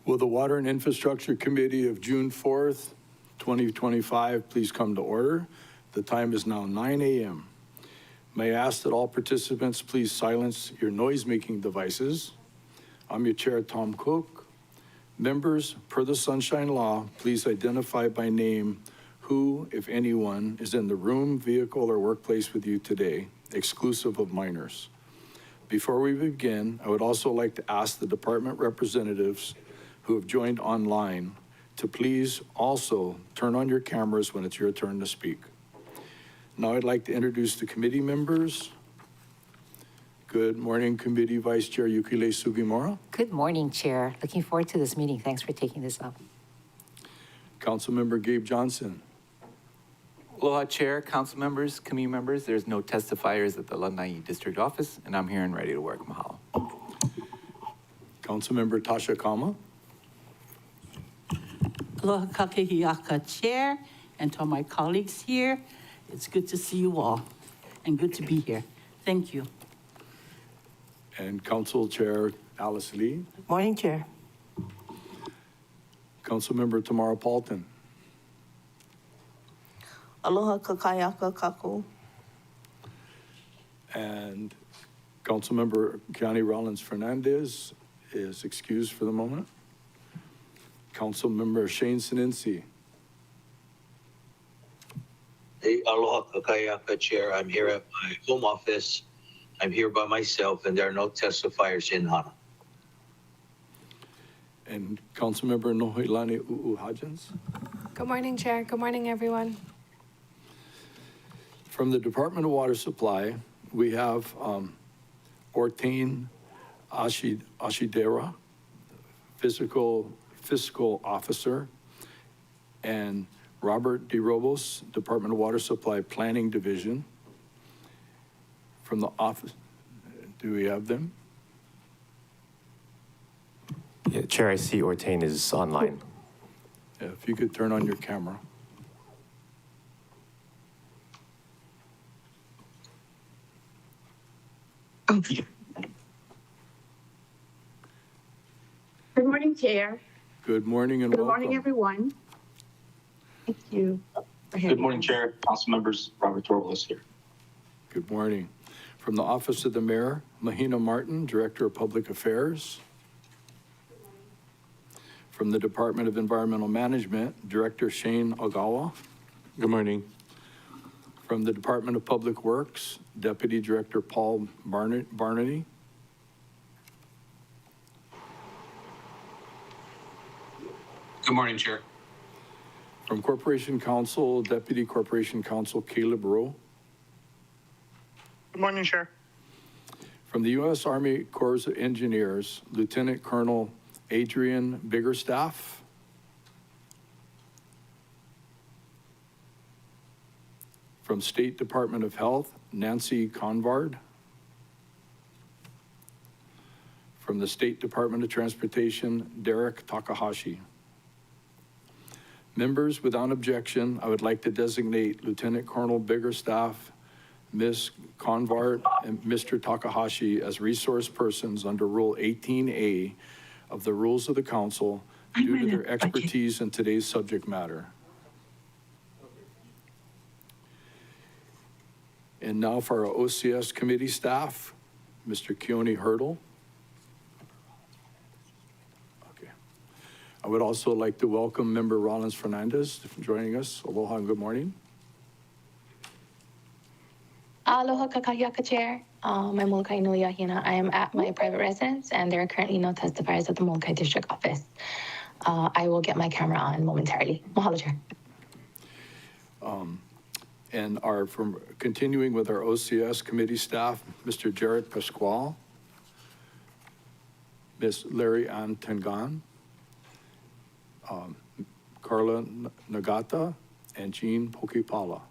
Will the Water and Infrastructure Committee of June 4th, 2025, please come to order? The time is now 9 a.m. May I ask that all participants please silence your noise-making devices. I'm your chair, Tom Cook. Members, per the Sunshine Law, please identify by name who, if anyone, is in the room, vehicle, or workplace with you today, exclusive of minors. Before we begin, I would also like to ask the department representatives who have joined online to please also turn on your cameras when it's your turn to speak. Now I'd like to introduce the committee members. Good morning, Committee Vice Chair Yukile Sugimura. Good morning, Chair. Looking forward to this meeting. Thanks for taking this up. Councilmember Gabe Johnson. Aloha, Chair, council members, committee members. There's no testifiers at the Lanai District Office, and I'm here and ready to work. Mahalo. Councilmember Tasha Kama. Aloha kakehiaka, Chair, and to all my colleagues here. It's good to see you all and good to be here. Thank you. And Council Chair Alice Lee. Morning, Chair. Councilmember Tamara Paulton. Aloha kakayaka kako. And Councilmember Kiani Rollins Fernandez is excused for the moment. Councilmember Shane Sinensi. Hey, aloha kakayaka, Chair. I'm here at my home office. I'm here by myself, and there are no testifiers in Hana. And Councilmember Nohoilani U'uhajans. Good morning, Chair. Good morning, everyone. From the Department of Water Supply, we have Ortain Ashidera, Fiscal Officer, and Robert DeRobos, Department of Water Supply Planning Division. From the office, do we have them? Yeah, Chair, I see Ortain is online. Yeah, if you could turn on your camera. Good morning, Chair. Good morning and welcome. Good morning, everyone. Thank you. Good morning, Chair, council members. Robert Torvalds here. Good morning. From the Office of the Mayor, Mahina Martin, Director of Public Affairs. From the Department of Environmental Management, Director Shane Ogawa. Good morning. From the Department of Public Works, Deputy Director Paul Barnady. Good morning, Chair. From Corporation Counsel, Deputy Corporation Counsel Caleb Rowe. Good morning, Chair. From the U.S. Army Corps of Engineers, Lieutenant Colonel Adrian Biggerstaff. From State Department of Health, Nancy Convard. From the State Department of Transportation, Derek Takahashi. Members, without objection, I would like to designate Lieutenant Colonel Biggerstaff, Ms. Convard, and Mr. Takahashi as resource persons under Rule 18A of the Rules of the Council due to their expertise in today's subject matter. And now for our OCS committee staff, Mr. Keone Hurdle. Okay. I would also like to welcome Member Rollins Fernandez joining us. Aloha and good morning. Aloha kakayaka, Chair. I'm Molokai Nuliahina. I am at my private residence, and there are currently no testifiers at the Molokai District Office. I will get my camera on momentarily. Mahalo, Chair. And from continuing with our OCS committee staff, Mr. Jared Pasquale, Ms. Larry Ann Tengan, Carla Nagata, and Jean Pokipala.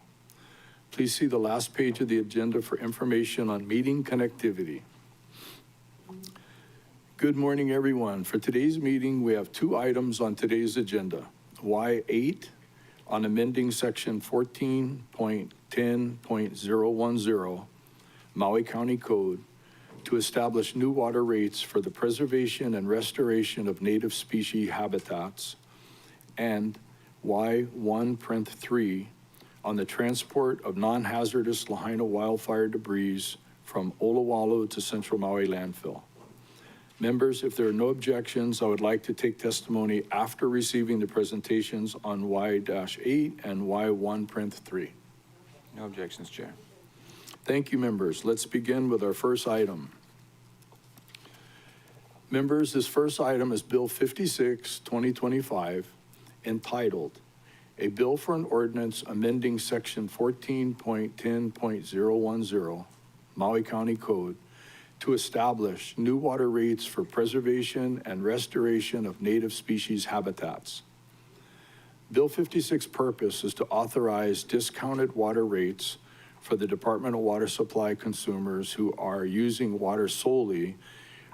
Please see the last page of the agenda for information on meeting connectivity. Good morning, everyone. For today's meeting, we have two items on today's agenda. Y8 on amending section 14.10.010 Maui County Code to establish new water rates for the preservation and restoration of native species habitats, and Y1.3 on the transport of non-hazardous Lahaina wildfire debris from Olowalu to Central Maui landfill. Members, if there are no objections, I would like to take testimony after receiving the presentations on Y-8 and Y1.3. No objections, Chair. Thank you, members. Let's begin with our first item. Members, this first item is Bill 56, 2025, entitled, "A Bill for an Ordinance Amending Section 14.10.010 Maui County Code to establish new water rates for preservation and restoration of native species habitats." Bill 56 purpose is to authorize discounted water rates for the Department of Water Supply consumers who are using water solely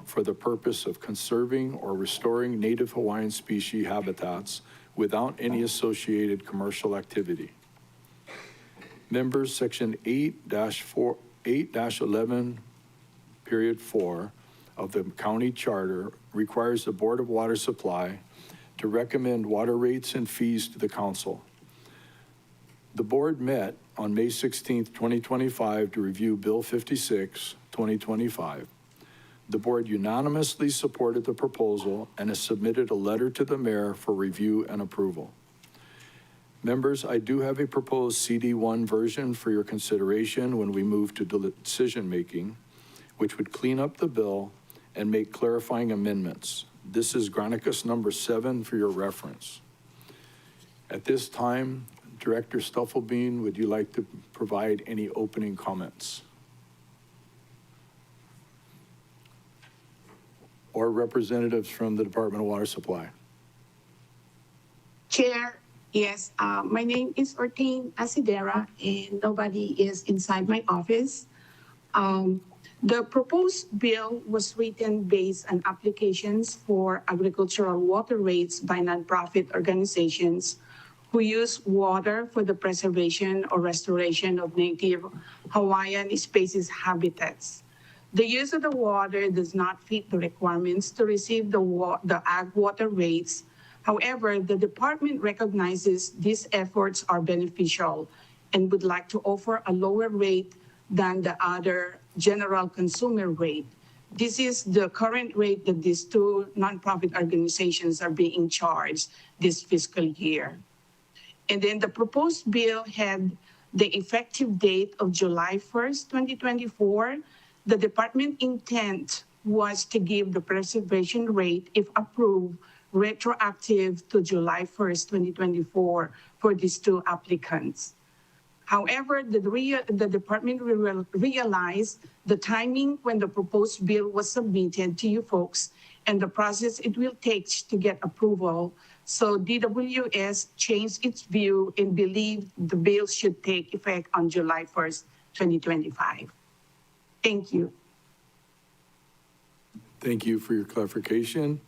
for the purpose of conserving or restoring native Hawaiian species habitats without any associated commercial activity. Members, Section 8-11, period 4 of the county charter requires the Board of Water Supply to recommend water rates and fees to the council. The board met on May 16th, 2025 to review Bill 56, 2025. The board unanimously supported the proposal and has submitted a letter to the mayor for review and approval. Members, I do have a proposed CD1 version for your consideration when we move to decision-making, which would clean up the bill and make clarifying amendments. This is Granicus number 7 for your reference. At this time, Director Stuffelbein, would you like to provide any opening comments? Or representatives from the Department of Water Supply? Chair, yes, my name is Ortine Asidera, and nobody is inside my office. The proposed bill was written based on applications for agricultural water rates by nonprofit organizations who use water for the preservation or restoration of native Hawaiian species habitats. The use of the water does not fit the requirements to receive the ag water rates. However, the department recognizes these efforts are beneficial and would like to offer a lower rate than the other general consumer rate. This is the current rate that these two nonprofit organizations are being charged this fiscal year. And then the proposed bill had the effective date of July 1st, 2024. The department intent was to give the preservation rate, if approved, retroactive to July 1st, 2024 for these two applicants. However, the department realized the timing when the proposed bill was submitted to you folks and the process it will take to get approval. So DWS changed its view and believed the bill should take effect on July 1st, 2025. Thank you. Thank you for your clarification.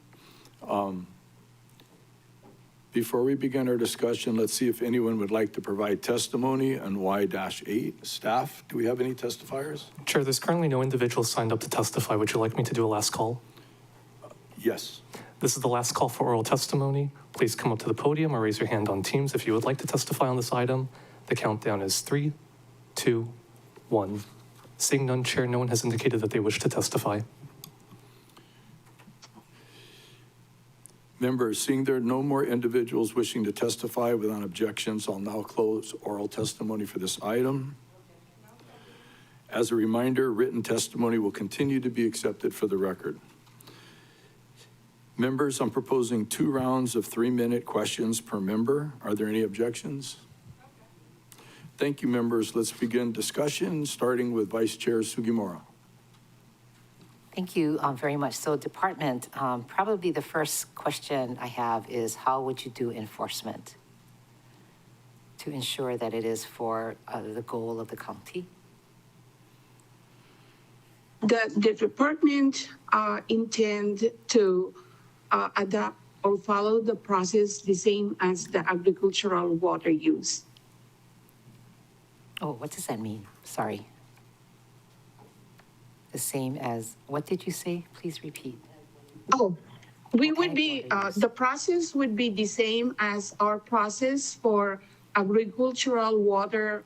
Before we begin our discussion, let's see if anyone would like to provide testimony on Y-8. Staff, do we have any testifiers? Chair, there's currently no individual signed up to testify. Would you like me to do a last call? Yes. This is the last call for oral testimony. Please come up to the podium or raise your hand on Teams if you would like to testify on this item. The countdown is 3, 2, 1. Seeing none, Chair, no one has indicated that they wish to testify. Members, seeing there are no more individuals wishing to testify without objections, I'll now close oral testimony for this item. As a reminder, written testimony will continue to be accepted for the record. Members, I'm proposing 2 rounds of 3-minute questions per member. Are there any objections? Thank you, members. Let's begin discussion, starting with Vice Chair Sugimura. Thank you very much. So department, probably the first question I have is how would you do enforcement to ensure that it is for the goal of the county? The department intend to adopt or follow the process the same as the agricultural water use. Oh, what does that mean? Sorry. the same as, what did you say? Please repeat. Oh, we would Organic be, water use. the process would be the same as our process for agricultural water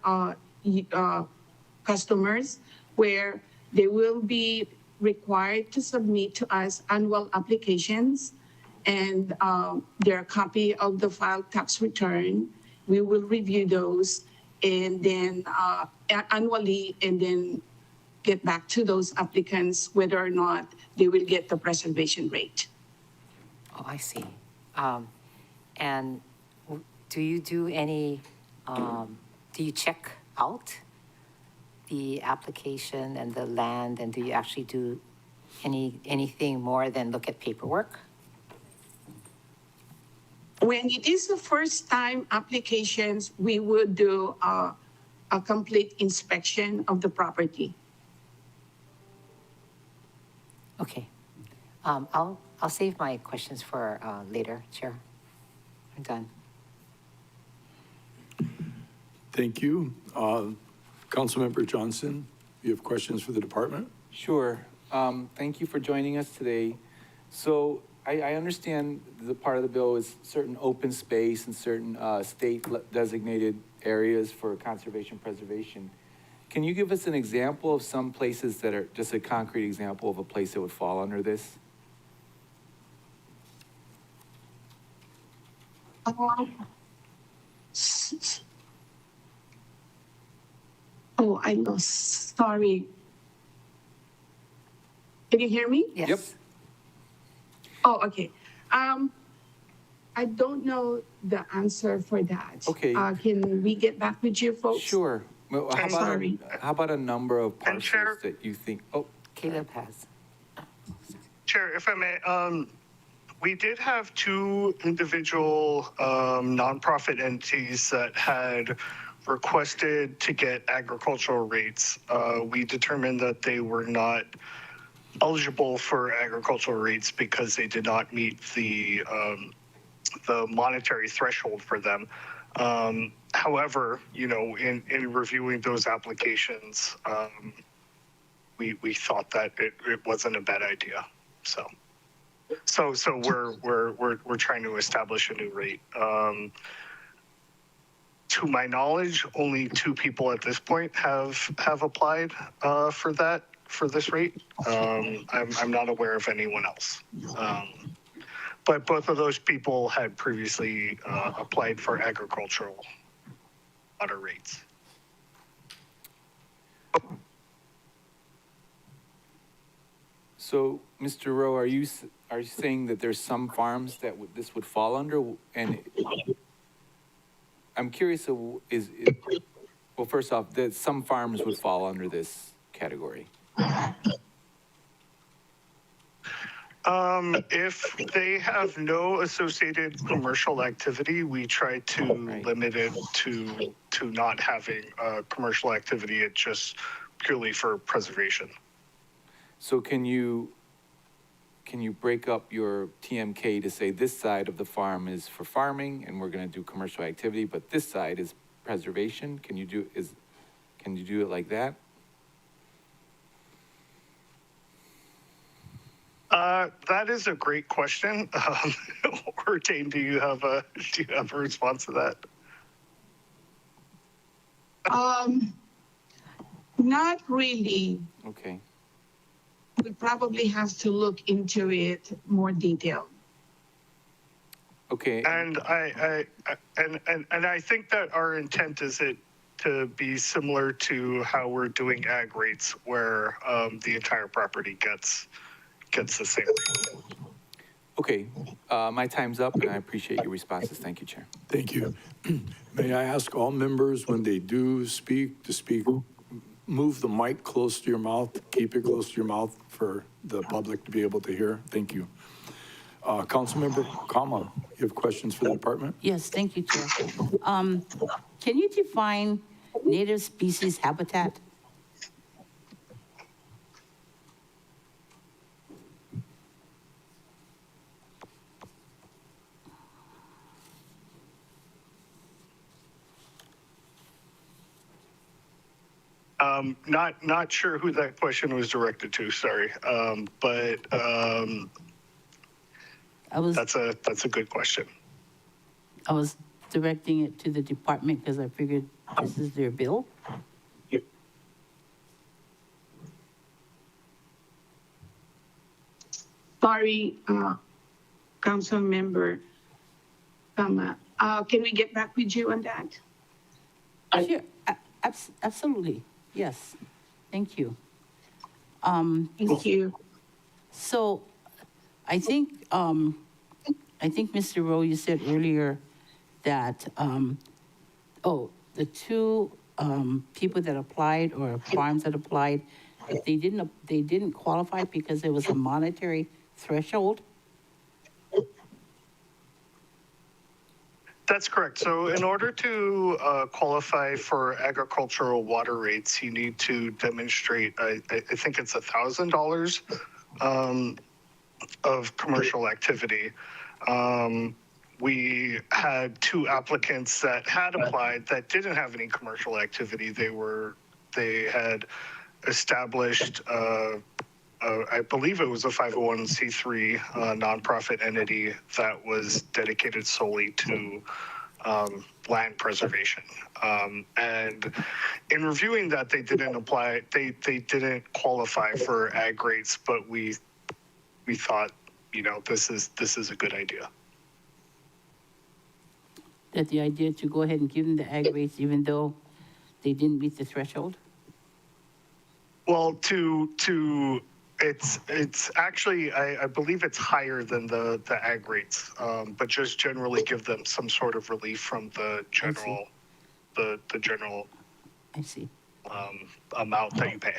customers, where they will be required to submit to us annual applications and their copy of the filed tax return. We will review those and then annually, and then get back to those applicants whether or not they will get the preservation rate. Oh, I see. And do you do any, do you check out the application and the land, and do you actually do anything more than look at paperwork? When it is the first time applications, we would do a complete inspection of the property. Okay. I'll save my questions for later, Chair. I'm done. Thank you. Councilmember Johnson, you have questions for the department? Sure. Thank you for joining us today. So I understand the part of the bill is certain open space and certain state designated areas for conservation preservation. Can you give us an example of some places that are, just a concrete example of a place that would fall under this? Oh, I lost. Sorry. Can you hear me? Yes. Yep. Oh, okay. I don't know the answer for that. Okay. Can we get back with you folks? Sure. Well, I'm sorry. how about a number of And Chair- parcels that you think, oh, Caleb has. Chair, if I may, we did have two individual nonprofit entities that had requested to get agricultural rates. We determined that they were not eligible for agricultural rates because they did not meet the monetary threshold for them. However, you know, in reviewing those applications, we thought that it wasn't a bad idea. So we're trying to establish a new rate. To my knowledge, only two people at this point have applied for this rate. I'm not aware of anyone else. But both of those people had previously applied for agricultural water rates. so Mr. Rowe, are you saying that there's some farms that this would fall under? And I'm curious, well, first off, that some farms would fall under this category. If they have no associated commercial activity, we try to limit it to not having commercial activity. It's just purely for preservation. So can you break up your TMK to say this side of the farm is for farming and we're going to do commercial activity, but this side is preservation? Can you do it like that? That is a great question. Ortain, do you have a response to that? Not really. Okay. We probably have to look into it more detailed. Okay. And I think that our intent is it to be similar to how we're doing ag rates, where the entire property gets the same rate. Okay. My time's up, and I appreciate your responses. Thank you, Chair. Thank you. May I ask all members, when they do speak, to speak, move the mic close to your mouth, keep it close to your mouth for the public to be able to hear. Thank you. Councilmember Kama, you have questions for the department? Yes, thank you, Chair. Can you define native species habitat? Not sure who that question was directed to. Sorry, but I was, that's a good question. I was directing it to the department because I figured this is their bill. Sorry, council member. Can we get back with you on that? Sure, absolutely, yes, thank you. Thank you. So I think, Mr. Rowe, you said earlier that, the two people that applied or farms that applied, they didn't qualify because there was a monetary threshold? That's correct. So in order to qualify for agricultural water rates, you need to demonstrate, I think it's $1,000 of commercial activity. We had two applicants that had applied that didn't have any commercial activity. They had established I believe it was a 501c3 nonprofit entity that was dedicated solely to land preservation. And in reviewing that, they didn't apply, they didn't qualify for ag rates, but we thought, this is a good idea. That the idea to go ahead and give them the ag rates even though they didn't meet the threshold? Well, it's actually, I believe it's higher than the ag rates, but just generally give them some sort of relief from the general, the general I see. amount that you pay.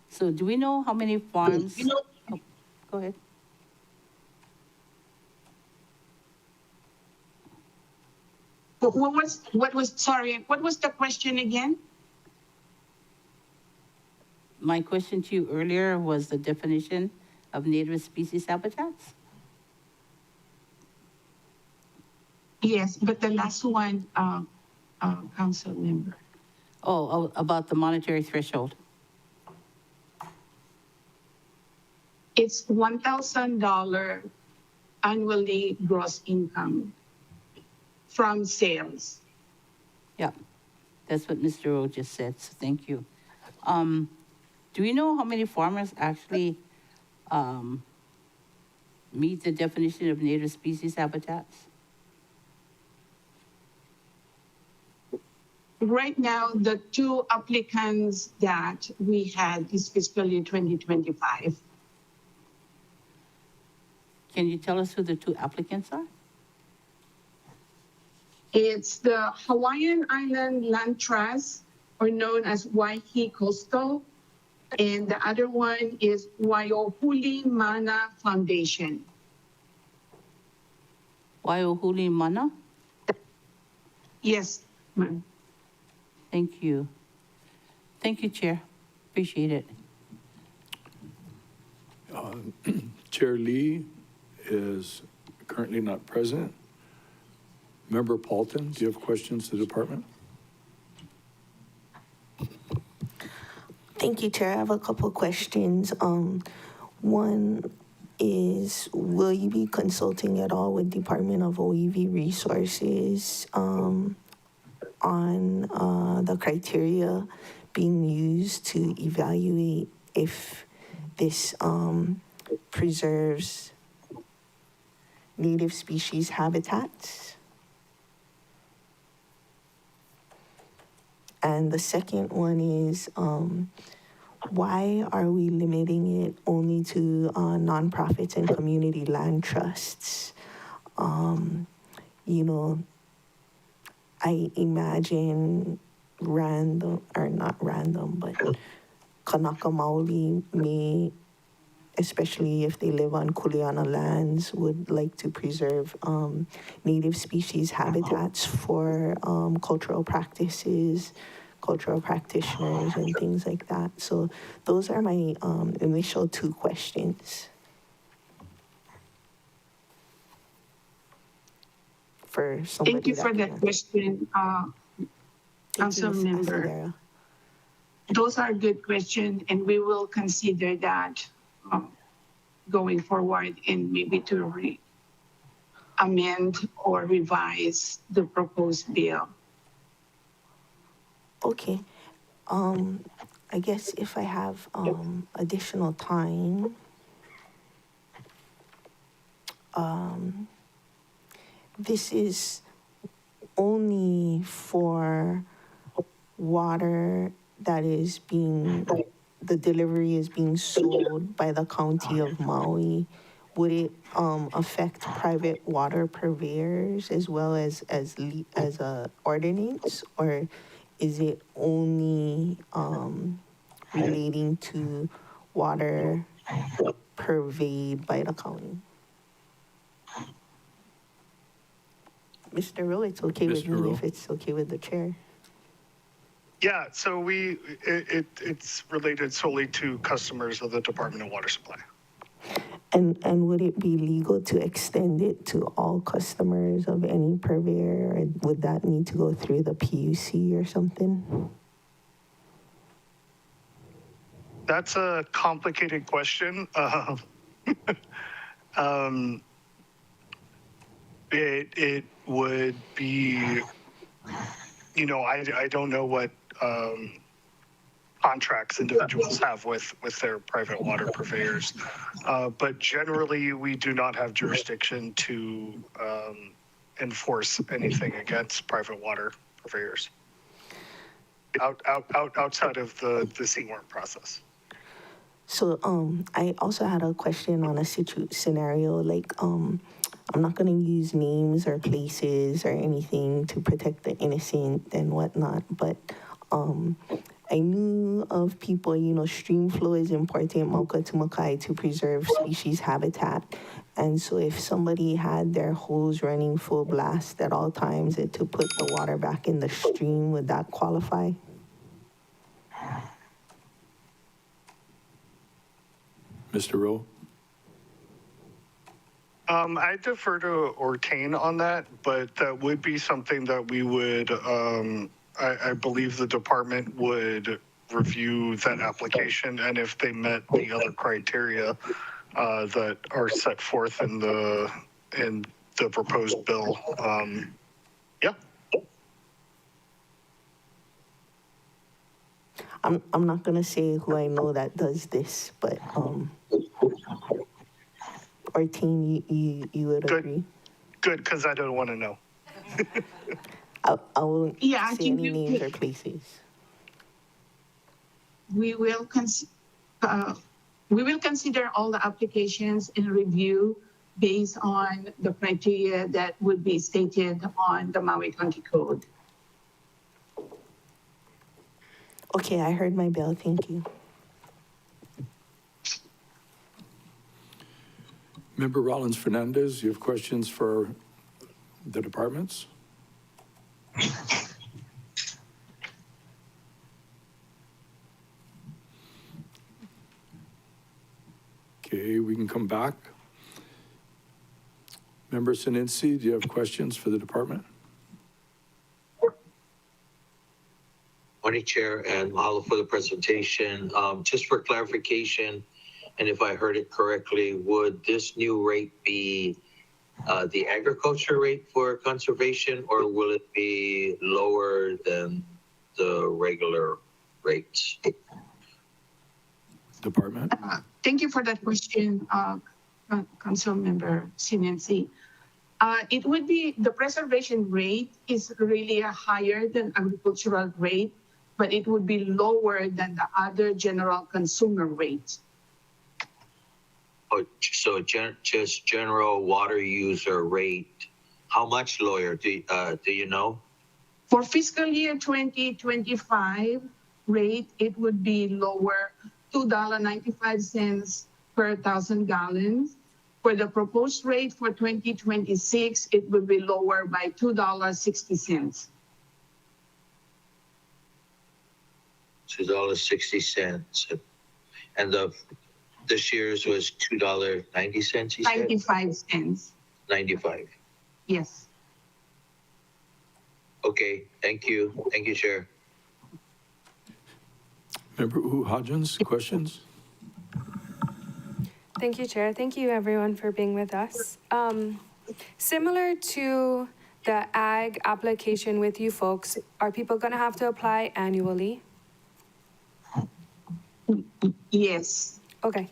So do we know how many farms? Oh, go ahead. What was the question again? My question to you earlier was the definition of native species habitats. Yes, but the last one, council member. About the monetary threshold. It's $1,000 annually gross income from sales. Yeah, that's what Mr. Rowe just said, so thank you. Do we know how many farmers actually meet the definition of native species habitats? Right now, the two applicants that we had is fiscal year 2025. Can you tell us who the two applicants are? It's the Hawaiian Island Land Trust, or known as Waihi Coastal, and the other one is Waiohuli Mana Foundation. Waiohuli Mana? Yes, ma'am. Thank you. Thank you, Chair. Appreciate it. Chair Lee is currently not present. Member Paulton, do you have questions to the department? Thank you, Chair. I have a couple of questions. One is, will you be consulting at all with Department of OEV Resources on the criteria being used to evaluate if this preserves native species habitats? And the second one is, why are we limiting it only to nonprofits and community land trusts? I imagine random, or not random, but Kanaka Maoli may, especially if they live on Kuleana lands, would like to preserve native species habitats for cultural practices, cultural practitioners, and things like that. So those are my initial two questions. For somebody Thank you for that can- question, Thank you, council Ms. member. Asidera. those are good questions, and we will consider that going forward and maybe to amend or revise the proposed bill. Okay. I guess if I have additional time, this is only for water that is being, the delivery is being sold by the county of Maui. Would it affect private water purveyors as well as a ordinance, or is it only relating to water purveyed by the county? Mr. Rowe, it's okay with Mr. me Rowe? if it's okay with the chair. Yeah, so it's related solely to customers of the Department of Water Supply. And would it be legal to extend it to all customers of any purveyor? Or would that need to go through the PUC or something? That's a complicated question. It would be, I don't know what contracts individuals have with their private water purveyors, but generally we do not have jurisdiction to enforce anything against private water purveyors outside of the CWARM process. So I also had a question on a scenario, like I'm not gonna use names or places or anything to protect the innocent and whatnot, but I knew of people, stream flow is important, Mauka to Makai, to preserve species habitat. And so if somebody had their hose running full blast at all times and to put the water back in the stream, would that qualify? Mr. Rowe? I defer to Ortain on that, but that would be something that we would, I believe the department would review that application, and if they met the other criteria that are set forth in the proposed bill, yeah. I'm not gonna say who I know that does this, but Ortain, you would Good. agree? Good, because I don't want to know. I won't Yeah, I say think any names or places. We will consider all the applications and review based on the criteria that would be stated on the Maui County Code. Okay, I heard my bell, thank you. Member Rollins Fernandez, you have questions for the departments? Okay, we can come back. Member Sinensi, do you have questions for the department? Morning, Chair, and mahalo for the presentation. Just for clarification, and if I heard it correctly, would this new rate be the agriculture rate for conservation, or will it be lower than the regular rates? Department? Thank you for that question, Council Member Sinensi. It would be, the preservation rate is really a higher than agricultural rate, but it would be lower than the other general consumer rate. Oh, so just general water user rate, how much lower, do you know? For fiscal year 2025 rate, it would be lower, $2.95 per 1,000 gallons. For the proposed rate for 2026, it would be lower by $2.60. $2.60. And this year's was $2.90, you said? 95 cents. 95. Yes. Okay, thank you. Thank you, Chair. Member Hodgins, questions? Thank you, Chair. Thank you, everyone, for being with us. Similar to the ag application with you folks, are people going to have to apply annually? Yes. Okay.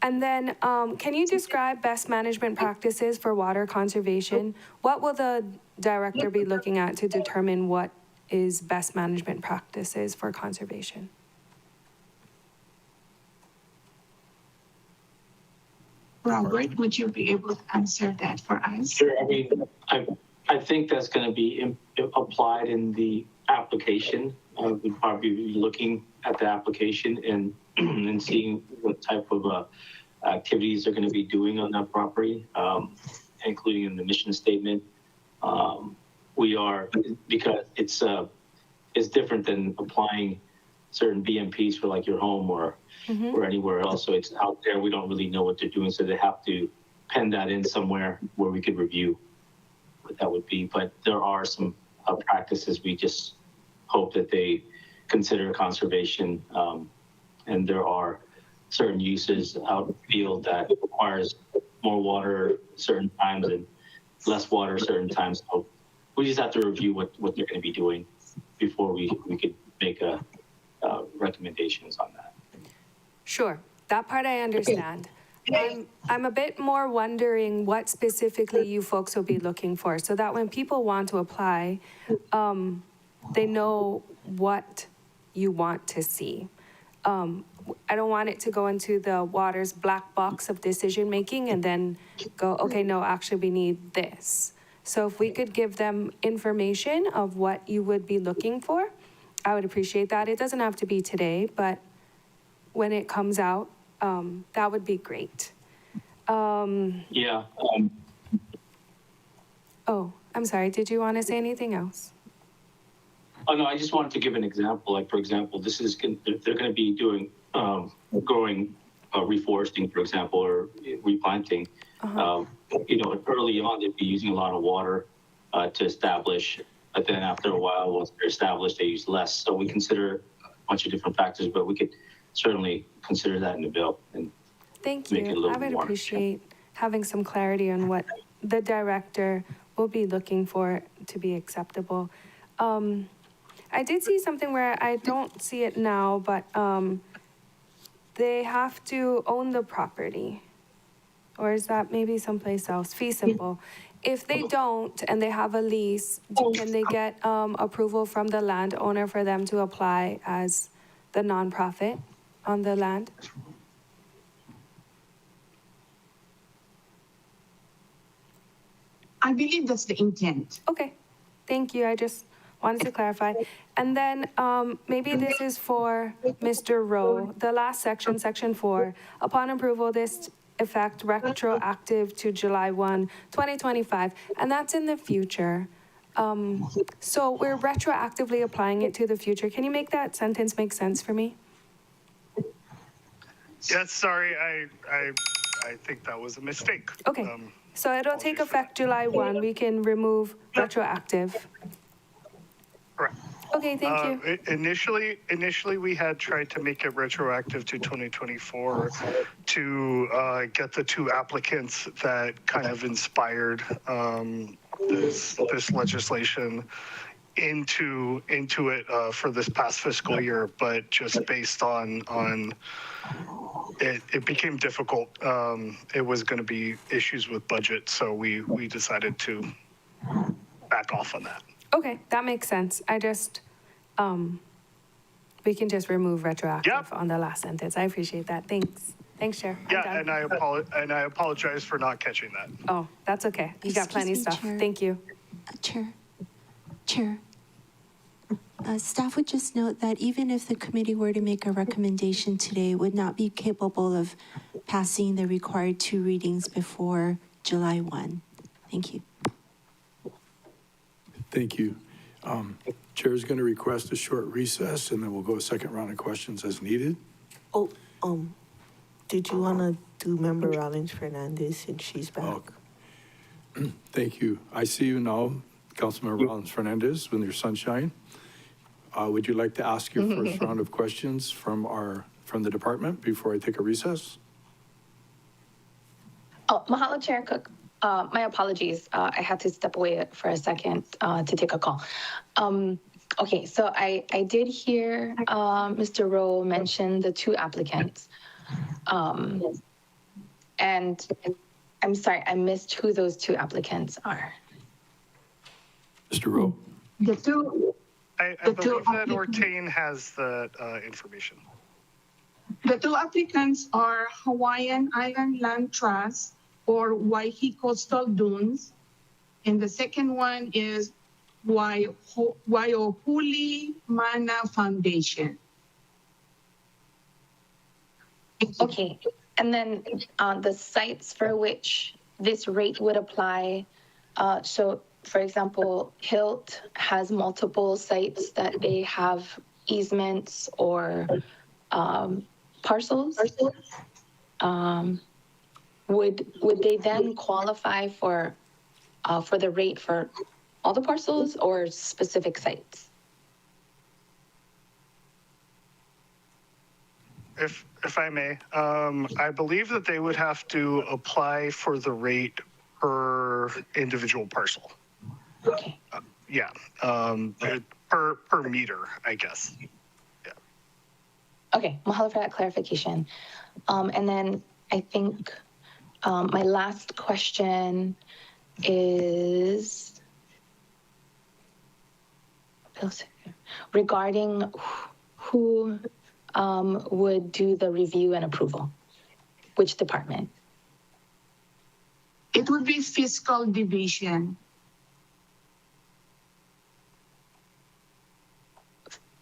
And then, can you describe best management practices for water conservation? What will the director be looking at to determine what is best management practices for conservation? Robert, would you be able to answer that for us? Sure. I mean, I think that's going to be applied in the application. We'd probably be looking at the application and and seeing what type of activities they're going to be doing on that property, including in the mission statement. We are, because it's different than applying certain BMPs for like your home or anywhere else. So it's out there. We don't really know what they're doing. So they have to pen that in somewhere where we could review what that would be. But there are some practices we just hope that they consider conservation. And there are certain uses out in the field that requires more water certain times and less water certain times. So we just have to review what they're going to be doing before we could make recommendations on that. Sure, that part I understand. I'm a bit more wondering what specifically you folks will be looking for, so that when people want to apply, they know what you want to see. I don't want it to go into the water's black box of decision-making and then go, okay, no, actually, we need this. So if we could give them information of what you would be looking for, I would appreciate that. It doesn't have to be today, but when it comes out, that would be great. Yeah. Oh, I'm sorry. Did you want to say anything else? Oh, no, I just wanted to give an example. Like, for example, they're going to be doing, growing, reforesting, for example, or replanting. Early on, they'd be using a lot of water to establish, but then after a while, once they're established, they use less. So we consider a bunch of different factors, but we could certainly consider that in the bill. And Thank make it a you. little I would more. appreciate having some clarity on what the director will be looking for to be acceptable. I did see something where I don't see it now, but they have to own the property. Or is that maybe someplace else? Fee simple. If they don't and they have a lease, can they get approval from the landowner for them to apply as the nonprofit on the land? I believe that's the intent. Okay, thank you. I just wanted to clarify. And then maybe this is for Mr. Rowe. The last section, section 4, upon approval, this effect retroactive to July 1, 2025, and that's in the future. So we're retroactively applying it to the future. Can you make that sentence make sense for me? Yes, sorry, I think that was a mistake. Okay, so it'll take effect July 1. We can remove retroactive. Correct. Okay, thank you. Initially, we had tried to make it retroactive to 2024 to get the two applicants that kind of inspired this legislation into it for this past fiscal year, but just based on it became difficult. It was going to be issues with budget, so we decided to back off on that. Okay, that makes sense. I just, we can just remove retroactive on the last sentence. I appreciate that. Thanks. Thanks, Chair. I'm Yeah, done. and I apologize for not catching that. Oh, that's okay. You got plenty of stuff. Chair. Thank you. Chair. Staff would just note that even if the committee were to make a recommendation today, it would not be capable of passing the required 2 readings before July 1. Thank you. Thank you. Chair is going to request a short recess, and then we'll go a second round of questions as needed. Oh, did you want to do Member Rollins Fernandez since she's back? Oh, thank you. I see you now, Councilmember Rollins Fernandez, with your sunshine. Would you like to ask your first round of questions from the department before I take a recess? Oh, mahalo, Chair Cook. My apologies. I had to step away for a second to take a call. Okay, so I did hear Mr. Rowe mention the two applicants. And I'm sorry, I missed who those two applicants are. Mr. Rowe? The two, I The two believe that applicants. Ortain has that information. the two applicants are Hawaiian Island Land Trust or Waihee Coastal Dunes. And the second one is Waiopuli Mana Foundation. Okay, and then the sites for which this rate would apply. So, for example, Hilt has multiple sites that they have easements or parcels. Would they then qualify for the rate for all the parcels or specific sites? If I may, I believe that they would have to apply for the rate per individual parcel. Okay. Yeah, per meter, I guess. Okay, mahalo for that clarification. And then I think my last question is regarding who would do the review and approval? Which department? It would be fiscal division.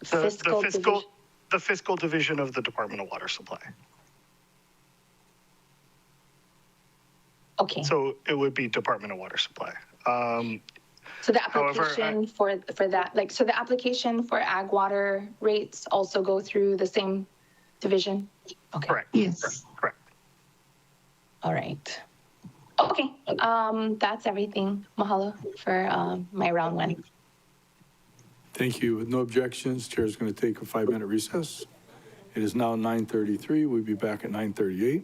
The fiscal division of the Department of Water Supply. Okay. So it would be Department of Water Supply. So the However, application for that, like, so the application for ag water rates also go through the same division? Okay. Correct. Yes. Correct. All right. Okay, that's everything. Mahalo for my round one. Thank you. With no objections, Chair is going to take a 5-minute recess. It is now 9:33. We'll be back at 9:38.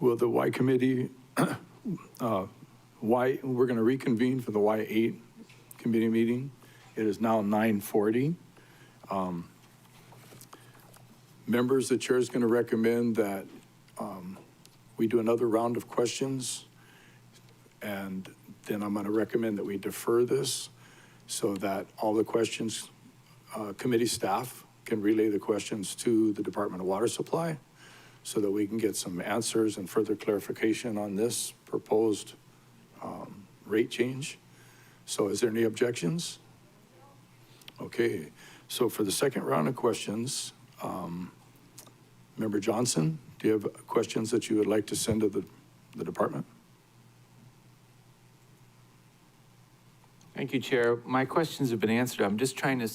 will the Y committee, we're going to reconvene for the Y8 committee meeting. It is now 9:40. Members, the chair is going to recommend that we do another round of questions, and then I'm going to recommend that we defer this so that all the questions, committee staff can relay the questions to the Department of Water Supply so that we can get some answers and further clarification on this proposed rate change. So is there any objections? Okay, so for the second round of questions, Member Johnson, do you have questions that you would like to send to the department? Thank you, Chair. My questions have been answered. I'm just trying to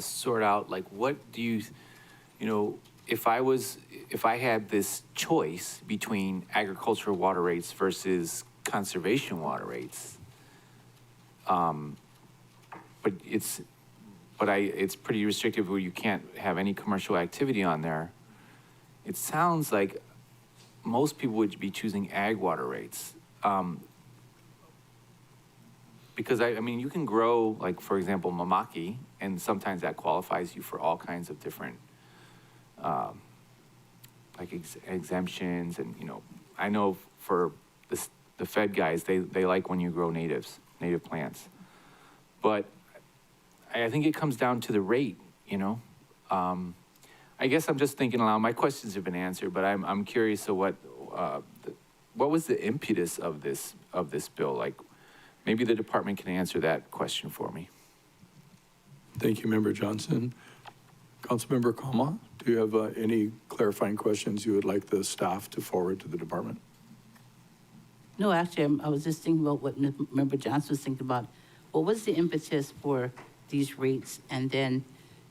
sort out, like, what do you know, if I had this choice between agricultural water rates versus conservation water rates, but it's pretty restrictive where you can't have any commercial activity on there. It sounds like most people would be choosing ag water rates. Because I mean, you can grow, like, for example, mamaki, and sometimes that qualifies you for all kinds of different, like exemptions. And, you know, I know for the Fed guys, they like when you grow native plants. But I think it comes down to the rate, you know? I guess I'm just thinking aloud. My questions have been answered, but I'm curious of what was the impetus of this bill? Like, maybe the department can answer that question for me. Thank you, Member Johnson. Councilmember Kama, do you have any clarifying questions you would like the staff to forward to the department? No, actually, I was just thinking about what Member Johnson was thinking about. What was the impetus for these rates? And then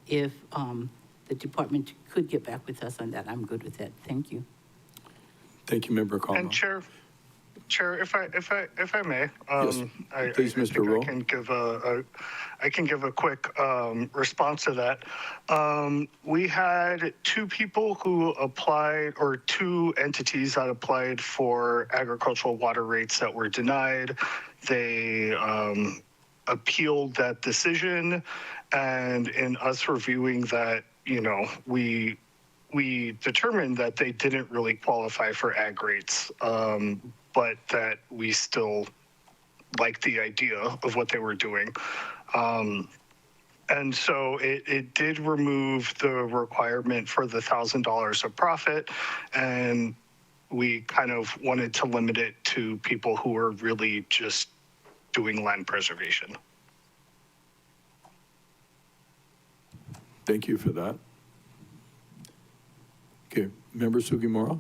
if the department could get back with us on that, I'm good with that. Thank you. Thank you, Member Kama. And Chair, if I may, Yes, please, Mr. Rowe. I can give a quick response to that. We had two people who applied, or two entities that applied for agricultural water rates that were denied. They appealed that decision, and in us reviewing that, you know, we determined that they didn't really qualify for ag rates, but that we still liked the idea of what they were doing. And so it did remove the requirement for the $1,000 of profit, and we kind of wanted to limit it to people who are really just doing land preservation. Thank you for that. Okay, Member Sugimura?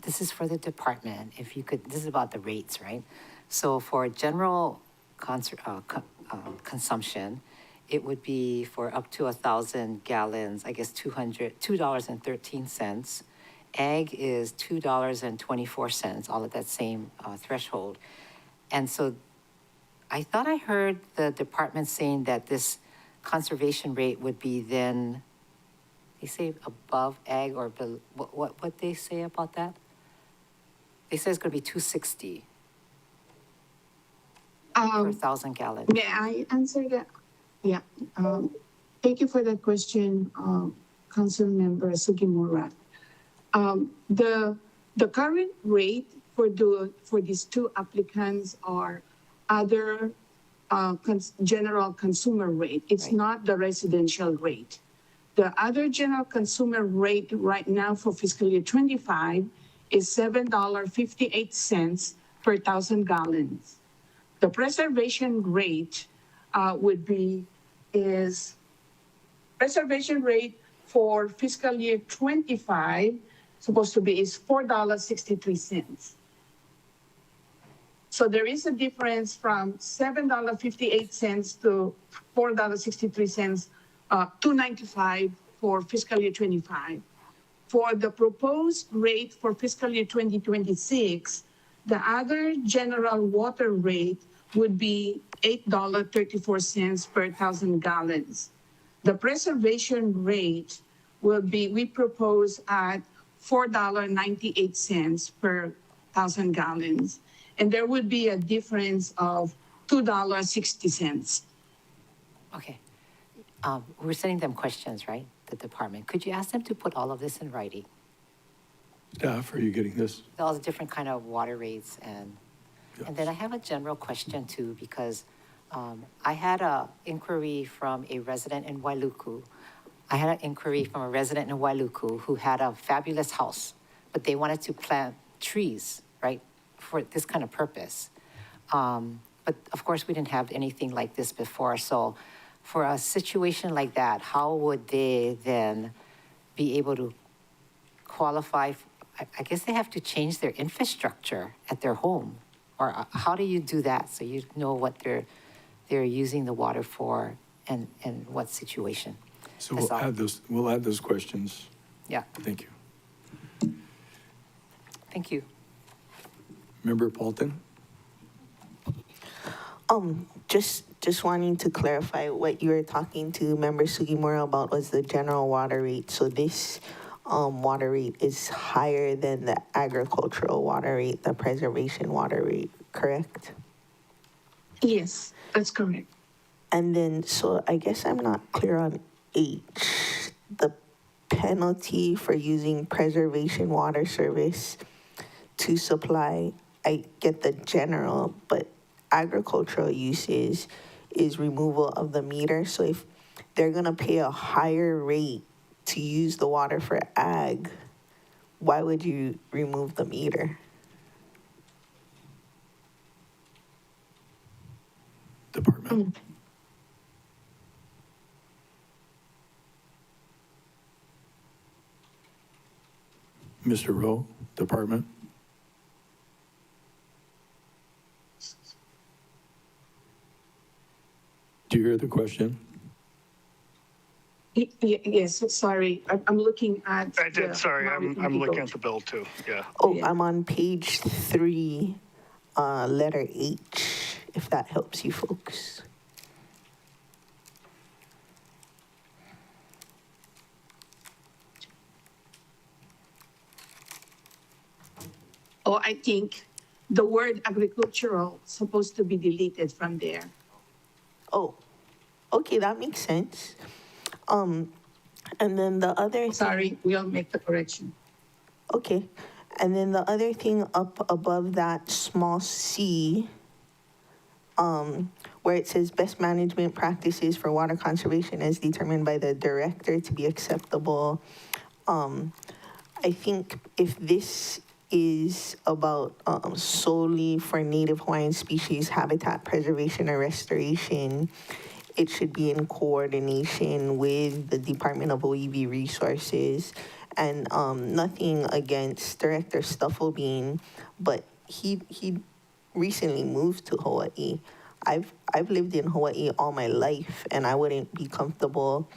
This is for the department. If you could, this is about the rates, right? So for general consumption, it would be for up to 1,000 gallons, I guess $2.13. Ag is $2.24, all at that same threshold. And so I thought I heard the department saying that this conservation rate would be then, they say above ag or below, what they say about that? They say it's going to be $2.60 per 1,000 gallons. May I answer that? Yeah. Thank you for that question, Councilmember Sugimura. The current rate for these two applicants are other general consumer rate. It's Right. not the residential rate. The other general consumer rate right now for fiscal year 25 is $7.58 per 1,000 gallons. The preservation rate preservation rate for fiscal year 25 supposed to be is $4.63. So there is a difference from $7.58 to $4.63, $2.95 for fiscal year 25. For the proposed rate for fiscal year 2026, the other general water rate would be $8.34 per 1,000 gallons. The preservation rate will be, we propose at $4.98 per 1,000 gallons. And there would be a difference of $2.60. Okay. We're sending them questions, right? The department. Could you ask them to put all of this in writing? Staff, are you getting this? All the different kind of water rates and then I have a general question too, because I had a inquiry from a resident in Wailuku. I had an inquiry from a resident in Wailuku who had a fabulous house, but they wanted to plant trees, right, for this kind of purpose. But of course, we didn't have anything like this before. So for a situation like that, how would they then be able to qualify? I guess they have to change their infrastructure at their home. Or how do you do that so you know what they're using the water for and what situation? So That's all. we'll add those questions. Yeah, Thank you. thank you. Member Paulton? Just wanting to clarify what you were talking to Member Sugimura about was the general water rate. So this water rate is higher than the agricultural water rate, the preservation water rate, correct? Yes, that's correct. And then, so I guess I'm not clear on H. The penalty for using preservation water service to supply, I get the general, but agricultural uses is removal of the meter. So if they're gonna pay a higher rate to use the water for ag, why would you remove the meter? Department? Mr. Rowe, Department? Do you hear the question? Yes, sorry, I'm looking at. I did, sorry, I'm looking at the bill too, yeah. Oh, Yeah. I'm on page 3, letter H, if that helps you folks. Oh, I think the word agricultural supposed to be deleted from there. Oh, okay, that makes sense. And then the other Sorry, we'll make the correction. Okay, and then the other thing up above that small c, where it says best management practices for water conservation as determined by the director to be acceptable. I think if this is about solely for Native Hawaiian species habitat preservation or restoration, it should be in coordination with the Department of OEB Resources. And nothing against Director Stufflebean, but he recently moved to Hawaii. I've lived in Hawaii all my life, and I wouldn't be comfortable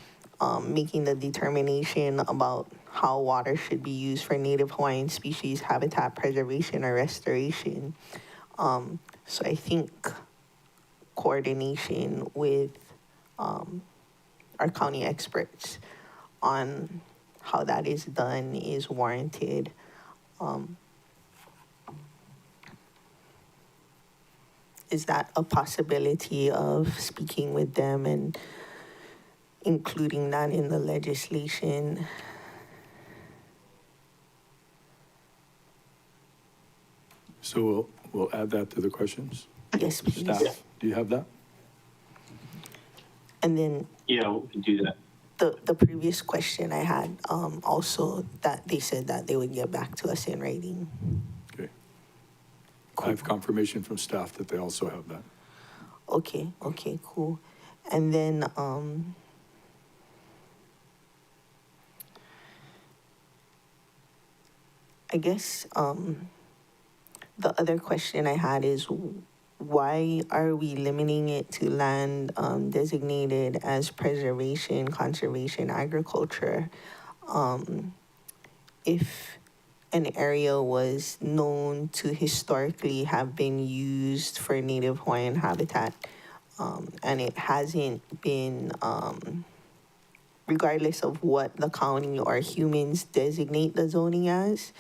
making the determination about how water should be used for Native Hawaiian species habitat preservation or restoration. So I think coordination with our county experts on how that is done is warranted. Is that a possibility of speaking with them and including that in the legislation? So we'll add that to the questions. Yes, please. Staff, do you have that? And then Yeah, we can do that. the previous question I had, also that they said that they would get back to us in writing. Okay. I have confirmation from staff that they also have that. Okay, cool. And then, I guess, the other question I had is why are we limiting it to land designated as preservation, conservation, agriculture? If an area was known to historically have been used for Native Hawaiian habitat, and it hasn't been regardless of what the county or humans designate the zoning as,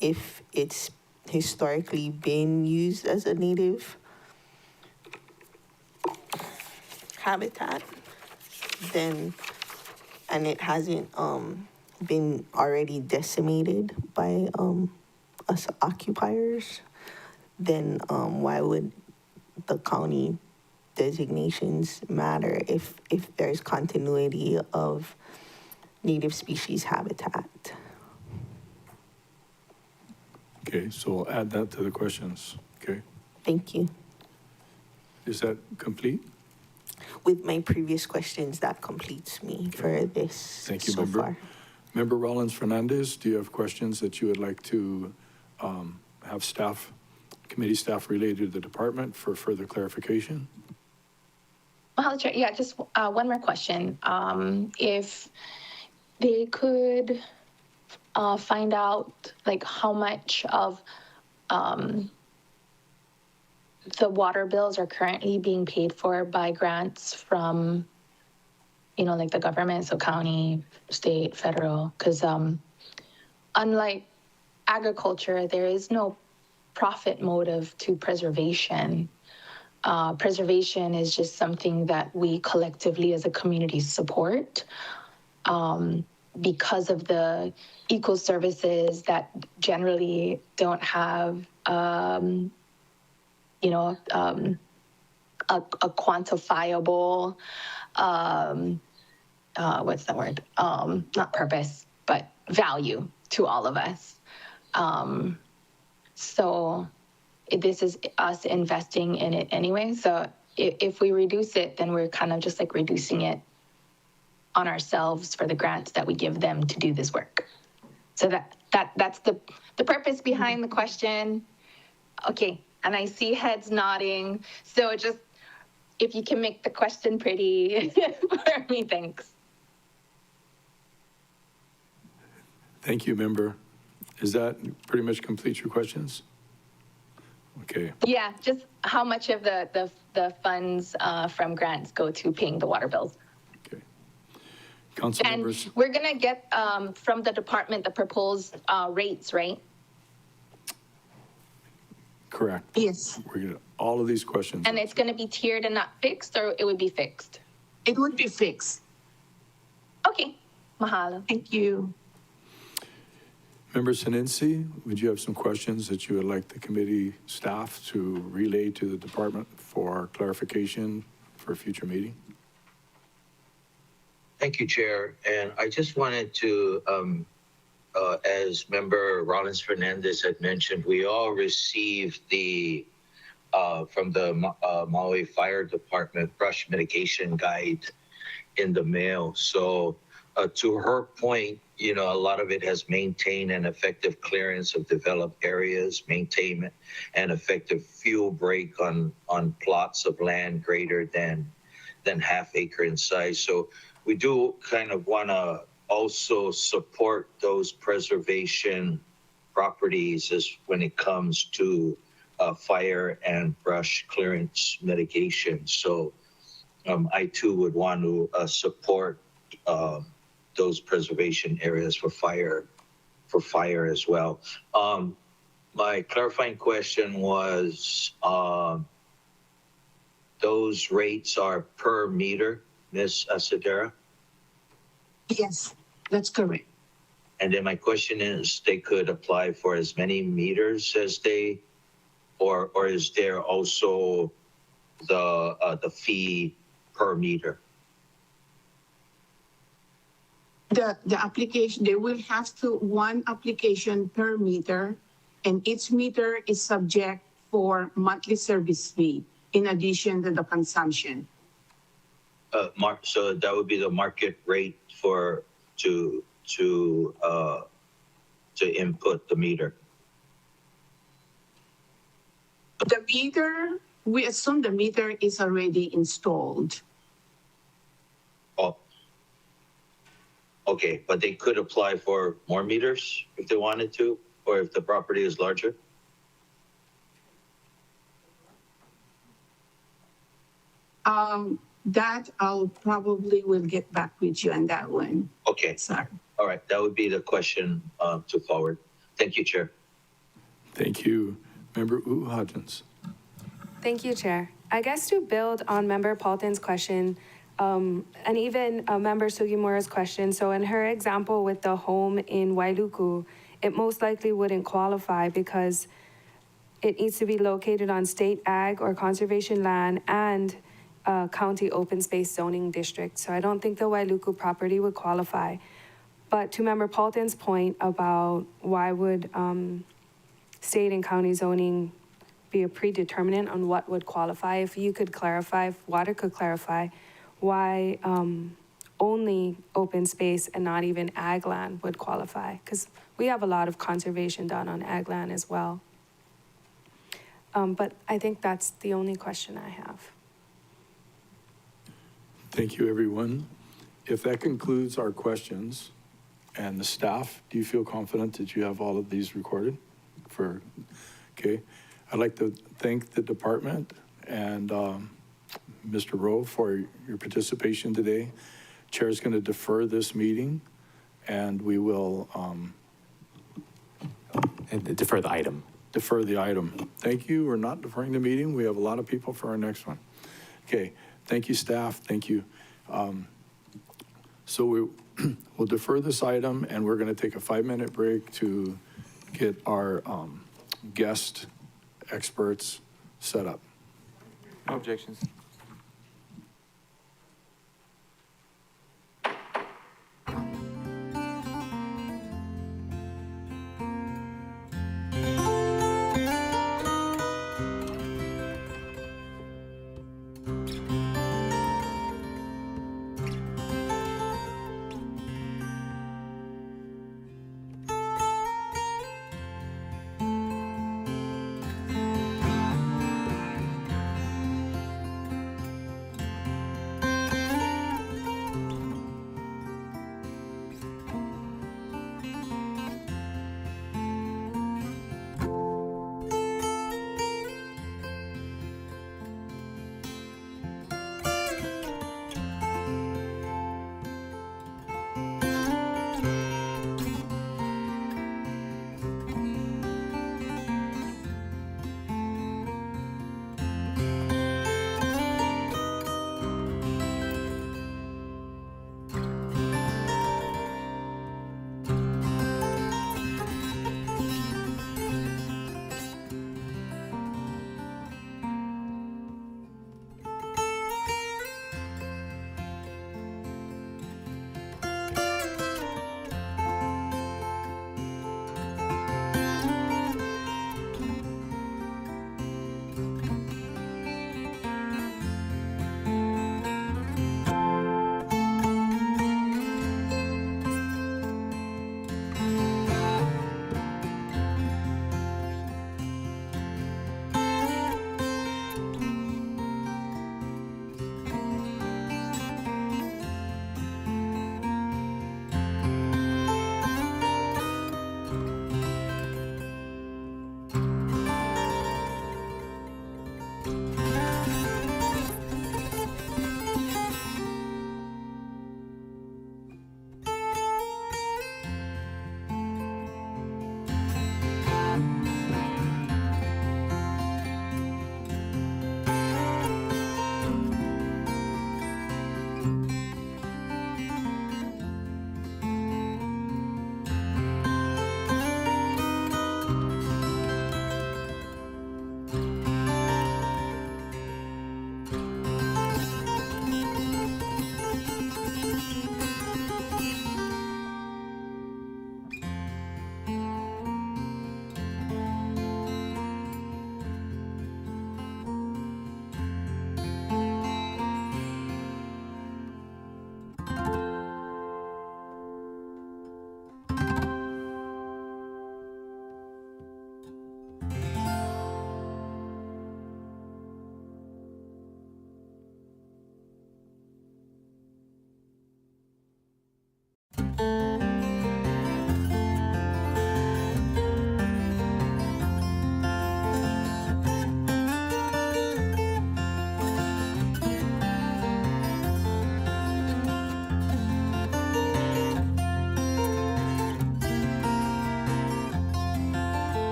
if it's historically been used as a native habitat, then, and it hasn't been already decimated by us occupiers, then why would the county designations matter if there's continuity of native species habitat? Okay, so we'll add that to the questions, okay? Thank you. Is that complete? With my previous questions, that completes me for this Thank you, so member. far. Member Rollins Fernandez, do you have questions that you would like to have staff, committee staff related to the department for further clarification? Mahalo, Chair. Yeah, just one more question. If they could find out like how much of the water bills are currently being paid for by grants from, like the government, so county, state, federal, because unlike agriculture, there is no profit motive to preservation. Preservation is just something that we collectively as a community support because of the eco services that generally don't have, a quantifiable, what's the word? Not purpose, but value to all of us. So this is us investing in it anyway. So if we reduce it, then we're kind of just like reducing it on ourselves for the grants that we give them to do this work. So that's the purpose behind the question. Okay, and I see heads nodding. So just, if you can make the question pretty for me, thanks. Thank you, member. Is that pretty much complete your questions? Okay, Yeah, just how much of the funds from grants go to paying the water bills? okay. Council And members, we're gonna get from the department the proposed rates, right? correct. Yes, We're gonna, all of these questions. And it's gonna be tiered and not fixed, or it would be fixed? it would be fixed. Okay, mahalo. Thank you. Member Sinensi, would you have some questions that you would like the committee staff to relay to the department for clarification for a future meeting? Thank you, Chair. And I just wanted to, as Member Rollins Fernandez had mentioned, we all received the from the Maui Fire Department brush mitigation guide in the mail. So to her point, a lot of it has maintained an effective clearance of developed areas, maintain an effective fuel break on plots of land greater than half acre in size. So we do kind of want to also support those preservation properties as when it comes to fire and brush clearance mitigation. So I too would want to support those preservation areas for fire as well. My clarifying question was, those rates are per meter, Ms. Asadera? Yes, that's correct. And then my question is, they could apply for as many meters as they, or is there also the fee per meter? The application, they will have to one application per meter, and each meter is subject for monthly service fee in addition to the consumption. So that would be the market rate for to input the meter. The meter, we assume the meter is already installed. Oh, okay, but they could apply for more meters if they wanted to, or if the property is larger? that I'll probably will get back with you on that one. Okay, Sorry. all right, that would be the question to forward. Thank you, Chair. Thank you. Member Hodgins. Thank you, Chair. I guess to build on Member Paulton's question, and even Member Sugimura's question, so in her example with the home in Wailuku, it most likely wouldn't qualify because it needs to be located on state ag or conservation land and county open space zoning district. So I don't think the Wailuku property would qualify. But to Member Paulton's point about why would state and county zoning be a predeterminant on what would qualify, if you could clarify, if Water could clarify, why only open space and not even ag land would qualify? Because we have a lot of conservation done on ag land as well. But I think that's the only question I have. Thank you, everyone. If that concludes our questions, and the staff, do you feel confident that you have all of these recorded? Okay. I'd like to thank the department and Mr. Rowe for your participation today. Chair is going to defer this meeting, and we will And defer the item. defer the item. Thank you. We're not deferring the meeting. We have a lot of people for our next one. Okay. Thank you, staff. Thank you. So we'll defer this item, and we're going to take a 5-minute break to get our guest experts set up. No objections.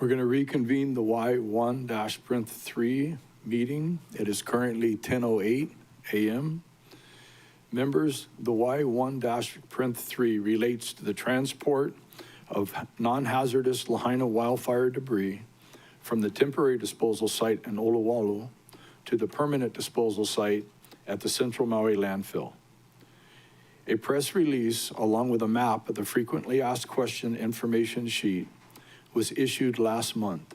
We're going to reconvene the Y1-3 meeting. It is currently 10:08 a.m. Members, the Y1-3 relates to the transport of non-hazardous Lahaina wildfire debris from the temporary disposal site in Olowalu to the permanent disposal site at the Central Maui landfill. A press release, along with a map of the frequently asked question information sheet, was issued last month,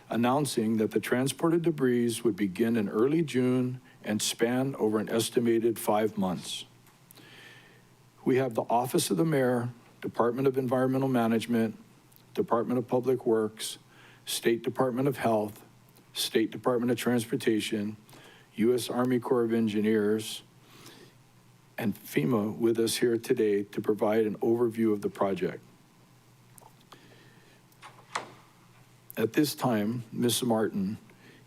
announcing that the transported debris would begin in early June and span over an estimated 5 months. We have the Office of the Mayor, Department of Environmental Management, Department of Public Works, State Department of Health, State Department of Transportation, U.S. Army Corps of Engineers, and FEMA with us here today to provide an overview of the project. At this time, Ms. Martin,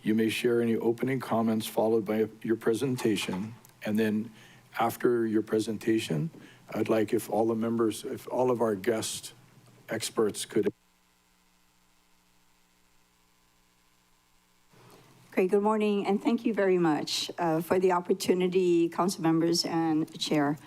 you may share any opening comments followed by your presentation. And then after your presentation, I'd like if all the members, if all of our guest experts could. Great, good morning, and thank you very much for the opportunity, council members and chair.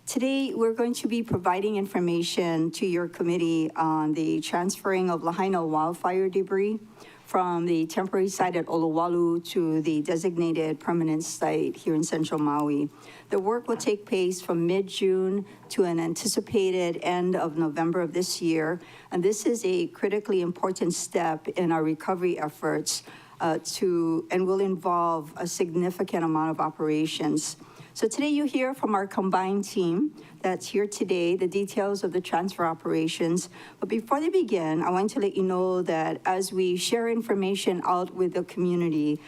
Today, we're going to be providing information to your committee on the transferring of Lahaina wildfire debris from the temporary site at Olowalu to the designated permanent site here in Central Maui. The work will take place from mid-June to an anticipated end of November of this year, and this is a critically important step in our recovery efforts and will involve a significant amount of operations. So today you hear from our combined team that's here today, the details of the transfer operations. But before they begin, I want to let you know that as we share information out with the community,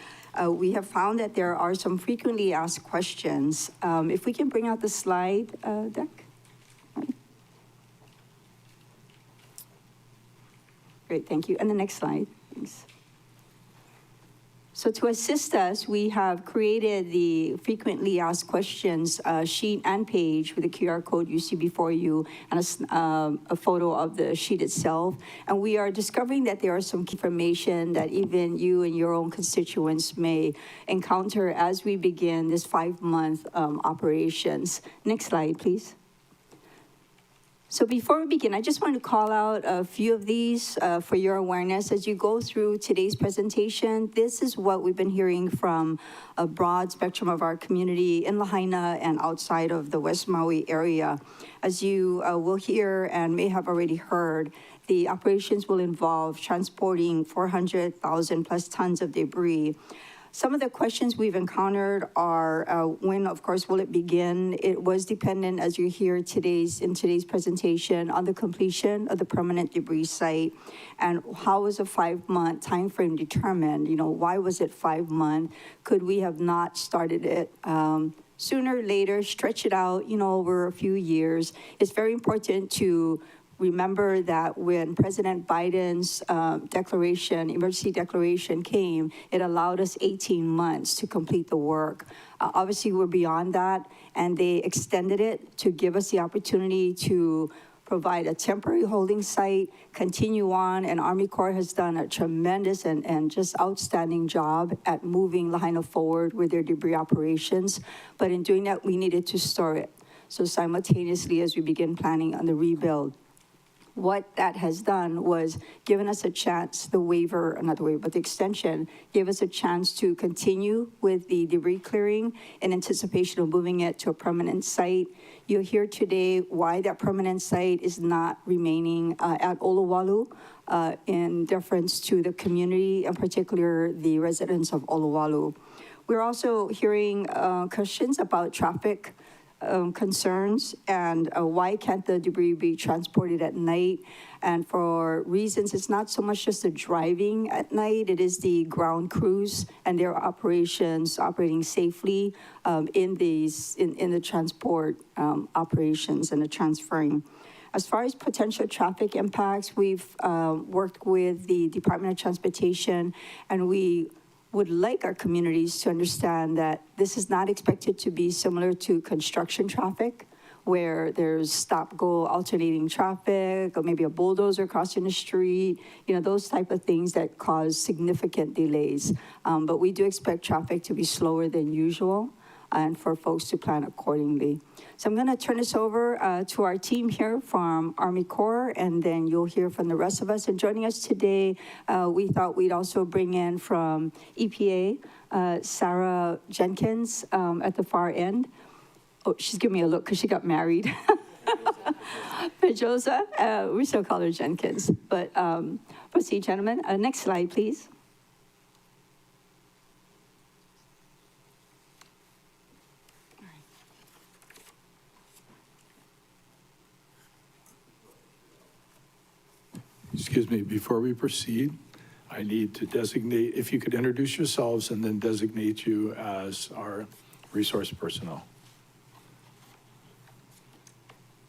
we have found that there are some frequently asked questions. If we can bring out the slide deck. Great, thank you. And the next slide, thanks. So to assist us, we have created the frequently asked questions sheet and page with the QR code you see before you and a photo of the sheet itself. And we are discovering that there are some information that even you and your own constituents may encounter as we begin this 5-month operations. Next slide, please. So before we begin, I just want to call out a few of these for your awareness. As you go through today's presentation, this is what we've been hearing from a broad spectrum of our community in Lahaina and outside of the West Maui area. As you will hear and may have already heard, the operations will involve transporting 400,000 plus tons of debris. Some of the questions we've encountered are when, of course, will it begin? It was dependent, as you hear in today's presentation, on the completion of the permanent debris site. And how was a 5-month timeframe determined? You know, why was it 5 months? Could we have not started it sooner, later, stretch it out, you know, over a few years? It's very important to remember that when President Biden's emergency declaration came, it allowed us 18 months to complete the work. Obviously, we're beyond that, and they extended it to give us the opportunity to provide a temporary holding site, continue on, and Army Corps has done a tremendous and just outstanding job at moving Lahaina forward with their debris operations. But in doing that, we needed to store it. So simultaneously, as we begin planning on the rebuild, what that has done was given us a chance, the extension gave us a chance to continue with the debris clearing in anticipation of moving it to a permanent site. You'll hear today why that permanent site is not remaining at Olowalu in deference to the community, in particular the residents of Olowalu. We're also hearing questions about traffic concerns and why can't the debris be transported at night? And for reasons, it's not so much just the driving at night, it is the ground crews and their operations operating safely in the transport operations and the transferring. As far as potential traffic impacts, we've worked with the Department of Transportation, and we would like our communities to understand that this is not expected to be similar to construction traffic. where there's stop-go alternating traffic, or maybe a bulldozer crossing the street, those type of things that cause significant delays. But we do expect traffic to be slower than usual and for folks to plan accordingly. So I'm going to turn this over to our team here from Army Corps, and then you'll hear from the rest of us. And joining us today, we thought we'd also bring in from EPA, Sarah Jenkins at the far end. Oh, she's giving me a look because she got married. Pedrosa, we still call her Jenkins. But proceed, gentlemen. Next slide, please. Excuse me, before we proceed, I need to designate, if you could introduce yourselves and then designate you as our resource personnel.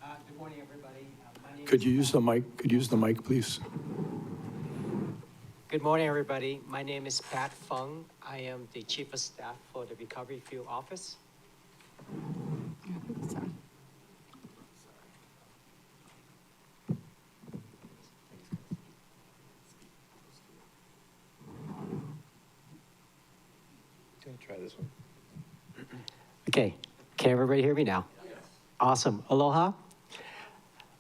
Good morning, everybody. My name Could is you use the mic? Could you use the mic, please? Good morning, everybody. My name is Pat Fung. I am the Chief of Staff for the Recovery Field Office. Try this one. Okay, can everybody hear me now? Yes. Awesome. Aloha.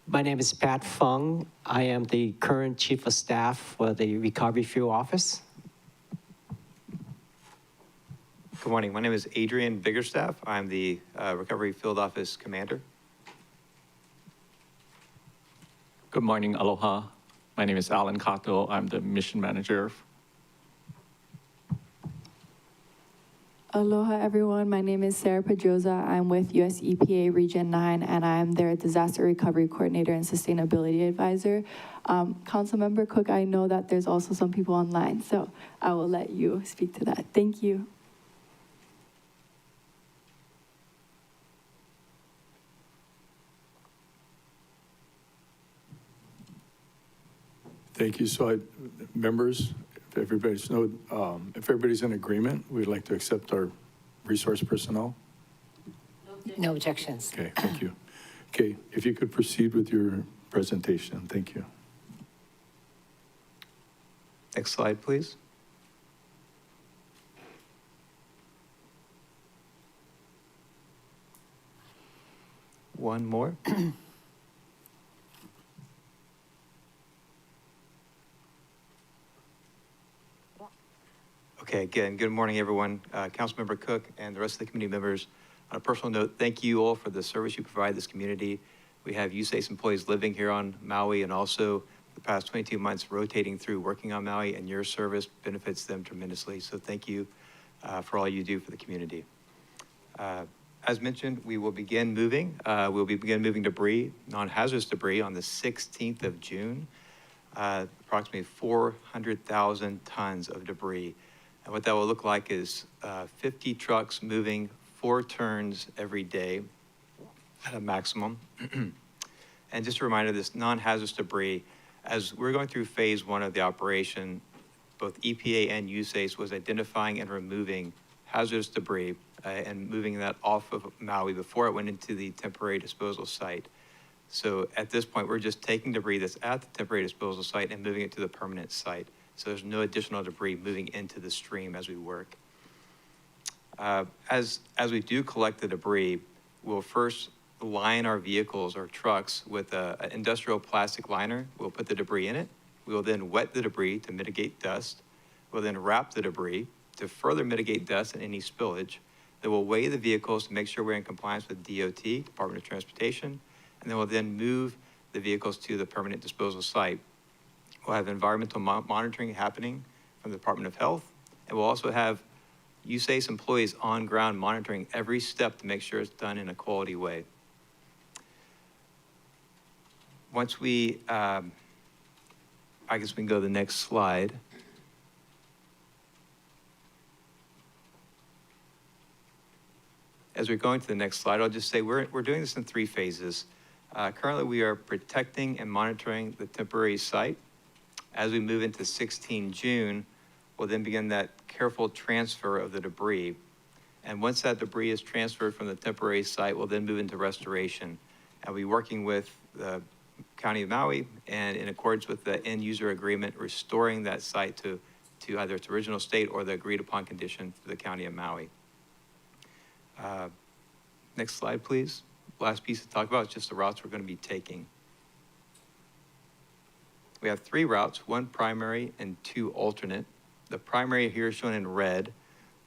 My name is Pat Fung. I am the current Chief of Staff for the Recovery Field Office. Good morning. My name is Adrian Biggerstaff. I'm the Recovery Field Office Commander. Good morning, aloha. My name is Alan Kato. I'm the Mission Manager. Aloha, everyone. My name is Sarah Pedrosa. I'm with US EPA Region 9, and I'm their Disaster Recovery Coordinator and Sustainability Advisor. Councilmember Cook, I know that there's also some people online, so I will let you speak to that. Thank you. Thank you. So, members, if everybody's in agreement, we'd like to accept our resource personnel. No objections. Okay, thank you. Okay, if you could proceed with your presentation, thank you. Next slide, please. One more. Okay, again, good morning, everyone. Councilmember Cook and the rest of the community members. On a personal note, thank you all for the service you provide this community. We have USACE employees living here on Maui, and also the past 22 months rotating through working on Maui, and your service benefits them tremendously. So thank you for all you do for the community. As mentioned, we will begin moving. We'll begin moving debris, non-hazardous debris, on the 16th of June. Approximately 400,000 tons of debris. And what that will look like is 50 trucks moving 4 turns every day at a maximum. And just a reminder, this non-hazardous debris, as we're going through phase 1 of the operation, both EPA and USACE was identifying and removing hazardous debris and moving that off of Maui before it went into the temporary disposal site. So at this point, we're just taking debris that's at the temporary disposal site and moving it to the permanent site. So there's no additional debris moving into the stream as we work. As we do collect the debris, we'll first line our vehicles or trucks with an industrial plastic liner. We'll put the debris in it. We will then wet the debris to mitigate dust. We'll then wrap the debris to further mitigate dust and any spillage. Then we'll weigh the vehicles to make sure we're in compliance with DOT, Department of Transportation, and then we'll then move the vehicles to the permanent disposal site. We'll have environmental monitoring happening from the Department of Health, and we'll also have USACE employees on ground monitoring every step to make sure it's done in a quality way. Once we, I guess we can go to the next slide. As we're going to the next slide, I'll just say we're doing this in 3 phases. Currently, we are protecting and monitoring the temporary site. As we move into 16 June, we'll then begin that careful transfer of the debris. And once that debris is transferred from the temporary site, we'll then move into restoration. I'll be working with the County of Maui and in accordance with the end user agreement, restoring that site to either its original state or the agreed upon condition for the County of Maui. Next slide, please. Last piece to talk about is just the routes we're going to be taking. We have 3 routes, 1 primary and 2 alternate. The primary here is shown in red.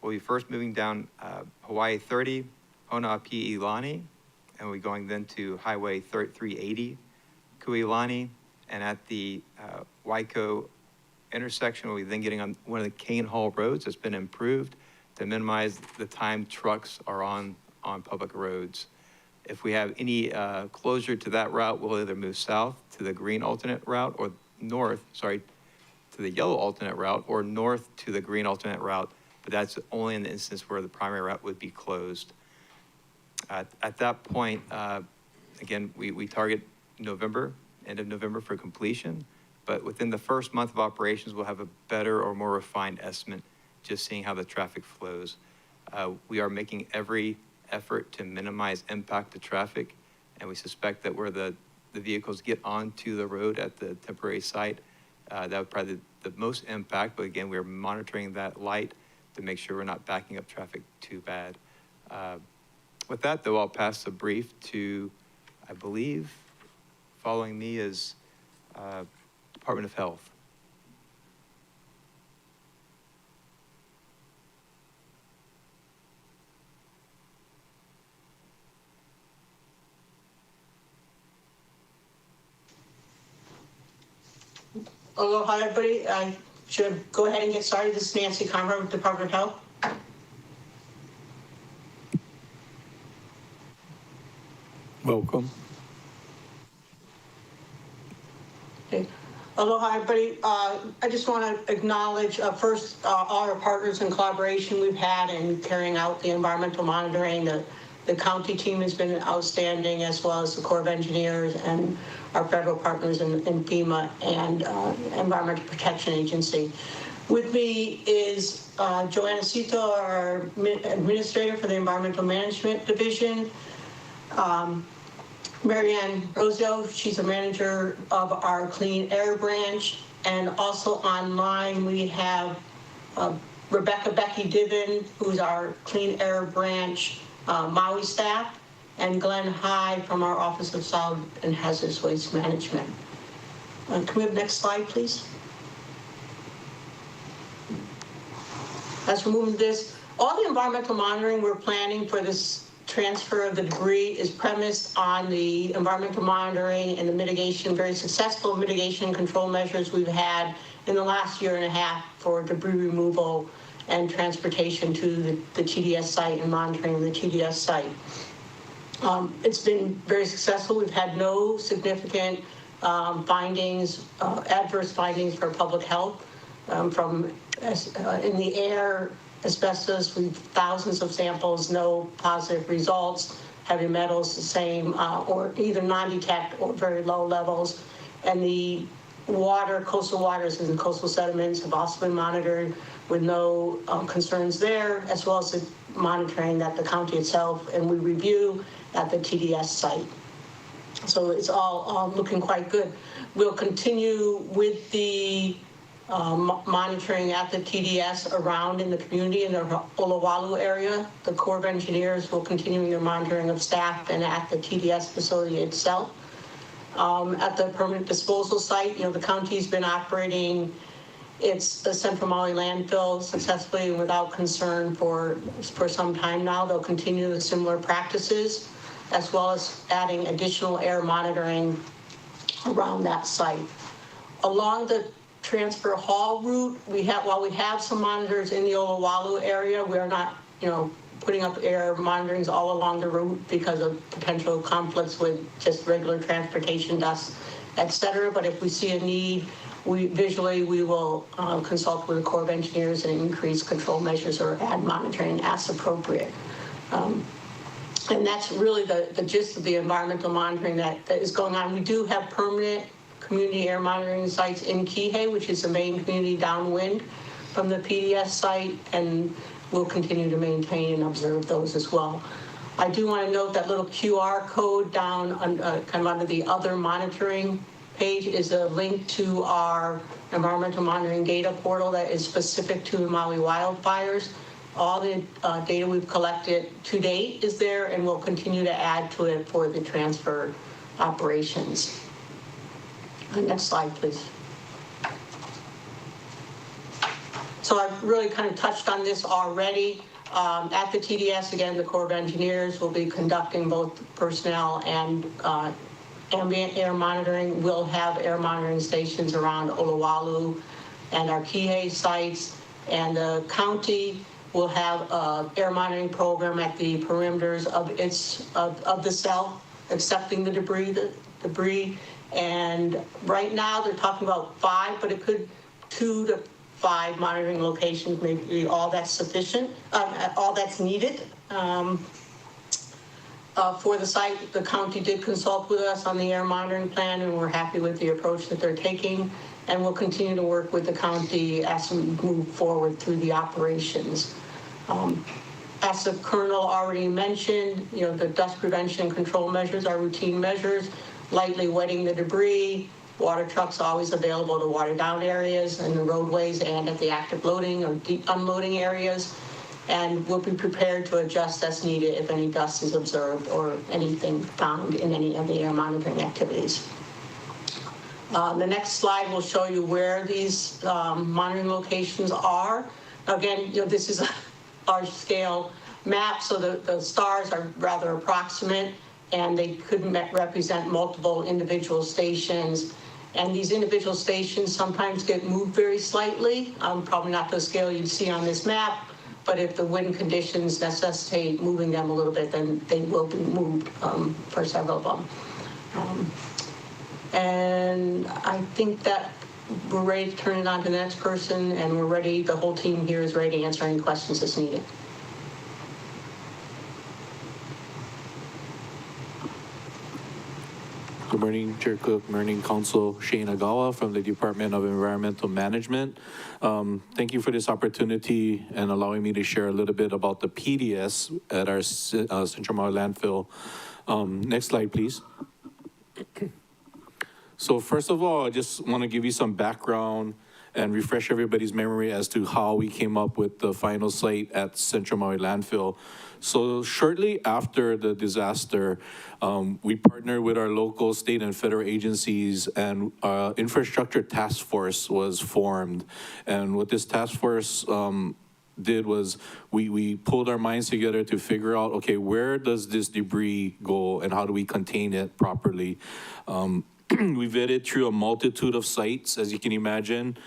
We'll be first moving down Hawaii 30, Honaʻapiʻi Ilani, and we'll be going then to Highway 380, Kuilani, and at the Waiko intersection, we'll be then getting on one of the Kane Hall roads that's been improved to minimize the time trucks are on public roads. If we have any closure to that route, we'll either move south to the green alternate route or north, sorry, to the yellow alternate route or north to the green alternate route, but that's only in the instance where the primary route would be closed. At that point, again, we target November, end of November for completion, but within the first month of operations, we'll have a better or more refined estimate, just seeing how the traffic flows. We are making every effort to minimize impact to traffic, and we suspect that where the vehicles get onto the road at the temporary site, that would probably the most impact, but again, we're monitoring that light to make sure we're not backing up traffic too bad. With that, though, I'll pass the brief to, I believe, following me is Department of Health. Aloha, everybody. I should go ahead and get started. This is Nancy Conrad with Department of Health. Welcome. Okay. Aloha, everybody. I just want to acknowledge first all our partners and collaboration we've had in carrying out the environmental monitoring. The county team has been outstanding, as well as the Corps of Engineers and our federal partners in FEMA and Environmental Protection Agency. With me is Joanna Sito, our administrator for the Environmental Management Division. Marianne Rosio, she's a manager of our Clean Air Branch. And also online, we have Rebecca Becky Diven, who's our Clean Air Branch Maui staff, and Glenn Hyde from our Office of Solid and Hazardous Waste Management. Can we have the next slide, please? As we're moving this, all the environmental monitoring we're planning for this transfer of the debris is premised on the environmental monitoring and the mitigation, very successful mitigation control measures we've had in the last year and a half for debris removal and transportation to the TDS site and monitoring the TDS site. It's been very successful. We've had no significant findings, adverse findings for public health from in the air, asbestos. We've thousands of samples, no positive results. Heavy metals, the same, or either non-detect or very low levels. And the water, coastal waters and coastal sediments have also been monitored with no concerns there, as well as the monitoring that the county itself and we review at the TDS site. So it's all looking quite good. We'll continue with the monitoring at the TDS around in the community in the Olowalu area. The Corps of Engineers will continue their monitoring of staff and at the TDS facility itself. At the permanent disposal site, the county's been operating the Central Maui landfill successfully and without concern for some time now. They'll continue similar practices, as well as adding additional air monitoring around that site. Along the transfer hall route, while we have some monitors in the Olowalu area, we are not, putting up air monitorings all along the route because of potential conflicts with just regular transportation dust, et cetera. But if we see a need, we will consult with the Corps of Engineers and increase control measures or add monitoring as appropriate. And that's really the gist of the environmental monitoring that is going on. We do have permanent community air monitoring sites in Kihei, which is the main community downwind from the PDS site, and we'll continue to maintain and observe those as well. I do want to note that little QR code down on, kind of under the other monitoring page is a link to our environmental monitoring data portal that is specific to Maui wildfires. All the data we've collected to date is there, and we'll continue to add to it for the transfer operations. Next slide, please. So I've really kind of touched on this already. At the TDS, again, the Corps of Engineers will be conducting both personnel and ambient air monitoring. We'll have air monitoring stations around Olowalu and our Kihei sites, and the county will have an air monitoring program at the perimeters of the cell, accepting the debris. And right now they're talking about 5, but it could 2 to 5 monitoring locations, maybe all that's sufficient, all that's needed. For the site, the county did consult with us on the air monitoring plan, and we're happy with the approach that they're taking. And we'll continue to work with the county as we move forward through the operations. As the Colonel already mentioned, the dust prevention and control measures are routine measures, lightly wetting the debris, water trucks always available to water down areas and the roadways and at the active loading or deep unloading areas. And we'll be prepared to adjust as needed if any dust is observed or anything found in any of the air monitoring activities. The next slide will show you where these monitoring locations are. Again, this is a large scale map, so the stars are rather approximate, and they could represent multiple individual stations. And these individual stations sometimes get moved very slightly, probably not to the scale you'd see on this map, but if the wind conditions necessitate moving them a little bit, then they will be moved for several of them. And I think that we're ready to turn it on to the next person, and we're ready, the whole team here is ready to answer any questions as needed. Good morning, Chair Cook, morning, Council. Shane Agawa from the Department of Environmental Management. Thank you for this opportunity and allowing me to share a little bit about the PDS at our Central Maui landfill. Next slide, please. So first of all, I just want to give you some background and refresh everybody's memory as to how we came up with the final site at Central Maui landfill. So shortly after the disaster, we partnered with our local, state, and federal agencies, and infrastructure task force was formed. And what this task force did was we pulled our minds together to figure out, okay, where does this debris go and how do we contain it properly? We vetted through a multitude of sites, as you can imagine,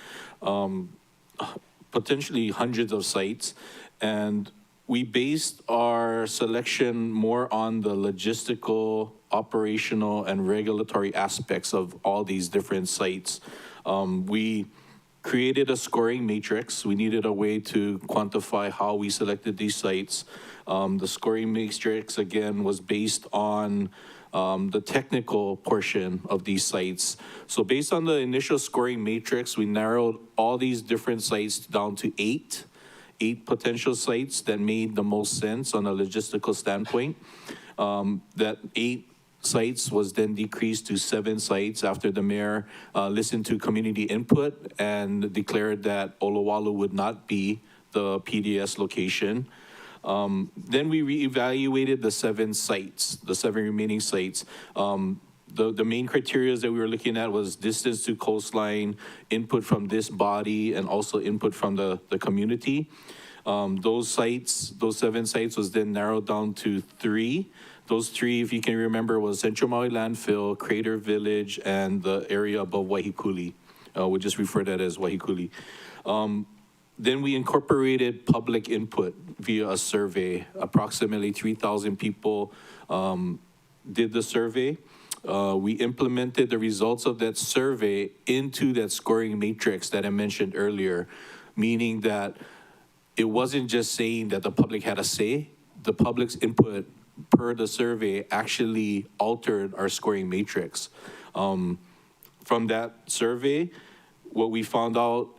potentially hundreds of sites, and we based our selection more on the logistical, operational, and regulatory aspects of all these different sites. We created a scoring matrix. We needed a way to quantify how we selected these sites. The scoring matrix, again, was based on the technical portion of these sites. So based on the initial scoring matrix, we narrowed all these different sites down to eight potential sites that made the most sense on a logistical standpoint. That 8 sites was then decreased to 7 sites after the mayor listened to community input and declared that Olowalu would not be the PDS location. Then we reevaluated the 7 sites, the 7 remaining sites. The main criteria that we were looking at was distance to coastline, input from this body, and also input from the community. Those 7 sites was then narrowed down to 3. Those 3, if you can remember, was Central Maui Landfill, Crater Village, and the area above Wahikuli. We'll just refer to that as Wahikuli. Then we incorporated public input via a survey. Approximately 3,000 people did the survey. We implemented the results of that survey into that scoring matrix that I mentioned earlier, meaning that it wasn't just saying that the public had a say. The public's input per the survey actually altered our scoring matrix. From that survey, what we found out,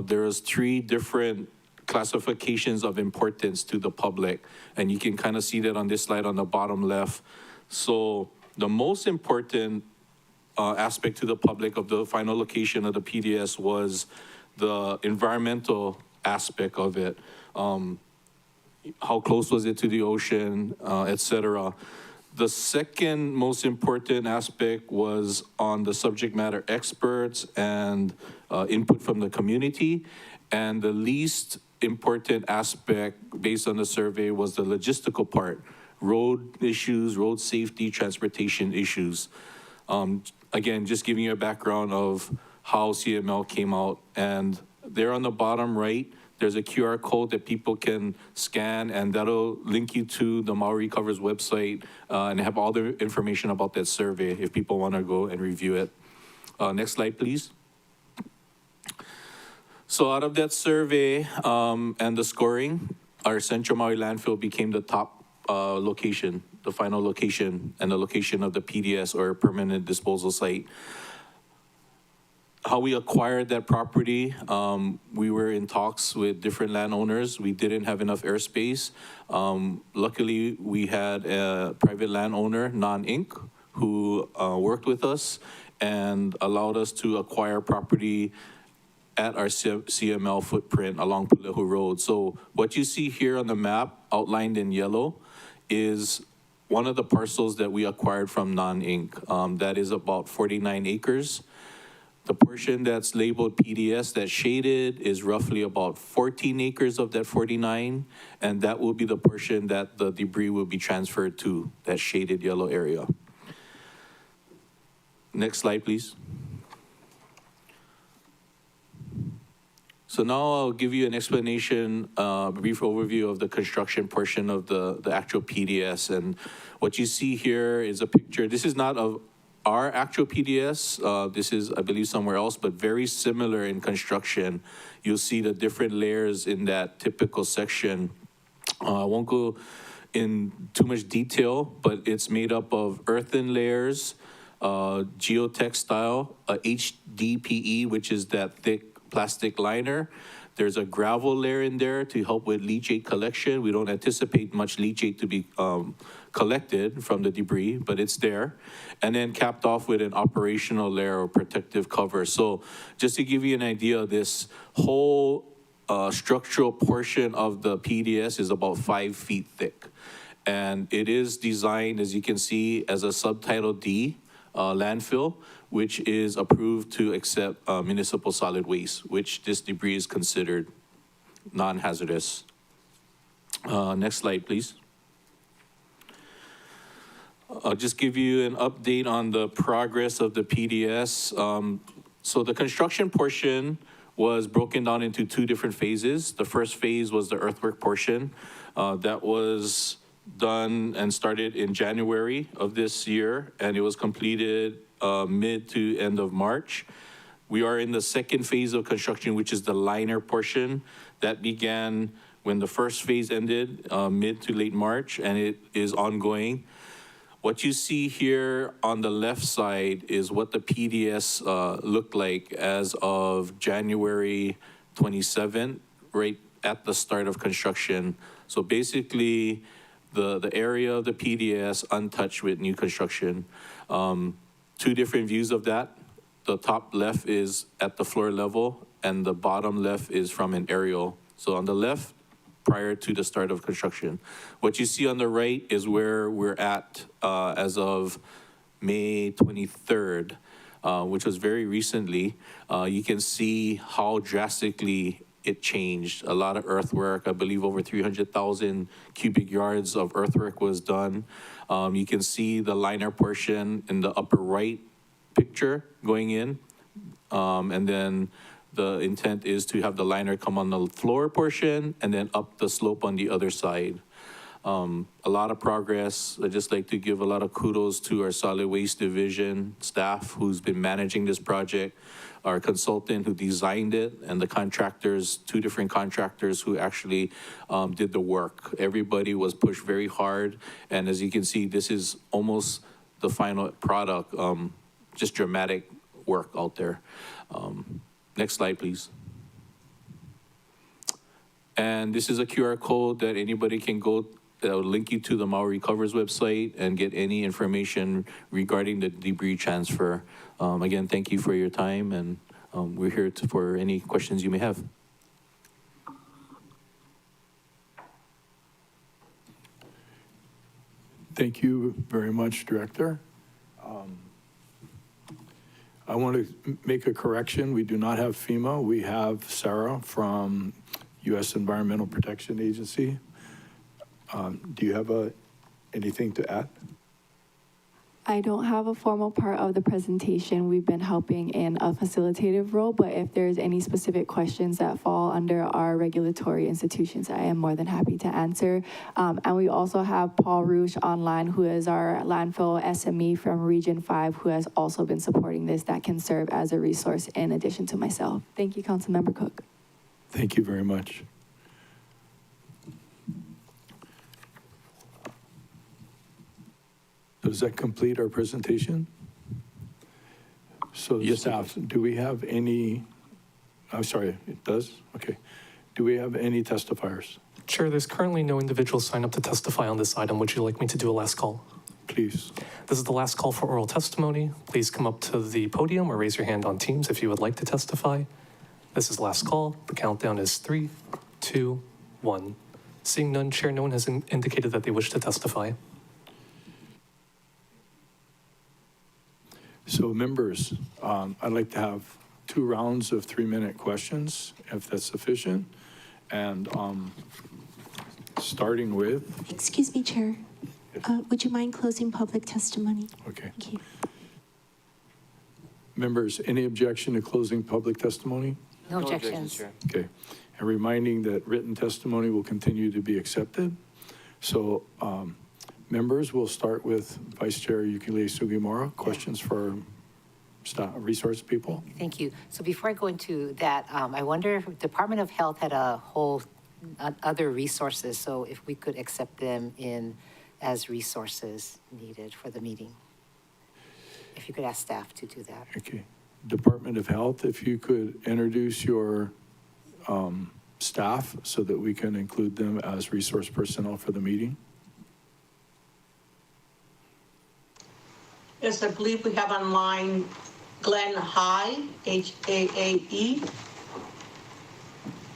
there was 3 different classifications of importance to the public. And you can kind of see that on this slide on the bottom left. So the most important aspect to the public of the final location of the PDS was the environmental aspect of it. How close was it to the ocean, et cetera. The second most important aspect was on the subject matter experts and input from the community. And the least important aspect based on the survey was the logistical part, road issues, road safety, transportation issues. Again, just giving you a background of how CML came out. And there on the bottom right, there's a QR code that people can scan, and that'll link you to the Maui Recovers website and have all the information about that survey if people want to go and review it. Next slide, please. So out of that survey and the scoring, our Central Maui landfill became the top location, the final location, and the location of the PDS, or permanent disposal site. How we acquired that property, we were in talks with different landowners. We didn't have enough airspace. Luckily, we had a private landowner, Non-Inc., who worked with us and allowed us to acquire property at our CML footprint along Palehu Road. So what you see here on the map outlined in yellow is one of the parcels that we acquired from Non-Inc. That is about 49 acres. The portion that's labeled PDS, that's shaded, is roughly about 14 acres of that 49, and that will be the portion that the debris will be transferred to, that shaded yellow area. Next slide, please. So now I'll give you an explanation, a brief overview of the construction portion of the actual PDS. And what you see here is a picture. This is not of our actual PDS, this is, I believe, somewhere else, but very similar in construction. You'll see the different layers in that typical section. I won't go in too much detail, but it's made up of earthen layers, geotextile, HDPE, which is that thick plastic liner. There's a gravel layer in there to help with leachate collection. We don't anticipate much leachate to be collected from the debris, but it's there. And then capped off with an operational layer or protective cover. So just to give you an idea, this whole structural portion of the PDS is about 5 feet thick. And it is designed, as you can see, as a Subtitle D landfill, which is approved to accept municipal solid waste, which this debris is considered non-hazardous. Next slide, please. I'll just give you an update on the progress of the PDS. So the construction portion was broken down into 2 different phases. The first phase was the earthwork portion. That was done and started in January of this year, and it was completed mid to end of March. We are in the second phase of construction, which is the liner portion. That began when the first phase ended, mid to late March, and it is ongoing. What you see here on the left side is what the PDS looked like as of January 27th, right at the start of construction. So basically, the area of the PDS untouched with new construction. 2 different views of that. The top left is at the floor level, and the bottom left is from an aerial. So on the left, prior to the start of construction. What you see on the right is where we're at as of May 23rd, which was very recently. You can see how drastically it changed. A lot of earthwork, I believe over 300,000 cubic yards of earthwork was done. You can see the liner portion in the upper right picture going in. And then the intent is to have the liner come on the floor portion and then up the slope on the other side. A lot of progress. I'd just like to give a lot of kudos to our solid waste division staff who's been managing this project, our consultant who designed it, and the contractors, 2 different contractors who actually did the work. Everybody was pushed very hard, and as you can see, this is almost the final product, just dramatic work out there. Next slide, please. And this is a QR code that anybody can go, that will link you to the Maui Recovers website and get any information regarding the debris transfer. Again, thank you for your time, and we're here for any questions you may have. Thank you very much, Director. I want to make a correction. We do not have FEMA. We have Sarah from U.S. Environmental Protection Agency. Do you have anything to add? I don't have a formal part of the presentation. We've been helping in a facilitative role, but if there's any specific questions that fall under our regulatory institutions, I am more than happy to answer. And we also have Paul Rouge online, who is our landfill SME from Region 5, who has also been supporting this, that can serve as a resource in addition to myself. Thank you, Councilmember Cook. Thank you very much. Does that complete our presentation? So Yes, it staff, do we have any, I'm sorry, it does? Okay. Do we have any testifiers? Chair, there's currently no individual signed up to testify on this item. Would you like me to do a last call? Please. This is the last call for oral testimony. Please come up to the podium or raise your hand on Teams if you would like to testify. This is last call. The countdown is 3, 2, 1. Seeing none, Chair, no one has indicated that they wish to testify. So members, I'd like to have 2 rounds of 3-minute questions, if that's sufficient. And starting with, Excuse me, Chair. Would you mind closing public testimony? okay. Thank you. Members, any objection to closing public testimony? No objections. Okay. And reminding that written testimony will continue to be accepted. So members, we'll start with Vice Chair Yukile Sugimura. Questions for staff, resource people? Thank you. So before I go into that, I wonder if Department of Health had a whole other resources, so if we could accept them in as resources needed for the meeting. If you could ask staff to do that. Okay. Department of Health, if you could introduce your staff so that we can include them as resource personnel for the meeting. Yes, I believe we have online Glenn Haae, Haae.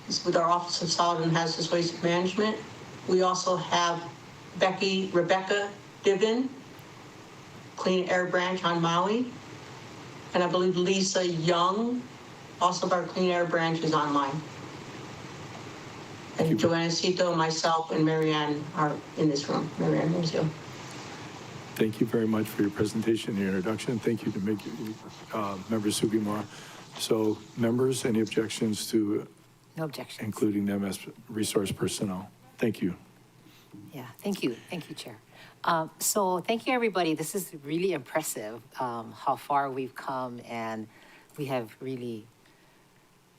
He's with our Office of Solid and Hazardous Waste Management. We also have Rebecca Divin, Clean Air Branch on Maui. And I believe Lisa Young, also of our Clean Air Branch, is online. And Joanna Cito, myself, and Marianne are in this room. Marianne Rosio. Thank you very much for your presentation and your introduction. Thank you to Member Sugimura. So members, any objections to No objections. including them as resource personnel? Thank you. Yeah, thank you. Thank you, Chair. So thank you, everybody. This is really impressive, how far we've come, and we have really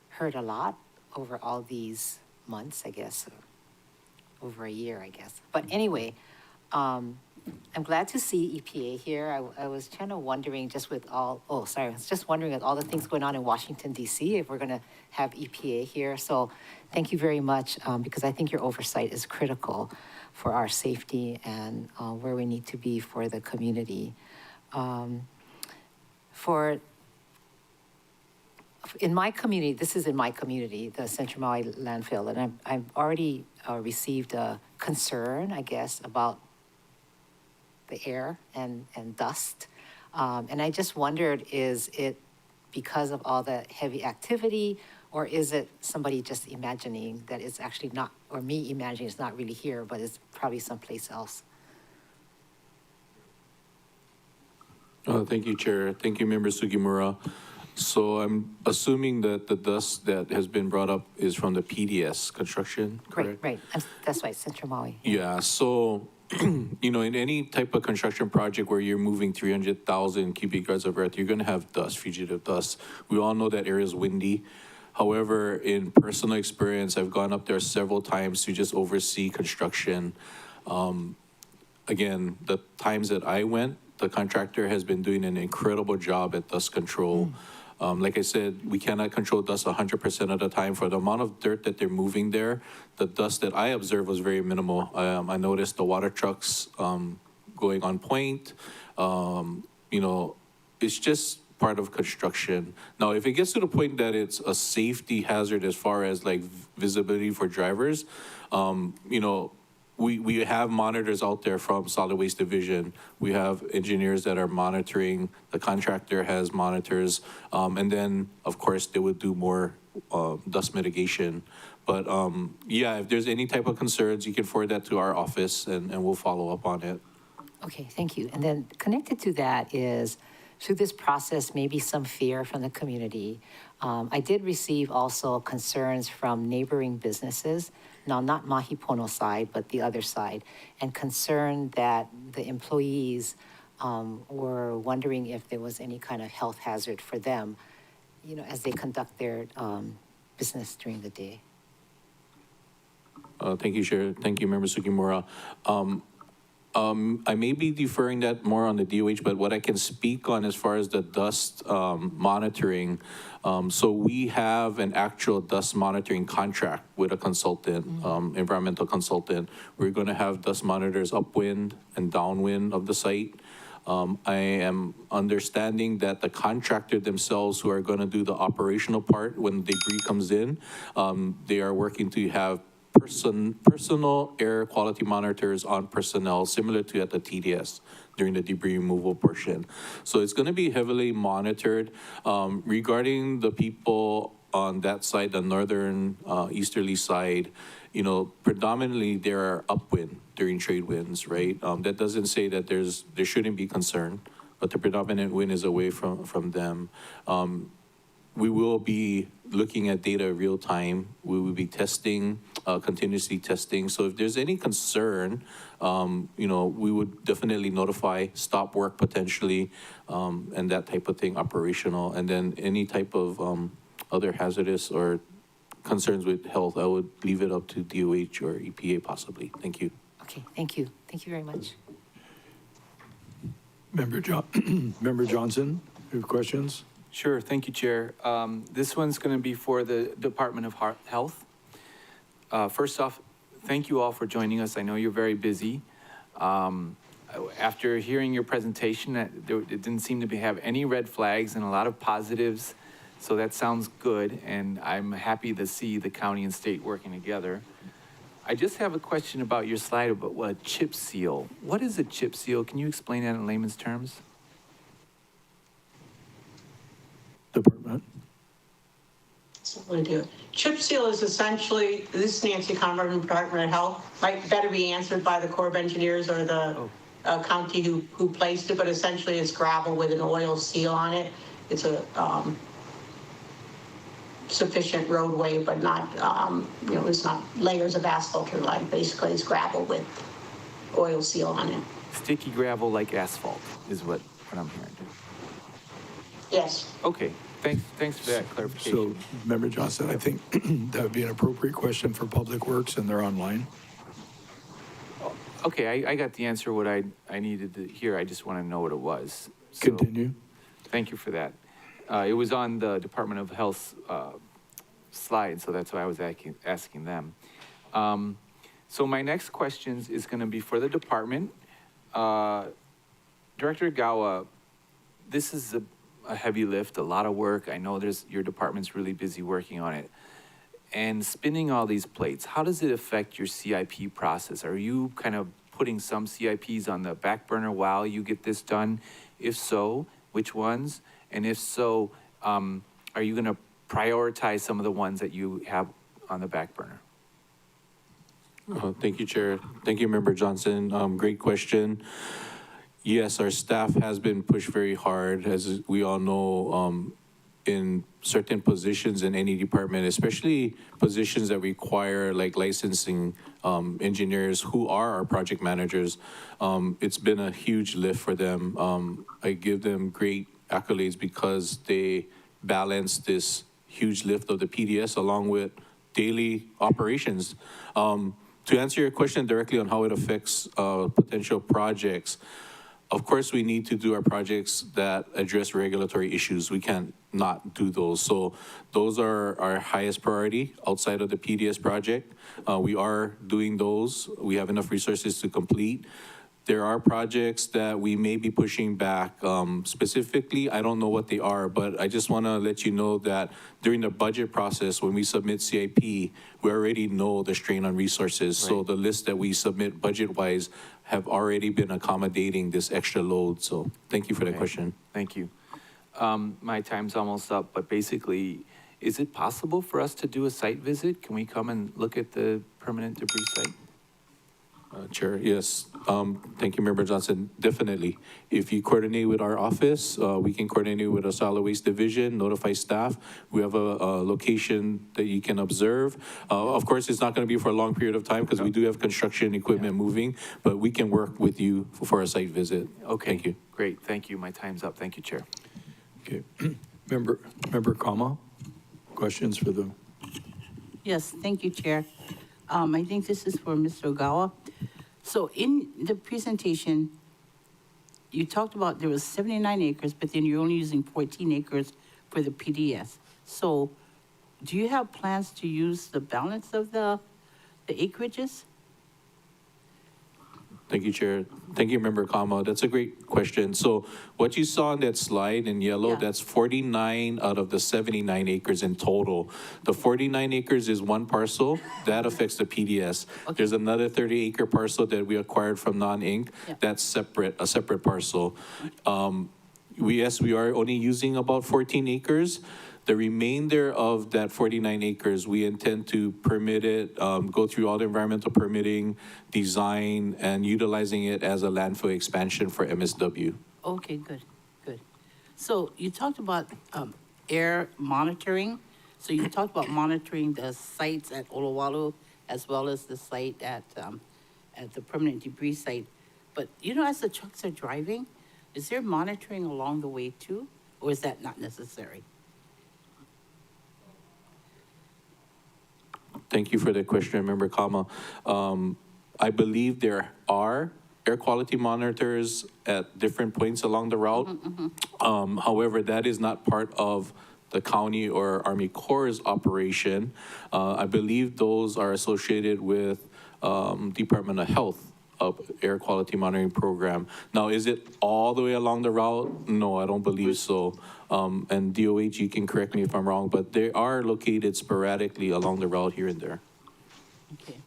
heard a lot over all these months, I guess, over a year, I guess. But anyway, I'm glad to see EPA here. I was kind of wondering just with all, I was just wondering with all the things going on in Washington, D.C., if we're going to have EPA here. So thank you very much, because I think your oversight is critical for our safety and where we need to be for the community. In my community, this is in my community, the Central Maui landfill, and I've already received a concern, I guess, about the air and dust. And I just wondered, is it because of all the heavy activity, or is it somebody just imagining that it's actually not, or me imagining it's not really here, but it's probably someplace else? Thank you, Chair. Thank you, Member Sugimura. So I'm assuming that the dust that has been brought up is from the PDS construction, correct? Right. That's right, Central Maui. Yeah, so, in any type of construction project where you're moving 300,000 cubic yards of earth, you're gonna have dust, fugitive dust. We all know that area is windy. However, in personal experience, I've gone up there several times to just oversee construction. Again, the times that I went, the contractor has been doing an incredible job at dust control. Like I said, we cannot control dust 100% of the time. For the amount of dirt that they're moving there, the dust that I observed was very minimal. I noticed the water trucks going on point. It's just part of construction. Now, if it gets to the point that it's a safety hazard as far as like visibility for drivers, we have monitors out there from Solid Waste Division. We have engineers that are monitoring. The contractor has monitors. And then, of course, they would do more dust mitigation. But yeah, if there's any type of concerns, you can forward that to our office and we'll follow up on it. Okay, thank you. And then connected to that is, through this process, maybe some fear from the community. I did receive also concerns from neighboring businesses, now not Mahipono side, but the other side, and concern that the employees were wondering if there was any kind of health hazard for them, as they conduct their business during the day. Thank you, Chair. Thank you, Member Sukimura. I may be deferring that more on the DOH, but what I can speak on as far as the dust monitoring, so we have an actual dust monitoring contract with a consultant, environmental consultant. We're going to have dust monitors upwind and downwind of the site. I am understanding that the contractor themselves who are going to do the operational part when debris comes in, they are working to have personal air quality monitors on personnel, similar to at the TDS during the debris removal portion. So it's going to be heavily monitored. Regarding the people on that side, the northern easterly side, predominantly there are upwind during trade winds, right? That doesn't say that there shouldn't be concern, but the predominant wind is away from them. We will be looking at data real time. We will be testing, continuously testing. So if there's any concern, we would definitely notify, stop work potentially, and that type of thing, operational. And then any type of other hazardous or concerns with health, I would leave it up to DOH or EPA possibly. Thank you. Okay, thank you. Thank you very much. Member Johnson, you have questions? Sure, thank you, Chair. This one's going to be for the Department of Health. First off, thank you all for joining us. I know you're very busy. After hearing your presentation, it didn't seem to have any red flags and a lot of positives, so that sounds good, and I'm happy to see the county and state working together. I just have a question about your slide about what a chip seal. What is a chip seal? Can you explain that in layman's terms? Department. Certainly do. Chip seal is essentially, this is Nancy Conrad from Department of Health, might better be answered by the Corps of Engineers or the county who placed it, but essentially it's gravel with an oil seal on it. It's a sufficient roadway, but not, it's not layers of asphalt or like, basically it's gravel with oil seal on it. Sticky gravel like asphalt is what I'm hearing. Yes. Okay, thanks for that clarification. So, Member Johnson, I think that would be an appropriate question for Public Works, and they're online. Okay, I got the answer what I needed to hear. I just want to know what it was. So, Continue. Thank you for that. It was on the Department of Health slide, so that's why I was asking them. So my next question is going to be for the department. Director Gawa, this is a heavy lift, a lot of work. I know your department's really busy working on it. And spinning all these plates, how does it affect your CIP process? Are you kind of putting some CIPs on the back burner while you get this done? If so, which ones? And if so, are you going to prioritize some of the ones that you have on the back burner? Thank you, Chair. Thank you, Member Johnson. Great question. Yes, our staff has been pushed very hard, as we all know, in certain positions in any department, especially positions that require like licensing engineers who are our project managers. It's been a huge lift for them. I give them great accolades because they balance this huge lift of the PDS along with daily operations. To answer your question directly on how it affects potential projects, of course, we need to do our projects that address regulatory issues. We can't not do those. So those are our highest priority outside of the PDS project. We are doing those. We have enough resources to complete. There are projects that we may be pushing back. Specifically, I don't know what they are, but I just want to let you know that during the budget process, when we submit CIP, we already know the strain on resources. So Right. the list that we submit budget-wise have already been accommodating this extra load. So thank you for the Okay. question. Thank you. My time's almost up, but basically, is it possible for us to do a site visit? Can we come and look at the permanent debris site? Chair, yes. Thank you, Member Johnson. Definitely. If you coordinate with our office, we can coordinate with our solid waste division, notify staff. We have a location that you can observe. Of course, it's not going to be for a long period of time because we do have construction equipment moving, but we can work with you for a site visit. Okay. Thank you. Great, thank you. My time's up. Thank you, Chair. Okay. Member Kama, questions for the, Yes, thank you, Chair. I think this is for Mr. Ogawa. So in the presentation, you talked about there was 79 acres, but then you're only using 14 acres for the PDS. So do you have plans to use the balance of the acreages? Thank you, Chair. Thank you, Member Kama. That's a great question. So what you saw on that slide in yellow, Yeah. that's 49 out of the 79 acres in total. The 49 acres is one parcel. That affects the PDS. Okay. There's another 30-acre parcel that we acquired from non-Inc. Yeah. That's separate, a separate parcel. Yes, we are only using about 14 acres. The remainder of that 49 acres, we intend to permit it, go through all the environmental permitting, design, and utilizing it as a landfill expansion for MSW. Okay, good, good. So you talked about air monitoring. So you talked about monitoring the sites at Olowalu as well as the site at the permanent debris site. But you know, as the trucks are driving, is there monitoring along the way too? Or is that not necessary? Thank you for the question, Member Kama. I believe there are air quality monitors at different points along the route. However, that is not part of the county or Army Corps' operation. I believe those are associated with Department of Health air quality monitoring program. Now, is it all the way along the route? No, I don't believe so. And DOH, you can correct me if I'm wrong, but they are located sporadically along the route here and there. Okay.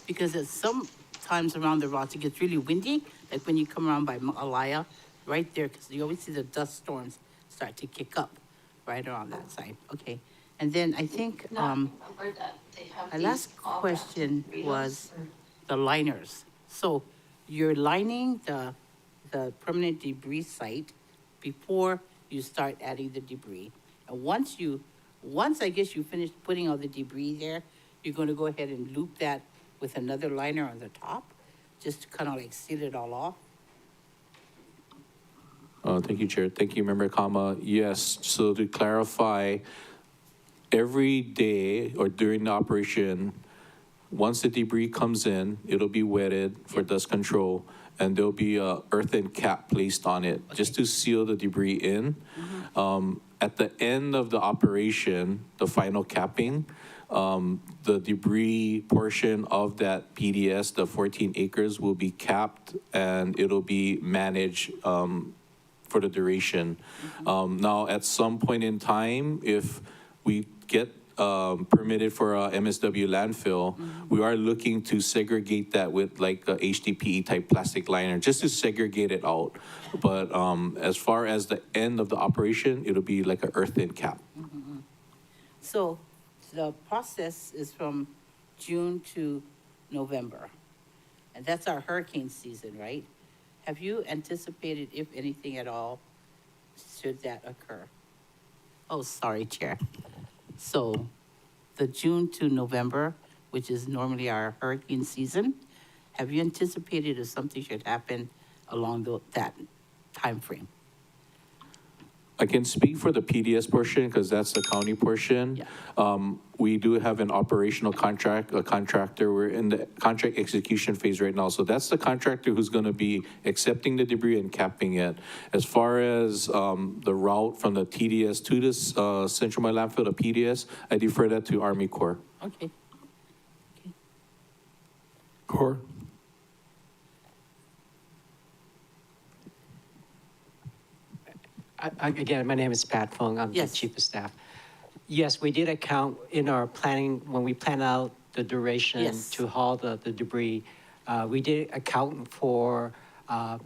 Because at some times around the routes, it gets really windy, like when you come around by Alaya, right there, because you always see the dust storms start to kick up right around that side. Okay. And then I think my last question was the liners. So you're lining the permanent debris site before you start adding the debris. And once I guess you finish putting all the debris there, you're going to go ahead and loop that with another liner on the top, just to kind of like seal it all off. Thank you, Chair. Thank you, Member Kama. Yes, so to clarify, every day or during the operation, once the debris comes in, it'll be wetted for dust control, and there'll be a earthen cap placed on it just to seal the debris in. At the end of the operation, the final capping, the debris portion of that PDS, the 14 acres, will be capped and it'll be managed for the duration. Now, at some point in time, if we get permitted for a MSW landfill, we are looking to segregate that with like a HDPE type plastic liner, just to segregate it out. But as far as the end of the operation, it'll be like an earthen cap. So the process is from June to November. And that's our hurricane season, right? Have you anticipated, if anything at all, should that occur? Oh, sorry, Chair. So the June to November, which is normally our hurricane season, have you anticipated if something should happen along that time frame? I can speak for the PDS portion because that's the county portion. We do have an operational contract, a contractor. We're in the contract execution phase right now. So that's the contractor who's going to be accepting the debris and capping it. As far as the route from the TDS to this Central Mine landfill to PDS, I defer that to Army Corps. Okay. Core? Again, my name is Pat Fung. I'm the Chief of Staff. Yes, we did account in our planning, when we plan out the duration to haul the debris, we did account for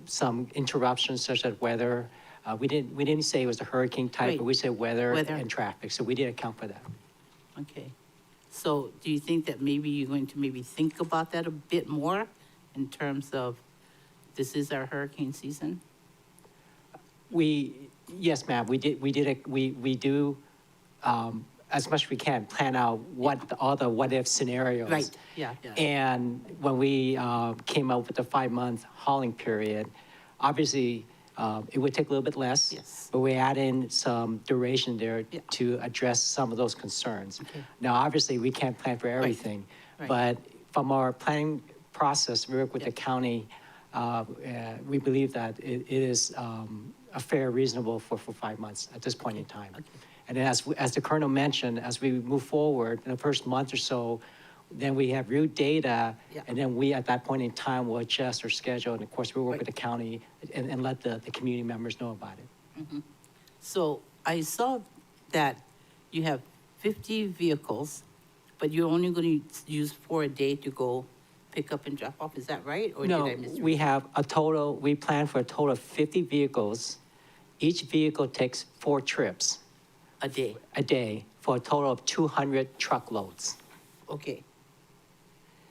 some interruptions such as weather. We didn't say it was a hurricane type, but we said weather and traffic. So we did account for that. Okay. So do you think that maybe you're going to maybe think about that a bit more in terms of this is our hurricane season? Yes, ma'am, we do, as much as we can, plan out all the what-if scenarios. Right, yeah. And when we came up with the 5-month hauling period, obviously, it would take a little bit less, but we add in some duration there to address some of those concerns. Now, obviously, we can't plan for everything, but from our planning process, we work with the county, we believe that it is a fair, reasonable for 5 months at this point in time. And then as the Colonel mentioned, as we move forward in the first month or so, then we have real data, and then we, at that point in time, will adjust our schedule. And of course, we'll work with the county and let the community members know about it. So I saw that you have 50 vehicles, but you're only going to use 4 a day to go pick up and drop off. Is that right? Or No, did I misread? we plan for a total of 50 vehicles. Each vehicle takes 4 trips. A day? A day, for a total of 200 truckloads. Okay.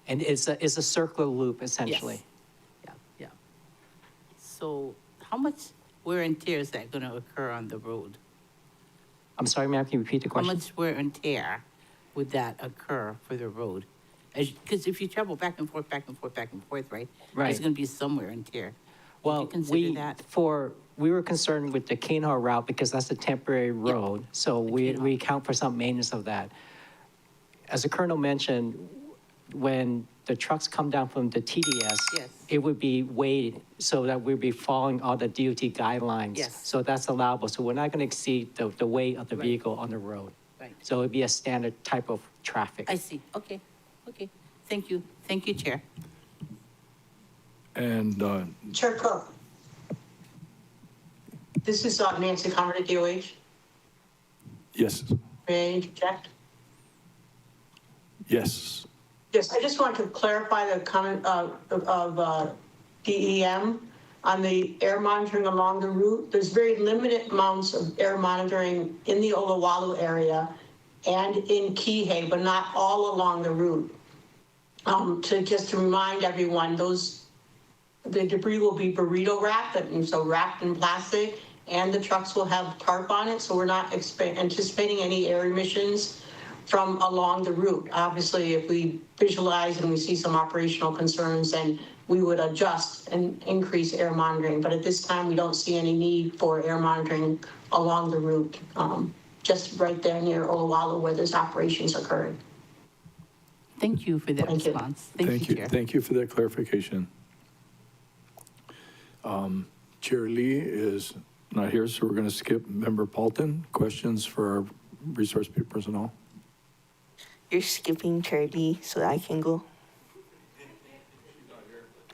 And it's a circular loop, essentially. Yeah. So how much wear and tear is that going to occur on the road? I'm sorry, ma'am, can you repeat the question? How much wear and tear would that occur for the road? Because if you travel back and forth, right? There's going to be some wear and tear. Well, we were concerned with the Kanehar route because that's a temporary road. So we account for some maintenance of that. As the Colonel mentioned, when the trucks come down from the TDS, it would be weighed so that we'd be following all the DOT guidelines. So that's allowable. So we're not going to exceed the weight of the vehicle on the road. Right. So it'd be a standard type of traffic. I see. Okay. Thank you. Thank you, Chair. And Chair Cook. This is Nancy Conrad at DOH. yes, May I interject? yes. Yes, I just want to clarify the comment of DEM on the air monitoring along the route. There's very limited amounts of air monitoring in the Olawalu area and in Kihei, but not all along the route. To remind everyone, the debris will be burrito wrapped, and so wrapped in plastic, and the trucks will have tarp on it, so we're not anticipating any air emissions from along the route. Obviously, if we visualize and we see some operational concerns, then we would adjust and increase air monitoring. But at this time, we don't see any need for air monitoring along the route, just right there near Olawalu where those operations occurred. Thank you for that response. Thank you, Chair. Thank you for that clarification. Chair Lee is not here, so we're going to skip Member Paulton. Questions for our resource personnel? You're skipping Chair Lee so I can go?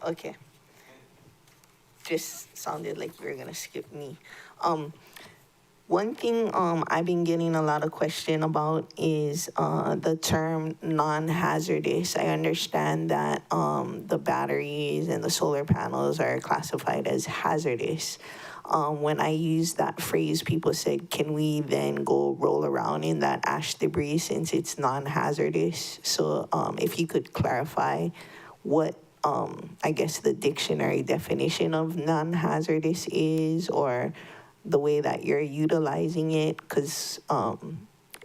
Okay. Just sounded like you were going to skip me. One thing I've been getting a lot of question about is the term non-hazardous. I understand that the batteries and the solar panels are classified as hazardous. When I used that phrase, people said, can we then go roll around in that ash debris since it's non-hazardous? So if you could clarify what, I guess, the dictionary definition of non-hazardous is, or the way that you're utilizing it, because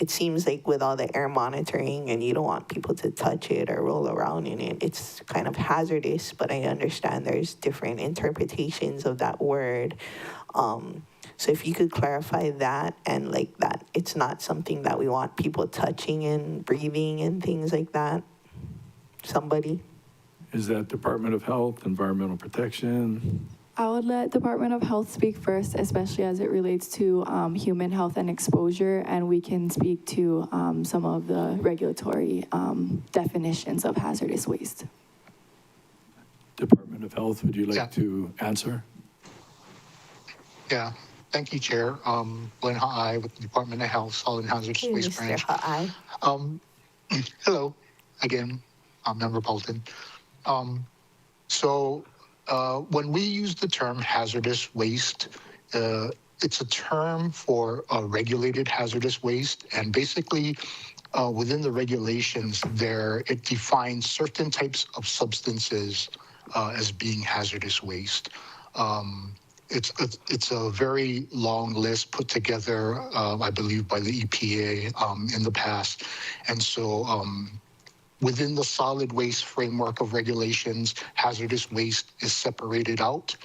it seems like with all the air monitoring and you don't want people to touch it or roll around in it, it's kind of hazardous, but I understand there's different interpretations of that word. So if you could clarify that and like that, it's not something that we want people touching and breathing and things like that. Somebody? Is that Department of Health, Environmental Protection? I would let Department of Health speak first, especially as it relates to human health and exposure, and we can speak to some of the regulatory definitions of hazardous waste. Department of Health, would you like to answer? Yeah, thank you, Chair. Glenn Ha'ai with the Department of Health, Solid Hazardous Hey, Waste Mr. Branch. Ha'ai. Hello, again, I'm Member Bolton. When we use the term hazardous waste, it's a term for regulated hazardous waste, and basically within the regulations it defines certain types of substances as being hazardous waste. It's a very long list put together, I believe, by the EPA in the past. And so within the solid waste framework of regulations, hazardous waste is separated out.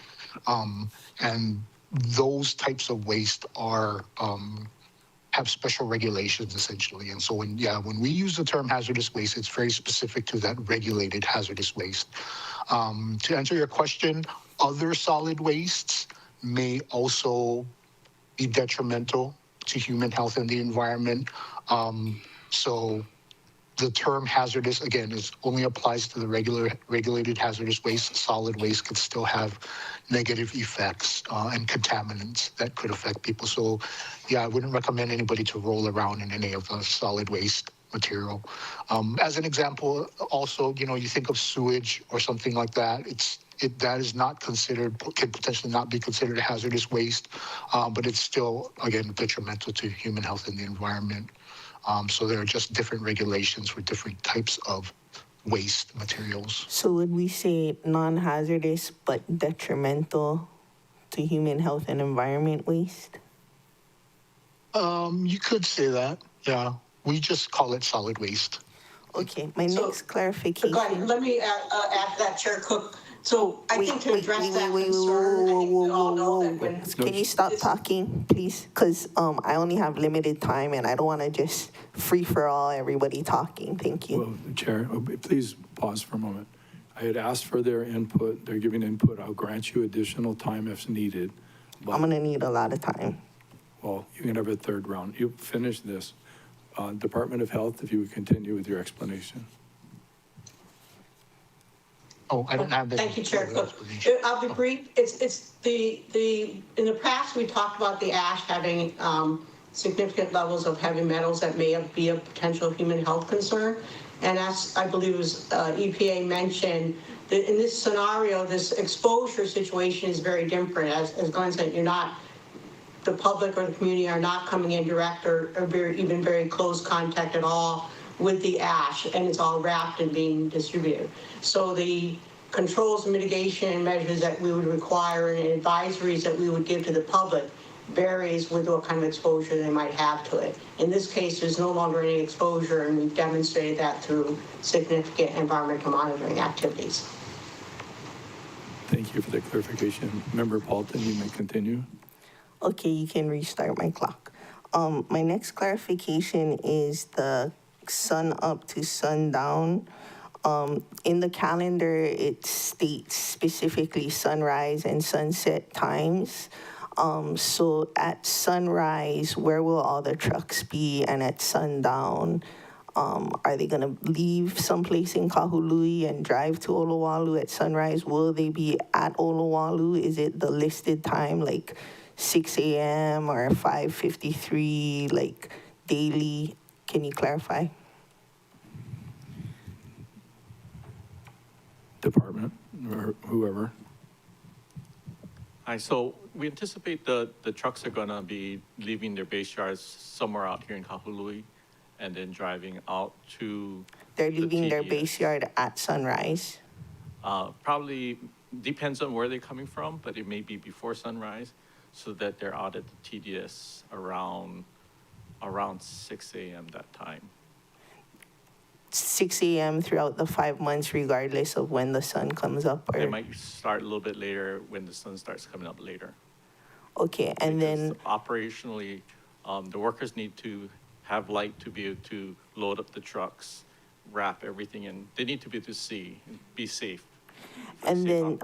And those types of waste are have special regulations essentially. And so when we use the term hazardous waste, it's very specific to that regulated hazardous waste. To answer your question, other solid wastes may also be detrimental to human health and the environment. So the term hazardous, again, only applies to the regulated hazardous waste. Solid waste could still have negative effects and contaminants that could affect people. So, I wouldn't recommend anybody to roll around in any of the solid waste material. As an example, also, you think of sewage or something like that. That is not considered, can potentially not be considered a hazardous waste, but it's still, again, detrimental to human health and the environment. So there are just different regulations for different types of waste materials. So would we say non-hazardous but detrimental to human health and environment waste? You could say that, yeah. We just call it solid waste. Okay, my next clarification. Go ahead. Let me add to that, Chair Cook. So I think to address that concern, I think we all know that when... Can you stop talking, please? Because I only have limited time and I don't want to just free for all everybody talking. Thank you. Well, Chair, please pause for a moment. I had asked for their input. They're giving input. I'll grant you additional time if needed. But, I'm going to need a lot of time. well, you can have a third round. You finish this. Department of Health, if you would continue with your explanation. Oh, I don't have that. Thank you, Chair Cook. I'll be brief. It's in the past, we talked about the ash having significant levels of heavy metals that may be a potential human health concern. And as I believe was EPA mentioned, that in this scenario, this exposure situation is very different. As Glenn said, the public or the community are not coming in direct or even very close contact at all with the ash, and it's all wrapped and being distributed. So the controls and mitigation measures that we would require and advisories that we would give to the public varies with what kind of exposure they might have to it. In this case, there's no longer any exposure, and we've demonstrated that through significant environmental monitoring activities. Thank you for the clarification. Member Paulton, you may continue. Okay, you can restart my clock. My next clarification is the sun up to sundown. In the calendar, it states specifically sunrise and sunset times. So at sunrise, where will all the trucks be? And at sundown, are they going to leave someplace in Kahului and drive to Olowalu at sunrise? Will they be at Olowalu? Is it the listed time, like 6 a.m. or 5:53, like daily? Can you clarify? Department or whoever. Hi, so we anticipate the trucks are gonna be leaving their base yards somewhere out here in Kahului and then driving out to They're leaving their base yard at sunrise. probably depends on where they're coming from, but it may be before sunrise so that they're out at the TDS around 6 a.m. that time. 6 a.m. throughout the 5 months, regardless of when the sun comes up? They Or might start a little bit later when the sun starts coming up later. Okay, and then, Operationally, the workers need to have light to be able to load up the trucks, wrap everything in. They need to be able to see, and be safe. and then,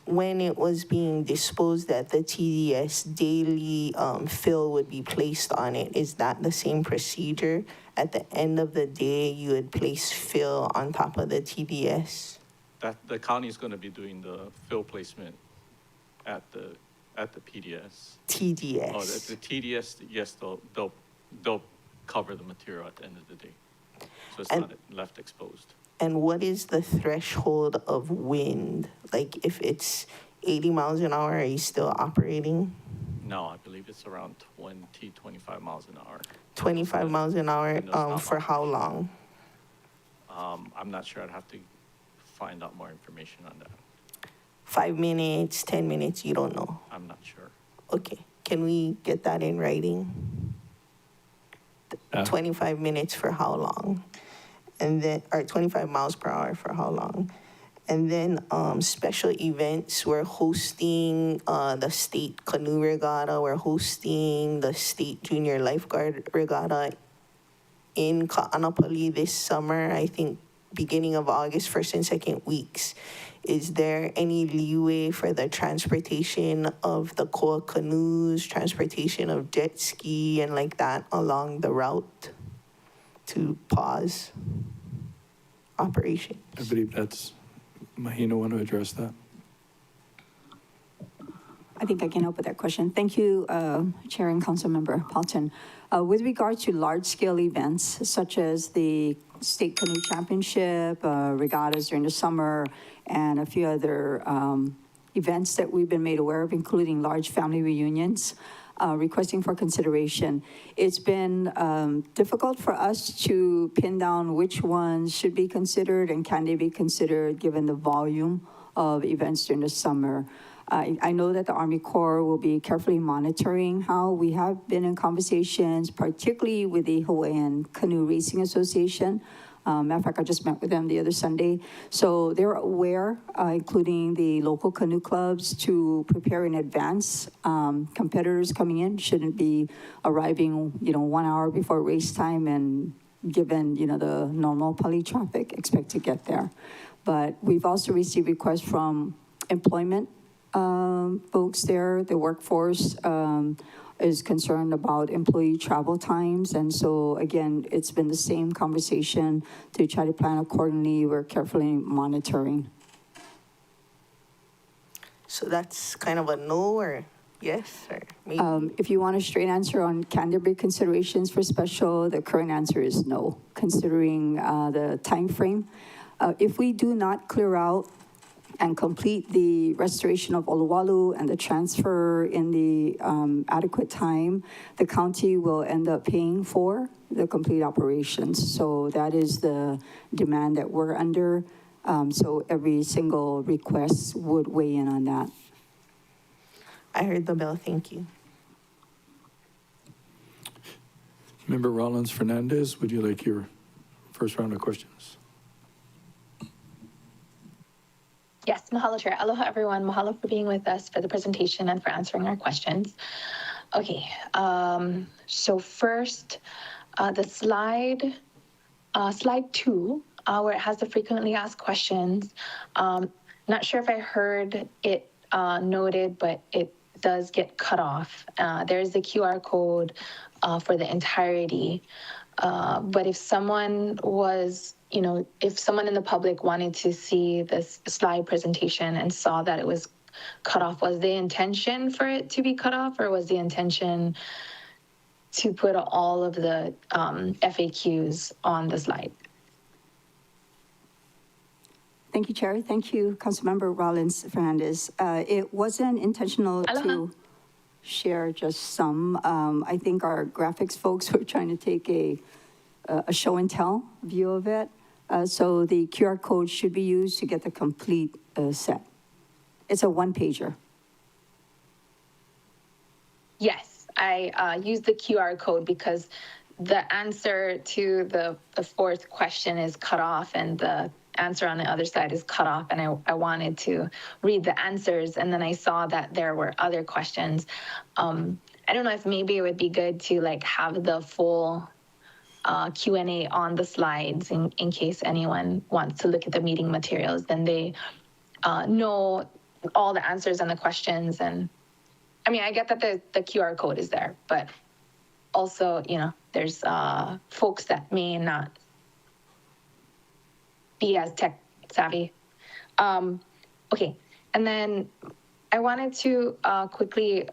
when it was being disposed at the TDS, daily, fill would be placed on it. Is that the same procedure? At the end of the day, you would place fill on top of the TDS? That, the county is going to be doing the fill placement at the PDS. TDS. Oh, the TDS, yes, they'll cover the material at the end of the day. So it's And- not left exposed. And what is the threshold of wind? Like, if it's 80 miles an hour, are you still operating? No, I believe it's around 20, 25 miles an hour. 25 miles an hour, And those for how long? I'm not sure. I'd have to find out more information on that. 5 minutes, 10 minutes, you don't know? I'm not sure. Okay, can we get that in writing? 25 minutes for how long? And then, or 25 miles per hour for how long? And then, special events, we're hosting, the state canoe regatta, we're hosting the state junior lifeguard regatta in Ka'anapali this summer, I think beginning of August, first and second weeks. Is there any leeway for the transportation of the koa canoes, transportation of jet ski and like that along the route to pause operation? I believe that's, Mahina want to address that? I think I can help with that question. Thank you, Chair and Councilmember Paulton. With regard to large-scale events such as the State Canoe Championship, regattas during the summer, and a few other events that we've been made aware of, including large family reunions, requesting for consideration. It's been difficult for us to pin down which ones should be considered and can they be considered given the volume of events during the summer. I know that the Army Corps will be carefully monitoring how we have been in conversations, particularly with the Hawaiian Canoe Racing Association. Matter of fact, I just met with them the other Sunday. So they're aware, including the local canoe clubs, to prepare in advance. Competitors coming in shouldn't be arriving, 1 hour before race time and given, the normal Pali traffic, expect to get there. But we've also received requests from employment folks there. The workforce is concerned about employee travel times. And so, again, it's been the same conversation to try to plan accordingly. We're carefully monitoring. So that's kind of a no or yes or maybe? If you want a straight answer on can there be considerations for special, the current answer is no, considering the time frame. If we do not clear out and complete the restoration of Oluwalu and the transfer in the adequate time, the county will end up paying for the complete operations. So that is the demand that we're under. So every single request would weigh in on that. I heard the bell, thank you. Member Rollins Fernandez, would you like your first round of questions? Yes, mahalo, Chair. Aloha, everyone. Mahalo for being with us for the presentation and for answering our questions. Okay, so first, the slide 2, where it has the frequently asked questions. Not sure if I heard it noted, but it does get cut off. There's the QR code for the entirety. But if someone was, if someone in the public wanted to see this slide presentation and saw that it was cut off, was the intention for it to be cut off, or was the intention to put all of the FAQs on the slide? Thank you, Chair. Thank you, Councilmember Rollins Fernandez. It wasn't intentional to share just some. I think our graphics folks were trying to take a show and tell view of it. So the QR code should be used to get the complete set. It's a one-pager. Yes, I used the QR code because the answer to the fourth question is cut off, and the answer on the other side is cut off, and I wanted to read the answers, and then I saw that there were other questions. I don't know if maybe it would be good to like have the full Q&A on the slides in case anyone wants to look at the meeting materials, then they know all the answers and the questions. And I mean, I get that the QR code is there, but also, you know, there's folks that may not be as tech savvy. Okay, and then I wanted to quickly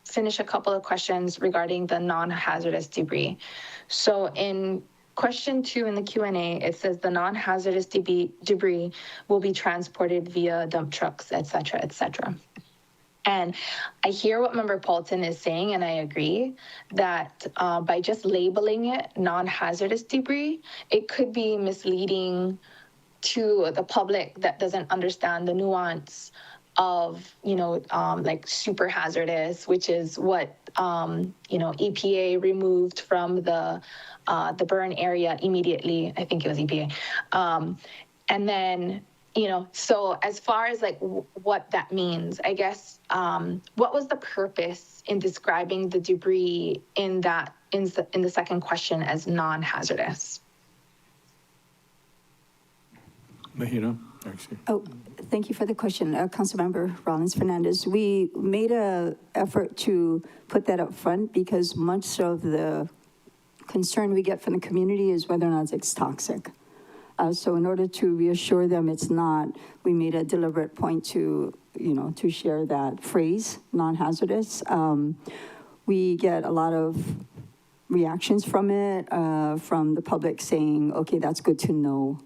finish a couple of questions regarding the non-hazardous debris. So in question 2 in the Q&A, it says the non-hazardous debris will be transported via dump trucks, et cetera, et cetera. And I hear what Member Paulton is saying, and I agree that by just labeling it non-hazardous debris, it could be misleading to the public that doesn't understand the nuance of, you know, like super hazardous, which is what, you know, EPA removed from the burn area immediately. I think it was EPA. And then, you know, so as far as like what that means, I guess, what was the purpose in describing the debris in that, in the second question as non-hazardous? Mahina, actually. Oh, thank you for the question, Councilmember Rollins Fernandez. We made an effort to put that up front because much of the concern we get from the community is whether or not it's toxic. So in order to reassure them it's not, we made a deliberate point to, you know, to share that phrase, non-hazardous. We get a lot of reactions from it, from the public saying, okay, that's good to know.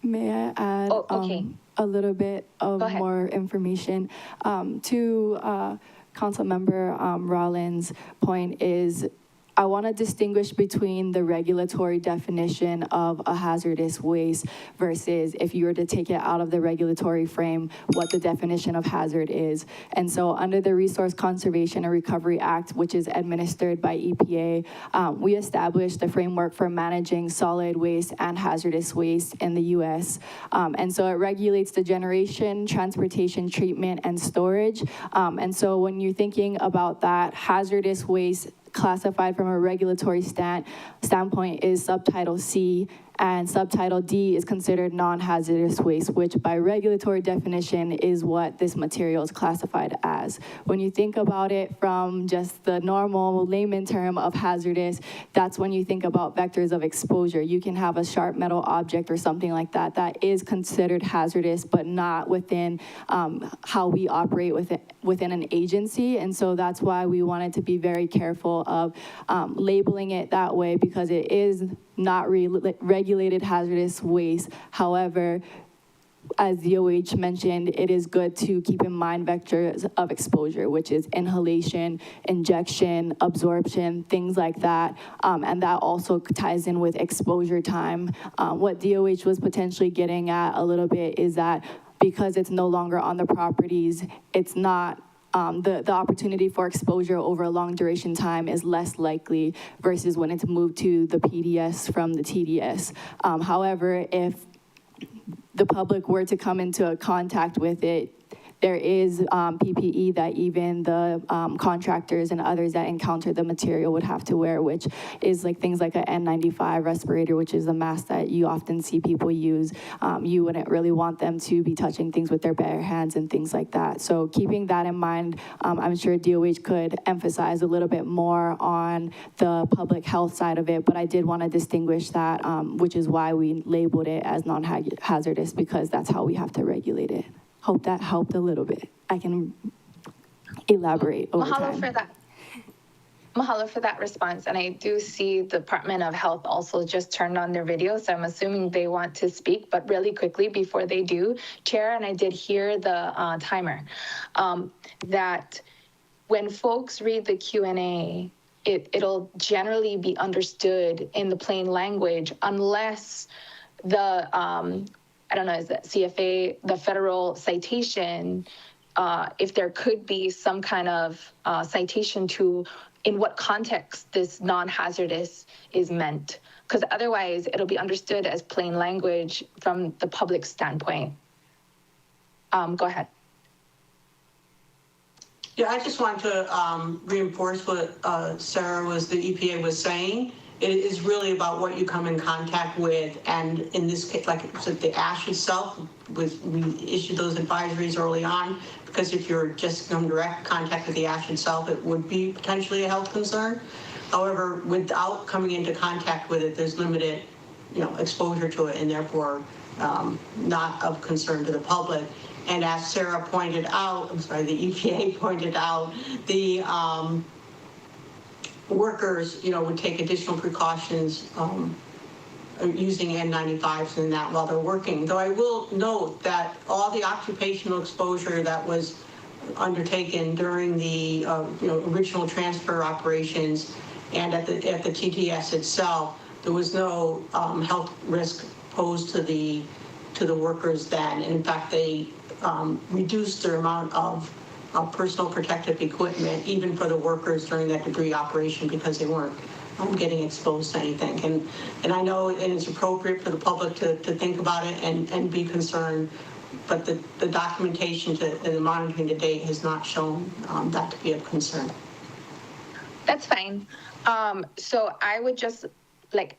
May I add a little bit of more information to Councilmember Rollins' point is I want to distinguish between the regulatory definition of a hazardous waste versus if you were to take it out of the regulatory frame, what the definition of hazard is. And so under the Resource Conservation and Recovery Act, which is administered by EPA, we established the framework for managing solid waste and hazardous waste in the U.S. And so it regulates the generation, transportation, treatment, and storage. And so when you're thinking about that, hazardous waste classified from a regulatory standpoint is subtitle C, and subtitle D is considered non-hazardous waste, which by regulatory definition is what this material is classified as. When you think about it from just the normal layman term of hazardous, that's when you think about vectors of exposure. You can have a sharp metal object or something like that that is considered hazardous, but not within how we operate within an agency. And so that's why we wanted to be very careful of labeling it that way, because it is not regulated hazardous waste. However, as DOH mentioned, it is good to keep in mind vectors of exposure, which is inhalation, injection, absorption, things like that. And that also ties in with exposure time. What DOH was potentially getting at a little bit is that because it's no longer on the properties, it's not the opportunity for exposure over a long duration time is less likely versus when it's moved to the PDS from the TDS. However, if the public were to come into contact with it, there is PPE that even the contractors and others that encounter the material would have to wear, which is like things like an N95 respirator, which is a mask that you often see people use. You wouldn't really want them to be touching things with their bare hands and things like that. So keeping that in mind, I'm sure DOH could emphasize a little bit more on the public health side of it, but I did want to distinguish that, which is why we labeled it as non-hazardous, because that's how we have to regulate it. Hope that helped a little bit. I can elaborate over time. Mahalo for that response. And I do see the Department of Health also just turned on their video, so I'm assuming they want to speak, but really quickly before they do, Chair, and I did hear the timer, that when folks read the Q&A, it'll generally be understood in the plain language unless the I don't know, is that CFA, the federal citation, if there could be some kind of citation to in what context this non-hazardous is meant, because otherwise it'll be understood as plain language from the public standpoint. Go ahead. Yeah, I just want to reinforce what the EPA was saying. It is really about what you come in contact with, and in this case, like I said, the ash itself, we issued those advisories early on, because if you're just in direct contact with the ash itself, it would be potentially a health concern. However, without coming into contact with it, there's limited, exposure to it, and therefore not of concern to the public. And as Sarah pointed out, the EPA pointed out, the workers, would take additional precautions using N95s and that while they're working. Though I will note that all the occupational exposure that was undertaken during the original transfer operations and at the TTS itself, there was no health risk posed to the workers then. And in fact, they reduced their amount of personal protective equipment, even for the workers during that debris operation, because they weren't getting exposed to anything. And I know it is appropriate for the public to think about it and be concerned, but the documentation and the monitoring to date has not shown that to be of concern. That's fine. So I would just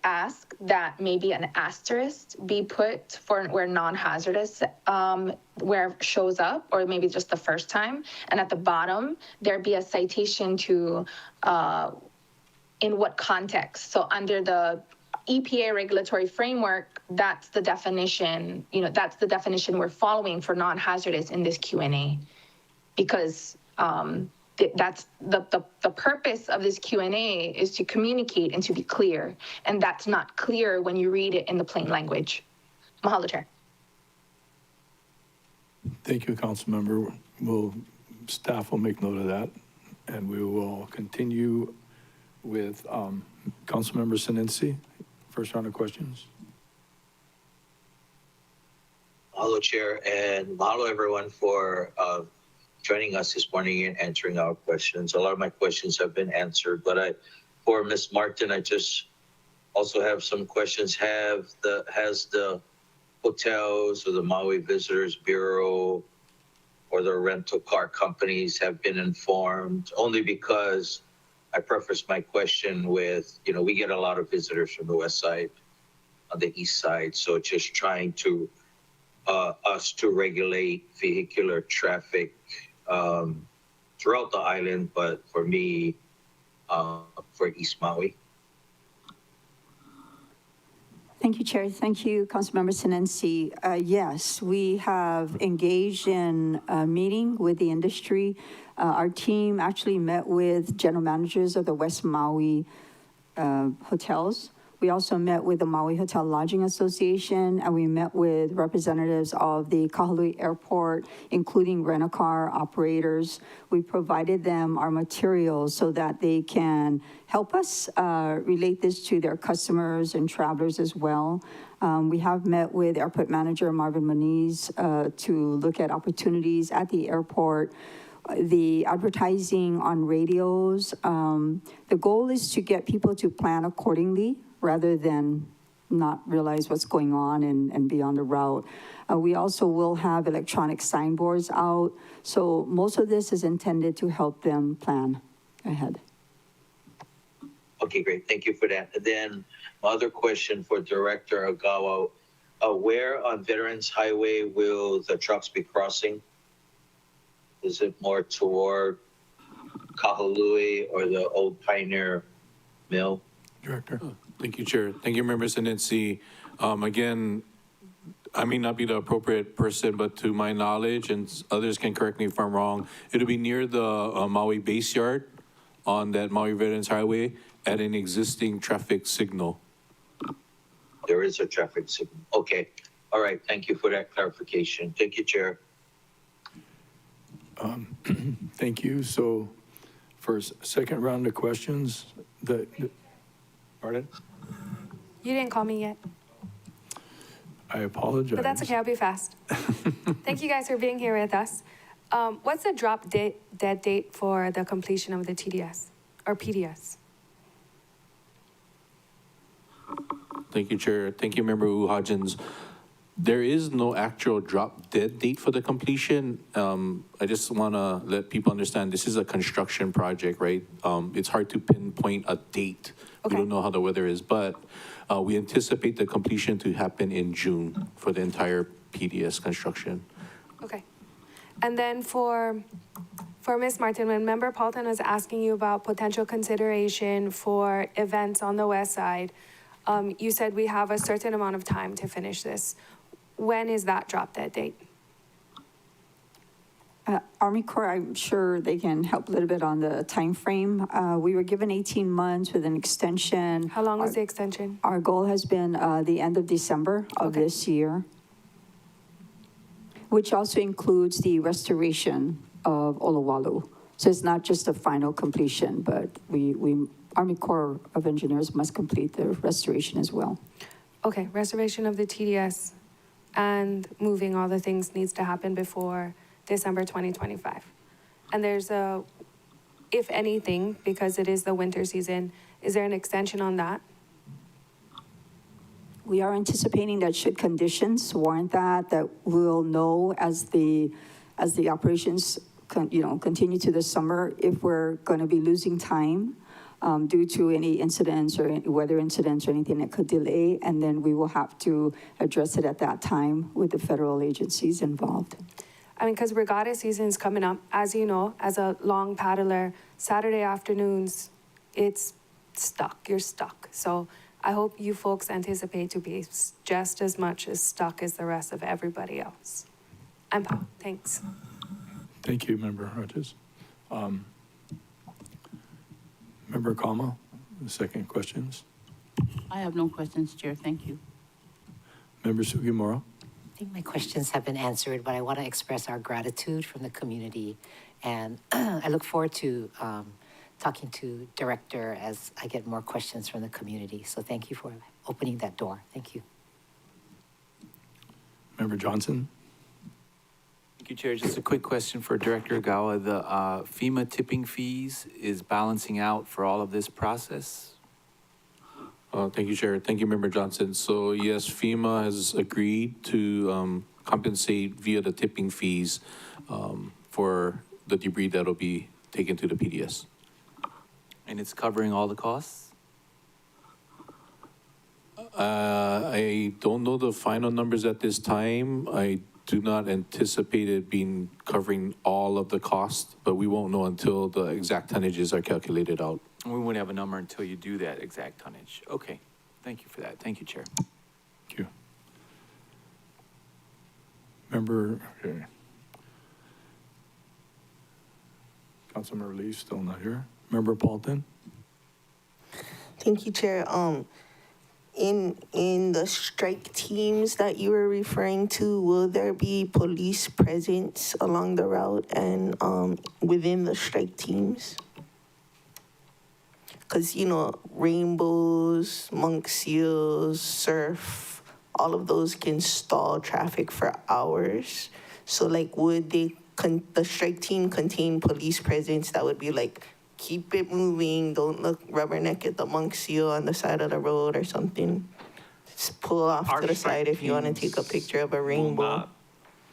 ask that maybe an asterisk be put for where non-hazardous where it shows up, or maybe just the first time, and at the bottom there be a citation to in what context. So under the EPA regulatory framework, that's the definition, that's the definition we're following for non-hazardous in this Q&A, because that's the purpose of this Q&A is to communicate and to be clear, and that's not clear when you read it in the plain language. Mahalo, Chair. Thank you, Councilmember. Staff will make note of that, and we will continue with Councilmember Sinensi. First round of questions. Mahalo, Chair, and mahalo everyone for joining us this morning and answering our questions. A lot of my questions have been answered, but for Ms. Martin, I just also have some questions. Has the hotels or the Maui Visitors Bureau or the rental car companies have been informed? Only because I prefaced my question with, we get a lot of visitors from the west side, on the east side, so just trying to us to regulate vehicular traffic throughout the island, but for me, for East Maui. Thank you, Chair. Thank you, Councilmember Sinensi. Yes, we have engaged in a meeting with the industry. Our team actually met with general managers of the West Maui hotels. We also met with the Maui Hotel Lodging Association, and we met with representatives of the Kahului Airport, including rent-a-car operators. We provided them our materials so that they can help us relate this to their customers and travelers as well. We have met with Airport Manager Marvin Moniz to look at opportunities at the airport. The advertising on radios, the goal is to get people to plan accordingly rather than not realize what's going on and be on the route. We also will have electronic signboards out. So most of this is intended to help them plan ahead. Okay, great. Thank you for that. And then my other question for Director Ogawa, where on Veterans Highway will the trucks be crossing? Is it more toward Kahului or the old Pioneer Mill? Director. Thank you, Chair. Thank you, Member Sinensi. Again, I may not be the appropriate person, but to my knowledge, and others can correct me if I'm wrong, it'll be near the Maui Base Yard on that Maui Veterans Highway at an existing traffic signal. There is a traffic signal. Okay. All right. Thank you for that clarification. Thank you, Chair. Thank you. So for second round of questions, pardon? You didn't call me yet. I apologize. But that's okay, I'll be fast. Thank you guys for being here with us. What's the dead date for the completion of the TDS? or PDS? Thank you, Chair. Thank you, Member Hodgins. There is no actual drop dead date for the completion. I just want to let people understand this is a construction project, right? It's hard to pinpoint a date. We don't know how the weather is, but we anticipate the completion to happen in June for the entire PDS construction. Okay. And then for Ms. Martin, when Member Paulton was asking you about potential consideration for events on the west side, you said we have a certain amount of time to finish this. When is that drop dead date? Army Corps, I'm sure they can help a little bit on the time frame. We were given 18 months with an extension. How long is the extension? Our goal has been the end of December of this year, which also includes the restoration of Olowalu. So it's not just a final completion, but Army Corps of Engineers must complete the restoration as well. Okay, restoration of the TDS and moving all the things needs to happen before December 2025. And there's a, if anything, because it is the winter season, is there an extension on that? We are anticipating that should conditions warrant that we'll know as the operations continue to the summer if we're going to be losing time due to any incidents or any weather incidents or anything that could delay, and then we will have to address it at that time with the federal agencies involved. I mean, because regatta season is coming up, as you know, as a long paddler, Saturday afternoons, it's stuck, you're stuck. So I hope you folks anticipate to be just as much as stuck as the rest of everybody else. I'm Pao, thanks. Thank you, Member Hodges. Member Kama, the second questions. I have no questions, Chair. Thank you. Member Sugimura. I think my questions have been answered, but I want to express our gratitude from the community. And I look forward to talking to Director as I get more questions from the community. So thank you for opening that door. Thank you. Member Johnson. Thank you, Chair. Just a quick question for Director Ogawa. The FEMA tipping fees is balancing out for all of this process? Thank you, Chair. Thank you, Member Johnson. So yes, FEMA has agreed to compensate via the tipping fees for the debris that'll be taken to the PDS. And it's covering all the costs? I don't know the final numbers at this time. I do not anticipate it being covering all of the costs, but we won't know until the exact tonnages are calculated out. We won't have a number until you do that exact tonnage. Okay, thank you for that. Thank you, Chair. Thank you. Member, okay. Councilmember Lee still not here. Member Paulton. Thank you, Chair. In the strike teams that you were referring to, will there be police presence along the route and within the strike teams? Because, rainbows, monk seals, surf, all of those can stall traffic for hours. So, would the strike team contain police presence that would be keep it moving, don't look rubberneck at the monk seal on the side of the road or something? Just pull off to the side if you want to take a picture of a rainbow.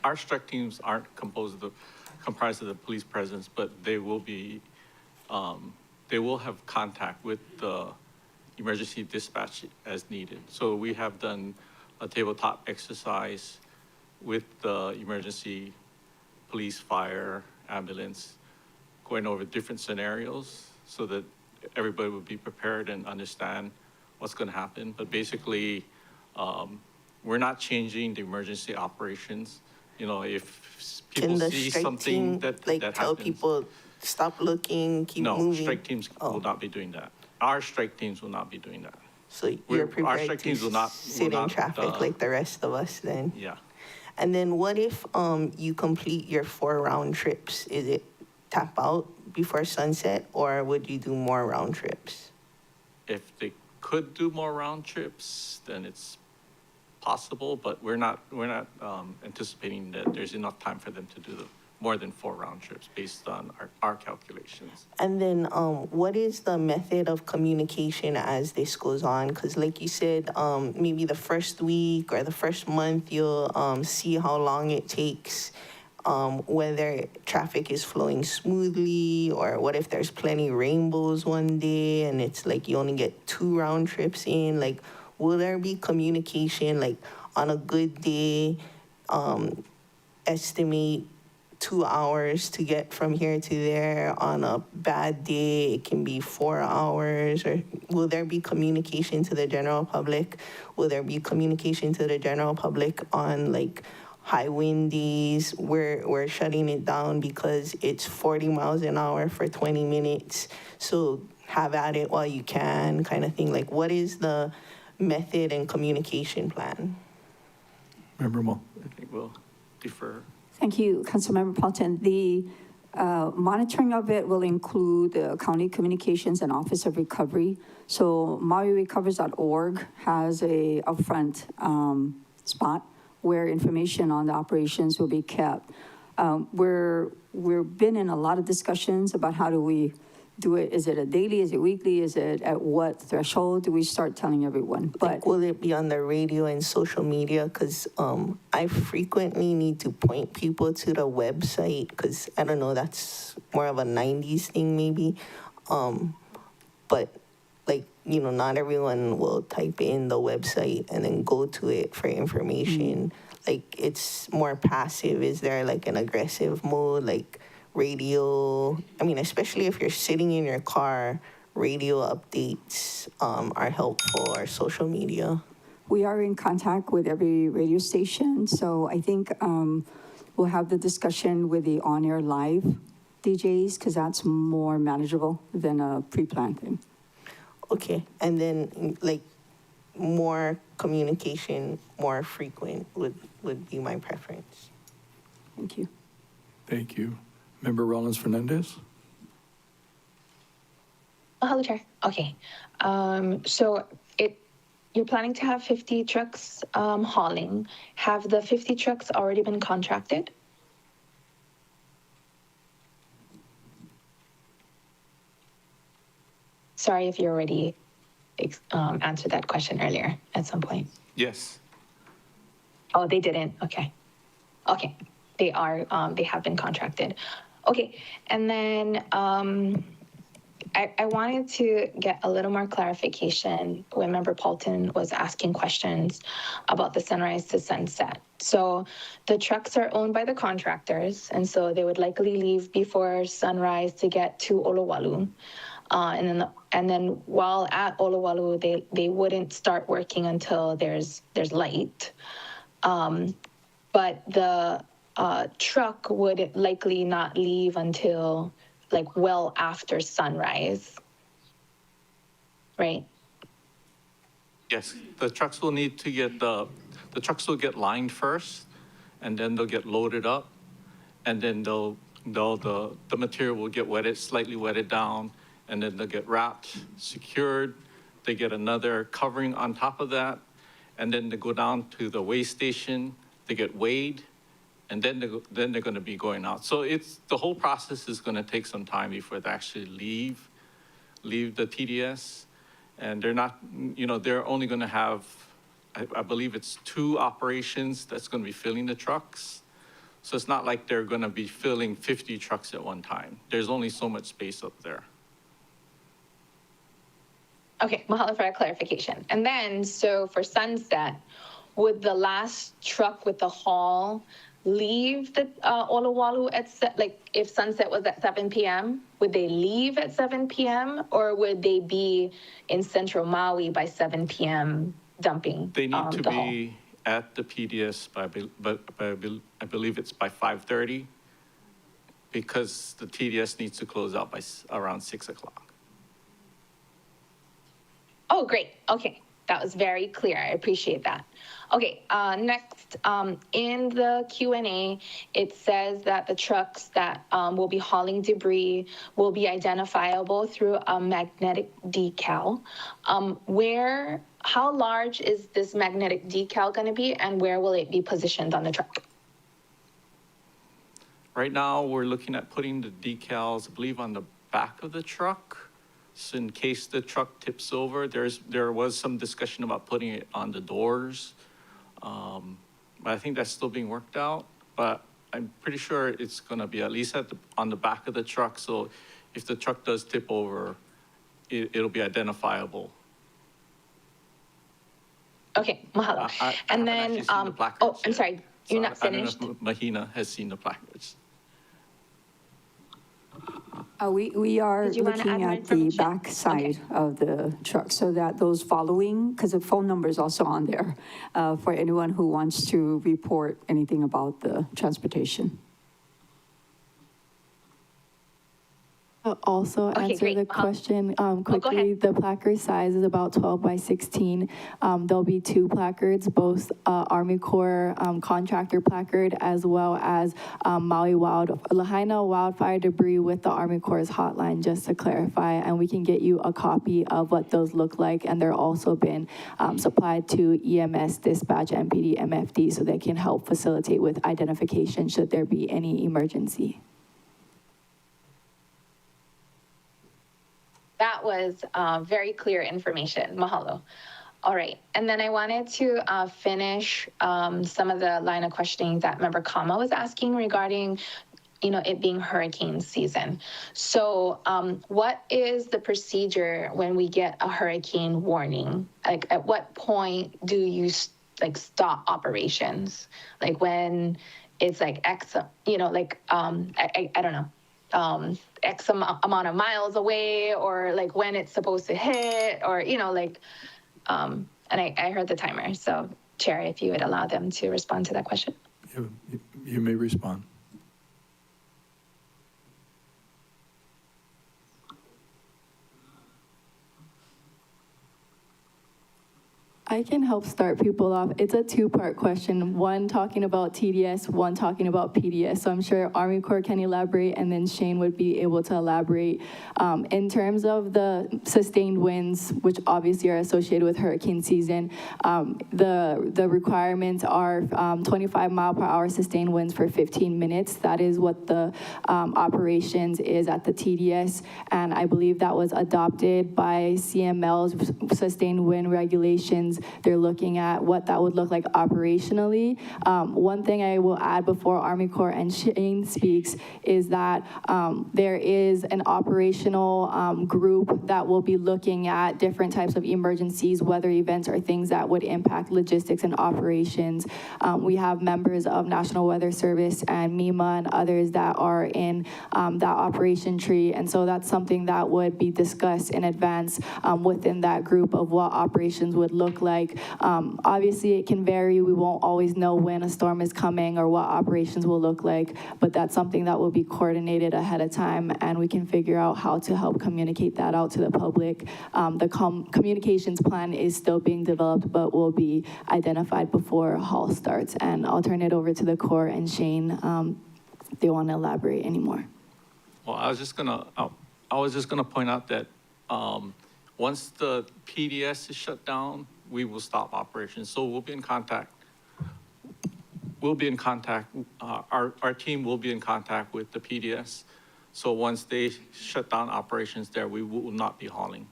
Our strike teams aren't comprised of the police presence, but they will be, they will have contact with the emergency dispatch as needed. So we have done a tabletop exercise with the emergency police, fire, ambulance, going over different scenarios so that everybody would be prepared and understand what's going to happen. But basically, we're not changing the emergency operations. If people see something that happens. Tell people, stop looking, keep moving? No, strike teams will not be doing that. Our strike teams will not be doing that. So you're prepared to sit in traffic like the rest of us then? Yeah. And then what if you complete your 4 round trips? Is it tap out before sunset, or would you do more round trips? If they could do more round trips, then it's possible, but we're not anticipating that there's enough time for them to do more than 4 round trips based on our calculations. And then, what is the method of communication as this goes on? Because, like you said, maybe the first week or the first month, you'll see how long it takes, whether traffic is flowing smoothly, or what if there's plenty rainbows one day and it's like you only get 2 round trips in. Like, will there be communication, like on a good day, estimate 2 hours to get from here to there? On a bad day, it can be 4 hours. Or will there be communication to the general public? Will there be communication to the general public on like high wind days where we're shutting it down because it's 40 miles an hour for 20 minutes? So have at it while you can, kind of thing. Like, what is the method and communication plan? Member Mo. I think we'll defer. Thank you, Councilmember Paulton. The monitoring of it will include the County Communications and Office of Recovery. So MauiRecovers.org has a upfront spot where information on the operations will be kept. We've been in a lot of discussions about how do we do it. Is it a daily? Is it weekly? Is it at what threshold do we start telling everyone? But like, will it be on the radio and social media? Because I frequently need to point people to the website because, I don't know, that's more of a 90s thing maybe. But like, you know, not everyone will type in the website and then go to it for information. Like, it's more passive. Is there like an aggressive mode, like radio? I mean, especially if you're sitting in your car, radio updates are helpful, or social media. we are in contact with every radio station. So I think we'll have the discussion with the on-air live DJs because that's more manageable than a pre-planned thing. Okay, and then like more communication, more frequent would be my preference. Thank you. Thank you. Member Rollins Fernandez? Oh, hello, Chair. Okay. So you're planning to have 50 trucks hauling. Have the 50 trucks already been contracted? Sorry if you already answered that question earlier at some point. Yes. Oh, they didn't? Okay. Okay. They are, they have been contracted. Okay. And then I wanted to get a little more clarification when Member Paulton was asking questions about the sunrise to sunset. So the trucks are owned by the contractors, and so they would likely leave before sunrise to get to Olowalu. And then while at Olowalu, they wouldn't start working until there's light. But the truck would likely not leave until like well after sunrise, right? Yes, the trucks will need to get the trucks will get lined first, and then they'll get loaded up, and then the material will get wetted, slightly wetted down, and then they'll get wrapped, secured. They get another covering on top of that, and then they go down to the weigh station. They get weighed, and then they're going to be going out. So the whole process is going to take some time before they actually leave the TDS. And they're not, they're only going to have, I believe it's 2 operations that's going to be filling the trucks. So it's not like they're going to be filling 50 trucks at one time. There's only so much space up there. Okay, mahalo for that clarification. And then, so for sunset, would the last truck with the haul leave the Olowalu at, if sunset was at 7 p.m., would they leave at 7 p.m. or would they be in central Maui by 7 p.m. dumping They need to the haul? be at the PDS I believe it's by 5:30 because the TDS needs to close out by around 6 o'clock. Oh, great. Okay. That was very clear. I appreciate that. Okay, next, in the Q&A, it says that the trucks that will be hauling debris will be identifiable through a magnetic decal. How large is this magnetic decal going to be, and where will it be positioned on the truck? Right now, we're looking at putting the decals, I believe, on the back of the truck. So in case the truck tips over, there was some discussion about putting it on the doors. But I think that's still being worked out. But I'm pretty sure it's gonna be at least on the back of the truck. So if the truck does tip over, it'll be identifiable. Okay, mahalo. I And haven't then, actually seen the placards oh, I'm yet. sorry, you're So not I don't know finished? if Mahina has seen the placards. We are Did you wanna add looking more at the information? back side of the truck so that those following, because the phone number is also on there for anyone who wants to report anything about the transportation. Also Okay, answer great. the question go quickly. ahead. The placard size is about 12 by 16. There'll be 2 placards, both Army Corps contractor placard as well as Lahaina wildfire debris with the Army Corps hotline, just to clarify. And we can get you a copy of what those look like. And they're also been supplied to EMS, dispatch, MPD, MFD, so they can help facilitate with identification should there be any emergency. That was very clear information. Mahalo. All right. And then I wanted to finish some of the line of questioning that member Kama was asking regarding, it being hurricane season. So what is the procedure when we get a hurricane warning? Like, at what point do you stop operations? Like when it's like X, I don't know. X amount of miles away, or like when it's supposed to hit, or, and I heard the timer. So Chair, if you would allow them to respond to that question. You may respond. I can help start people off. It's a 2-part question, one talking about TDS, one talking about PDS. So I'm sure Army Corps can elaborate, and then Shane would be able to elaborate. In terms of the sustained winds, which obviously are associated with hurricane season, the requirements are 25-mile-per-hour sustained winds for 15 minutes. That is what the operations is at the TDS, and I believe that was adopted by CML's sustained wind regulations. They're looking at what that would look like operationally. One thing I will add before Army Corps and Shane speaks is that there is an operational group that will be looking at different types of emergencies, weather events, or things that would impact logistics and operations. We have members of National Weather Service and MEMA and others that are in that operation tree, and so that's something that would be discussed in advance within that group of what operations would look like. Obviously, it can vary. We won't always know when a storm is coming or what operations will look like, but that's something that will be coordinated ahead of time, and we can figure out how to help communicate that out to the public. The communications plan is still being developed, but will be identified before Hall starts. And I'll turn it over to the Corps and Shane if they want to elaborate anymore. Well, I was just gonna point out that once the PDS is shut down, we will stop operations. So we'll be in contact. Our team will be in contact with the PDS. So once they shut down operations there, we will not be hauling.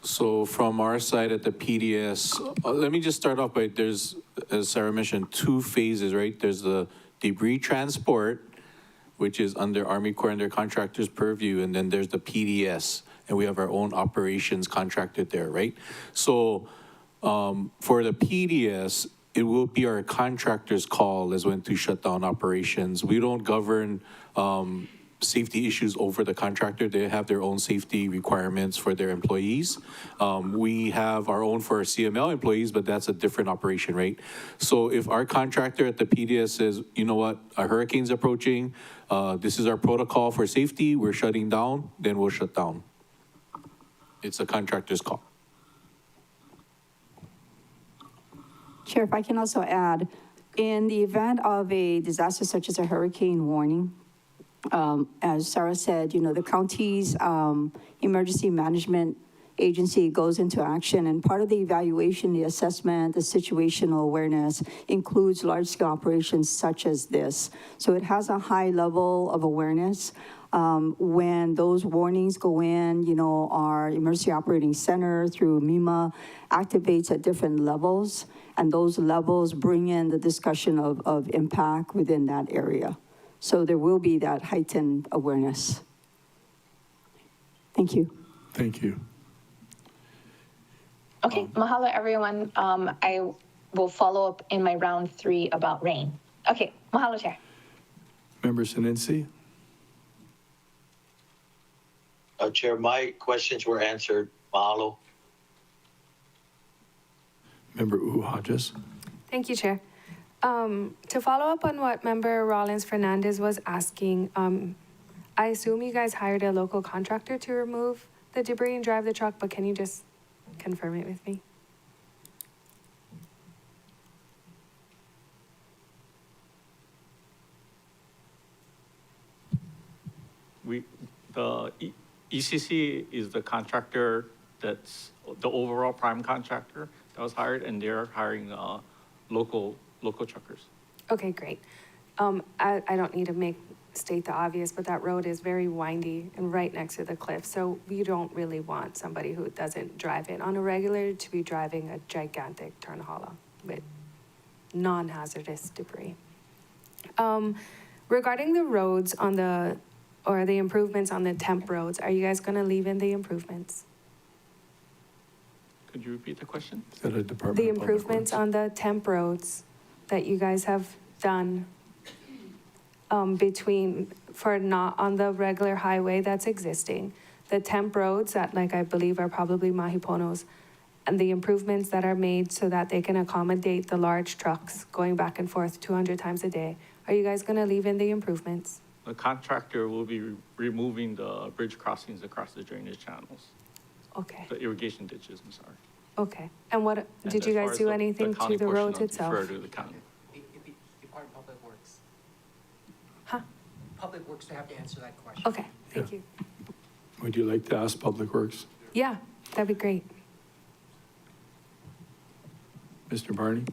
So from our side at the PDS, let me just start off by, there's, as Sarah mentioned, 2 phases, right? There's the debris transport, which is under Army Corps and their contractors' purview, and then there's the PDS, and we have our own operations contracted there, right? So for the PDS, it will be our contractor's call as when to shut down operations. We don't govern safety issues over the contractor. They have their own safety requirements for their employees. We have our own for our CML employees, but that's a different operation, right? So if our contractor at the PDS says, you know what, a hurricane's approaching, this is our protocol for safety, we're shutting down, then we'll shut down. It's a contractor's call. Chair, if I can also add, in the event of a disaster such as a hurricane warning, as Sarah said, the county's emergency management agency goes into action. And part of the evaluation, the assessment, the situational awareness includes large-scale operations such as this. So it has a high level of awareness. When those warnings go in, you know, our Emergency Operating Center through MEMA activates at different levels, and those levels bring in the discussion of impact within that area. So there will be that heightened awareness. Thank you. Thank you. Okay, mahalo everyone. I will follow up in my round 3 about rain. Okay, mahalo, Chair. Member Sinensi? Chair, my questions were answered. Mahalo. Member Hodges? Thank you, Chair. To follow up on what Member Rollins Fernandez was asking, I assume you guys hired a local contractor to remove the debris and drive the truck, but can you just confirm it with me? ECC is the contractor that's the overall prime contractor that was hired, and they're hiring local truckers. Okay, great. I don't need to state the obvious, but that road is very windy and right next to the cliff. So you don't really want somebody who doesn't drive it on a regular to be driving a gigantic turnhala with non-hazardous debris. Regarding the roads or the improvements on the temp roads, are you guys gonna leave in the improvements? Could you repeat the question? Is that a Department The of Public improvements Works? on the temp roads that you guys have done for not on the regular highway that's existing, the temp roads that I believe are probably Mahiponos, and the improvements that are made so that they can accommodate the large trucks going back and forth 200 times a day. Are you guys gonna leave in the improvements? The contractor will be removing the bridge crossings across the drainage channels, Okay, the irrigation ditches, I'm sorry. okay. And what, And did you as far guys as do the anything county to the portion, roads I'll itself? defer to the county. Department of Public Works. Huh? Public Works to have to answer that question. Okay, thank you. Would you like to ask Public Works? Yeah, that'd be great. Mr. Barney?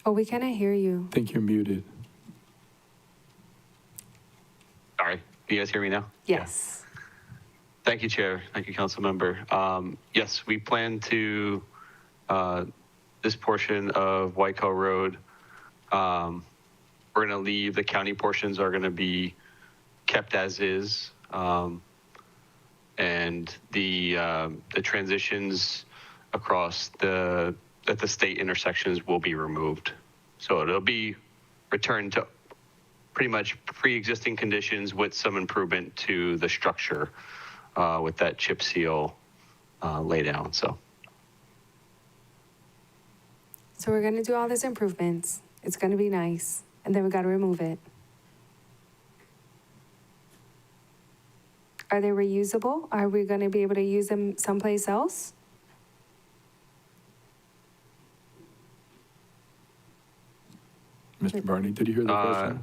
Oh, we cannot hear you. I think you're muted. Sorry, can you guys hear me now? Yes. Thank you, Chair. Thank you, Council Member. Yes, we plan to, this portion of Waiko Road, we're going to leave, the county portions are going to be kept as is. And the transitions across at the state intersections will be removed. So it'll be returned to pretty much pre-existing conditions with some improvement to the structure with that chip seal laydown. So we're gonna do all these improvements. It's gonna be nice, and then we gotta remove it. Are they reusable? Are we gonna be able to use them someplace else? Mr. Barney, did you hear the question?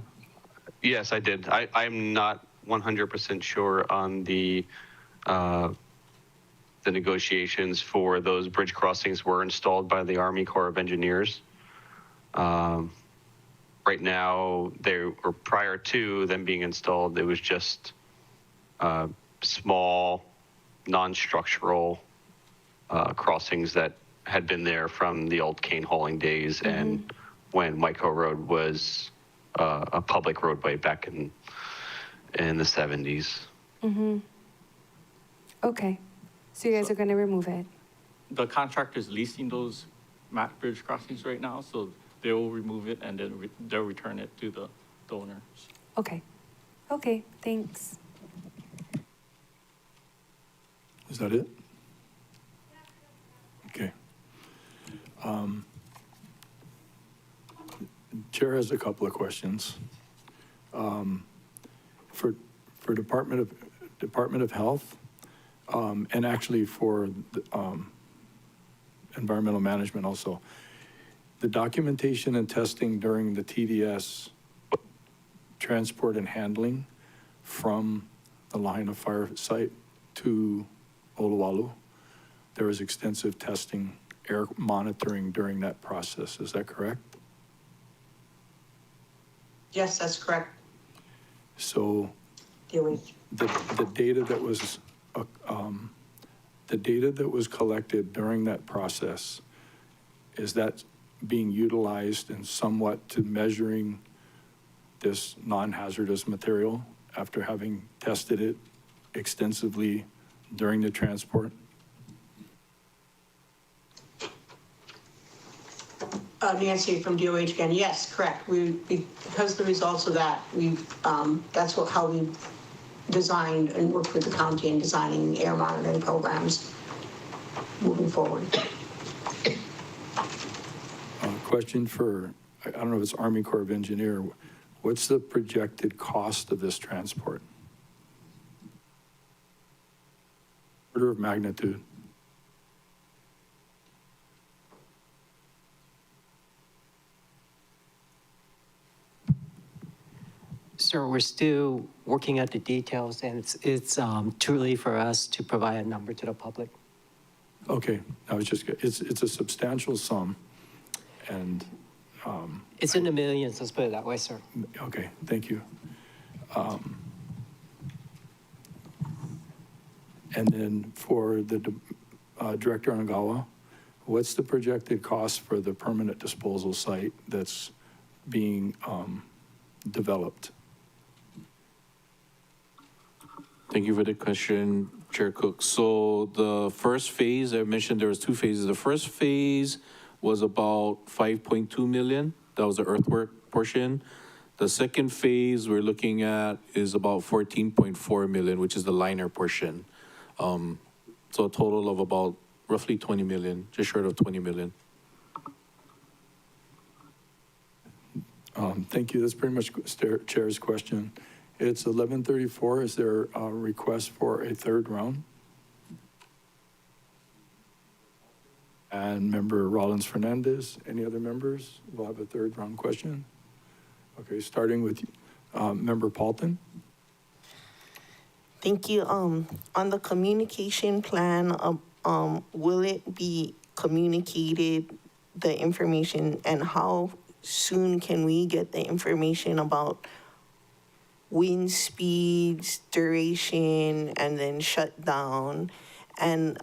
yes, I did. I'm not 100% sure on the negotiations for those bridge crossings were installed by the Army Corps of Engineers. Right now, or prior to them being installed, it was just small, non-structural crossings that had been there from the old cane hauling days and when Waiko Road was a public roadway back in the 70s. Mm-hmm. Okay, so you guys are gonna remove it? The contractor's leasing those mat bridge crossings right now, so they will remove it and then they'll return it to the owners. Okay, okay, thanks. Is that it? Okay. Chair has a couple of questions. For Department of Health, and actually for the, environmental management also. The documentation and testing during the TDS transport and handling from the Lahaina fire site to Oluwalu, there was extensive testing, air monitoring during that process. Is that correct? Yes, that's correct. So the data that was collected during that process, is that being utilized in somewhat to measuring this non-hazardous material after having tested it extensively during the transport? Nancy from DOH again. Yes, correct. Because the results of that, that's how we designed and worked with the county in designing air monitoring programs moving forward. Question for, I don't know if it's Army Corps of Engineer, what's the projected cost of this transport? Order of magnitude. Sir, we're still working out the details, and it's too early for us to provide a number to the public. Okay, I was just, it's a substantial sum, and. It's in the millions, let's put it that way, sir. Okay, thank you. And then for the Director Onagawa, what's the projected cost for the permanent disposal site that's being developed? Thank you for the question, Chair Cook. So the first phase, I mentioned there was 2 phases. The first phase was about 5.2 million. That was the earthwork portion. The second phase we're looking at is about 14.4 million, which is the liner portion. So a total of about roughly 20 million, just short of 20 million. Thank you. That's pretty much Chair's question. It's 11:34. Is there a request for a third round? And Member Rollins Fernandez, any other members will have a third round question? Okay, starting with Member Paulton. Thank you. On the communication plan, will it be communicated, the information, and how soon can we get the information about wind speeds, duration, and then shutdown? And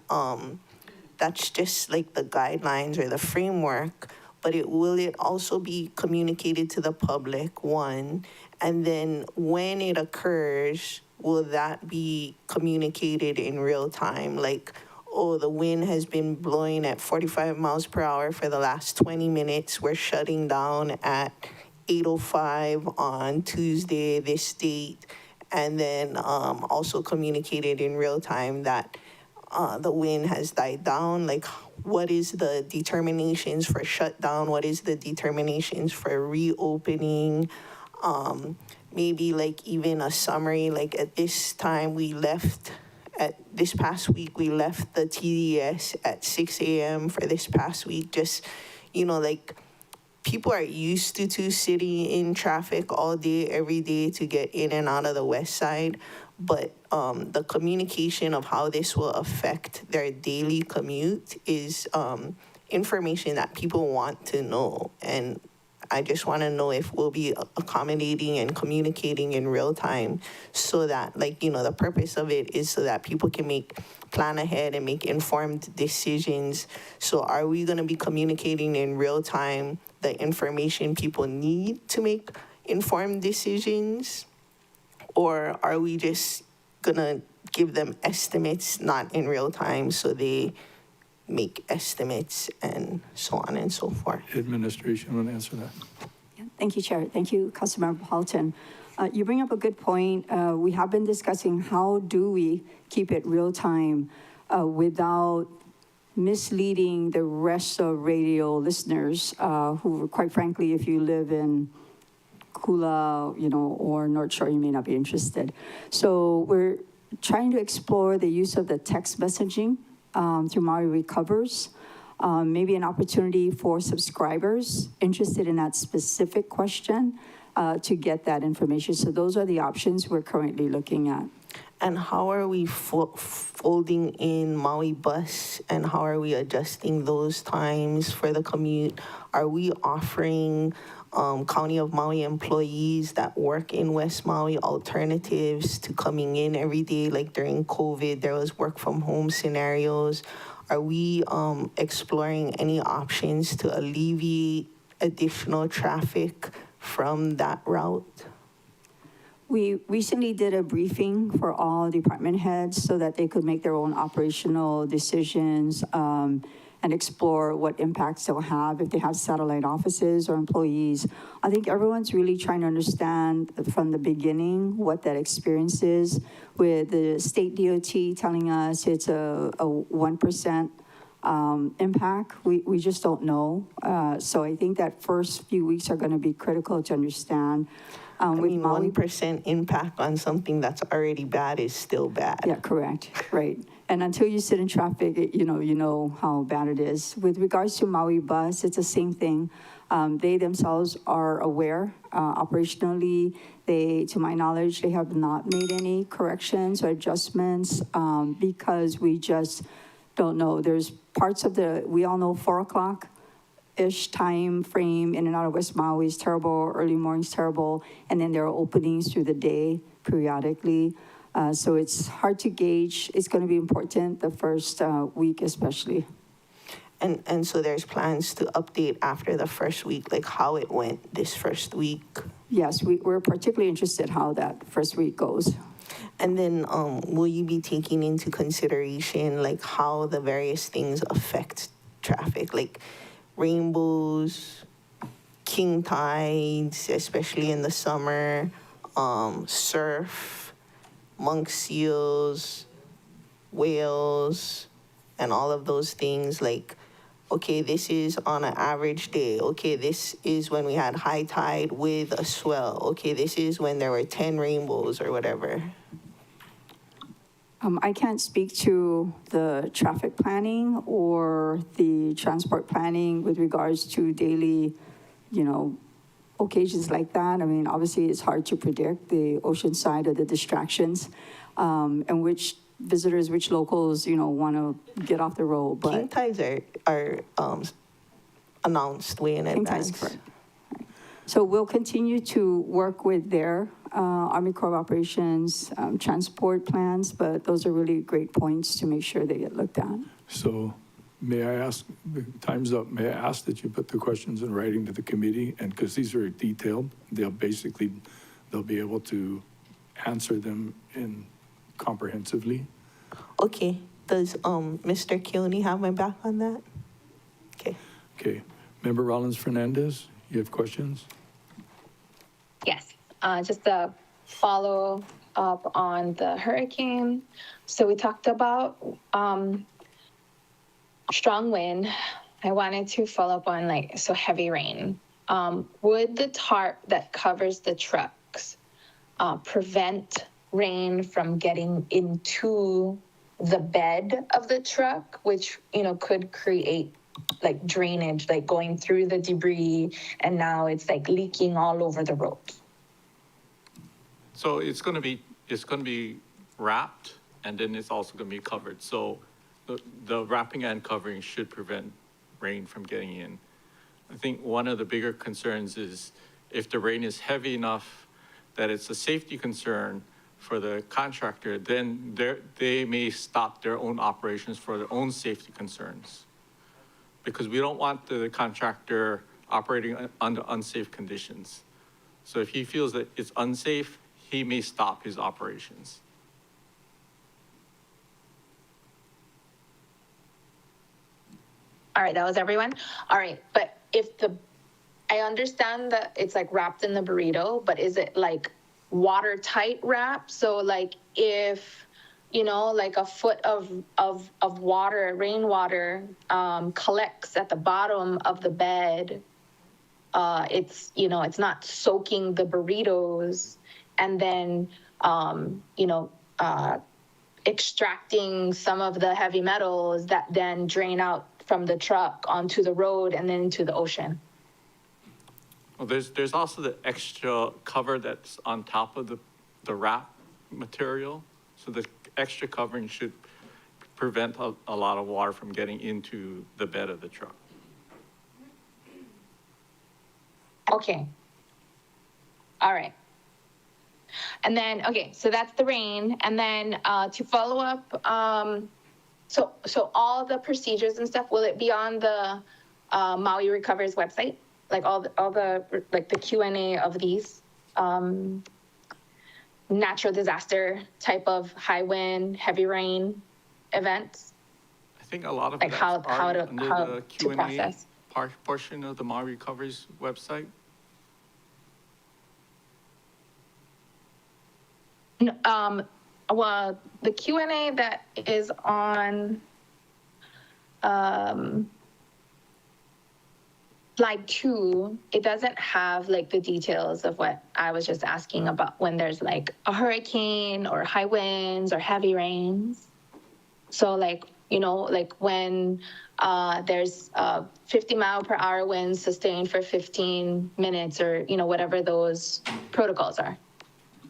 that's just like the guidelines or the framework, but will it also be communicated to the public, one? And then when it occurs, will that be communicated in real time? Like, oh, the wind has been blowing at 45 miles per hour for the last 20 minutes. We're shutting down at 8:05 on Tuesday, this date. And then also communicated in real time that the wind has died down. Like, what is the determinations for shutdown? What is the determinations for reopening? Maybe like even a summary, like at this time this past week, we left the TDS at 6 a.m. for this past week. Just, like people are used to sitting in traffic all day, every day to get in and out of the west side. But the communication of how this will affect their daily commute is information that people want to know. And I just want to know if we'll be accommodating and communicating in real time so that, the purpose of it is so that people can plan ahead and make informed decisions. So are we going to be communicating in real time the information people need to make informed decisions? Or are we just gonna give them estimates, not in real time, so they make estimates and so on and so forth? Administration will answer that. Yeah, thank you, Chair. Thank you, Councilmember Paulton. You bring up a good point. We have been discussing how do we keep it real time without misleading the rest of radio listeners who, quite frankly, if you live in Kula, or North Shore, you may not be interested. So we're trying to explore the use of the text messaging through Maui Recovers, maybe an opportunity for subscribers interested in that specific question to get that information. So those are the options we're currently looking at. And how are we folding in Maui Bus, and how are we adjusting those times for the commute? Are we offering County of Maui employees that work in West Maui alternatives to coming in every day? Like during COVID, there was work from home scenarios. Are we exploring any options to alleviate additional traffic from that route? We recently did a briefing for all department heads so that they could make their own operational decisions and explore what impacts they'll have if they have satellite offices or employees. I think everyone's really trying to understand from the beginning what that experience is, with the state DOT telling us it's a 1% impact. We just don't know. So I think that first few weeks are going to be critical to understand. I mean, 1% impact on something that's already bad is still bad. Yeah, correct, right. And until you sit in traffic, you know how bad it is. With regards to Maui Bus, it's the same thing. They themselves are aware. Operationally, to my knowledge, they have not made any corrections or adjustments because we just don't know. There's parts of we all know 4 o'clock-ish time frame in and out of West Maui is terrible, early morning's terrible, and then there are openings through the day periodically. So it's hard to gauge. It's going to be important the first week especially. And so there's plans to update after the first week, like how it went this first week? Yes, we're particularly interested how that first week goes. And then will you be taking into consideration like how the various things affect traffic, like rainbows, king tides, especially in the summer, surf, monk seals, whales, and all of those things? Like, okay, this is on an average day. Okay, this is when we had high tide with a swell. Okay, this is when there were 10 rainbows or whatever. I can't speak to the traffic planning or the transport planning with regards to daily, occasions like that. I mean, obviously, it's hard to predict the ocean side of the distractions and which visitors, which locals, want to get off the road. But king tides are announced way in advance. Correct. So we'll continue to work with their Army Corps of Operations transport plans, but those are really great points to make sure they get looked at. So may I ask, time's up, may I ask that you put the questions in writing to the committee? And because these are detailed, they'll be able to answer them comprehensively. Okay, does Mr. Keone have my back on that? Okay. Okay, Member Rollins Fernandez, you have questions? Yes, just a follow up on the hurricane. So we talked about strong wind. I wanted to follow up on heavy rain. Would the tarp that covers the trucks prevent rain from getting into the bed of the truck, which, could create drainage, going through the debris, and now it's leaking all over the road? So it's going to be wrapped, and then it's also going to be covered. So the wrapping and covering should prevent rain from getting in. I think one of the bigger concerns is if the rain is heavy enough that it's a safety concern for the contractor, then they may stop their own operations for their own safety concerns. Because we don't want the contractor operating under unsafe conditions. So if he feels that it's unsafe, he may stop his operations. All right, that was everyone. All right, but I understand that it's wrapped in the burrito, but is it watertight wrap? So if, a foot of water, rainwater, collects at the bottom of the bed, it's not soaking the burritos and then, extracting some of the heavy metals that then drain out from the truck onto the road and then into the ocean. Well, there's also the extra cover that's on top of the wrap material. So the extra covering should prevent a lot of water from getting into the bed of the truck. Okay. All right. And then, okay, so that's the rain. And then to follow up, so all the procedures and stuff, will it be on the Maui Recovers website? Like all the like the Q&A of these natural disaster type of high wind, heavy rain events? I think a lot of Like that's how already to under how the to Q&A process. portion of the Maui Recoveries website. No, well, the Q&A that is on slide 2, it doesn't have like the details of what I was just asking about when there's like a hurricane or high winds or heavy rains. So like, you know, like when there's 50-mile-per-hour winds sustained for 15 minutes or, you know, whatever those protocols are.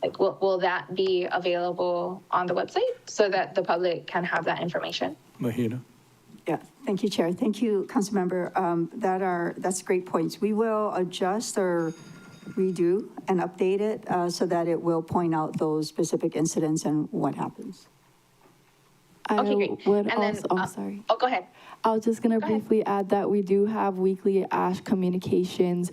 Like, will that be available on the website so that the public can have that information? Mahina? Yeah, thank you, Chair. Thank you, Councilmember. That's great points. We will adjust or redo and update it so that it will point out those specific incidents and what happens. Okay, great. Would And then, also, sorry. Oh, go ahead. I was just going to briefly add that we do have weekly ASH communications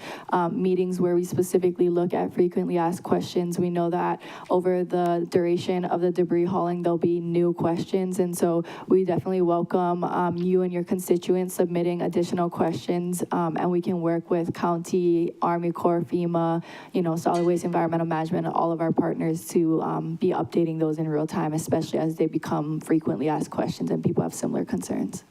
meetings where we specifically look at frequently asked questions. We know that over the duration of the debris hauling, there'll be new questions. And so we definitely welcome you and your constituents submitting additional questions. And we can work with County, Army Corps, FEMA, you know, Solid Waste Environmental Management, and all of our partners to be updating those in real time, especially as they become frequently asked questions and people have similar concerns.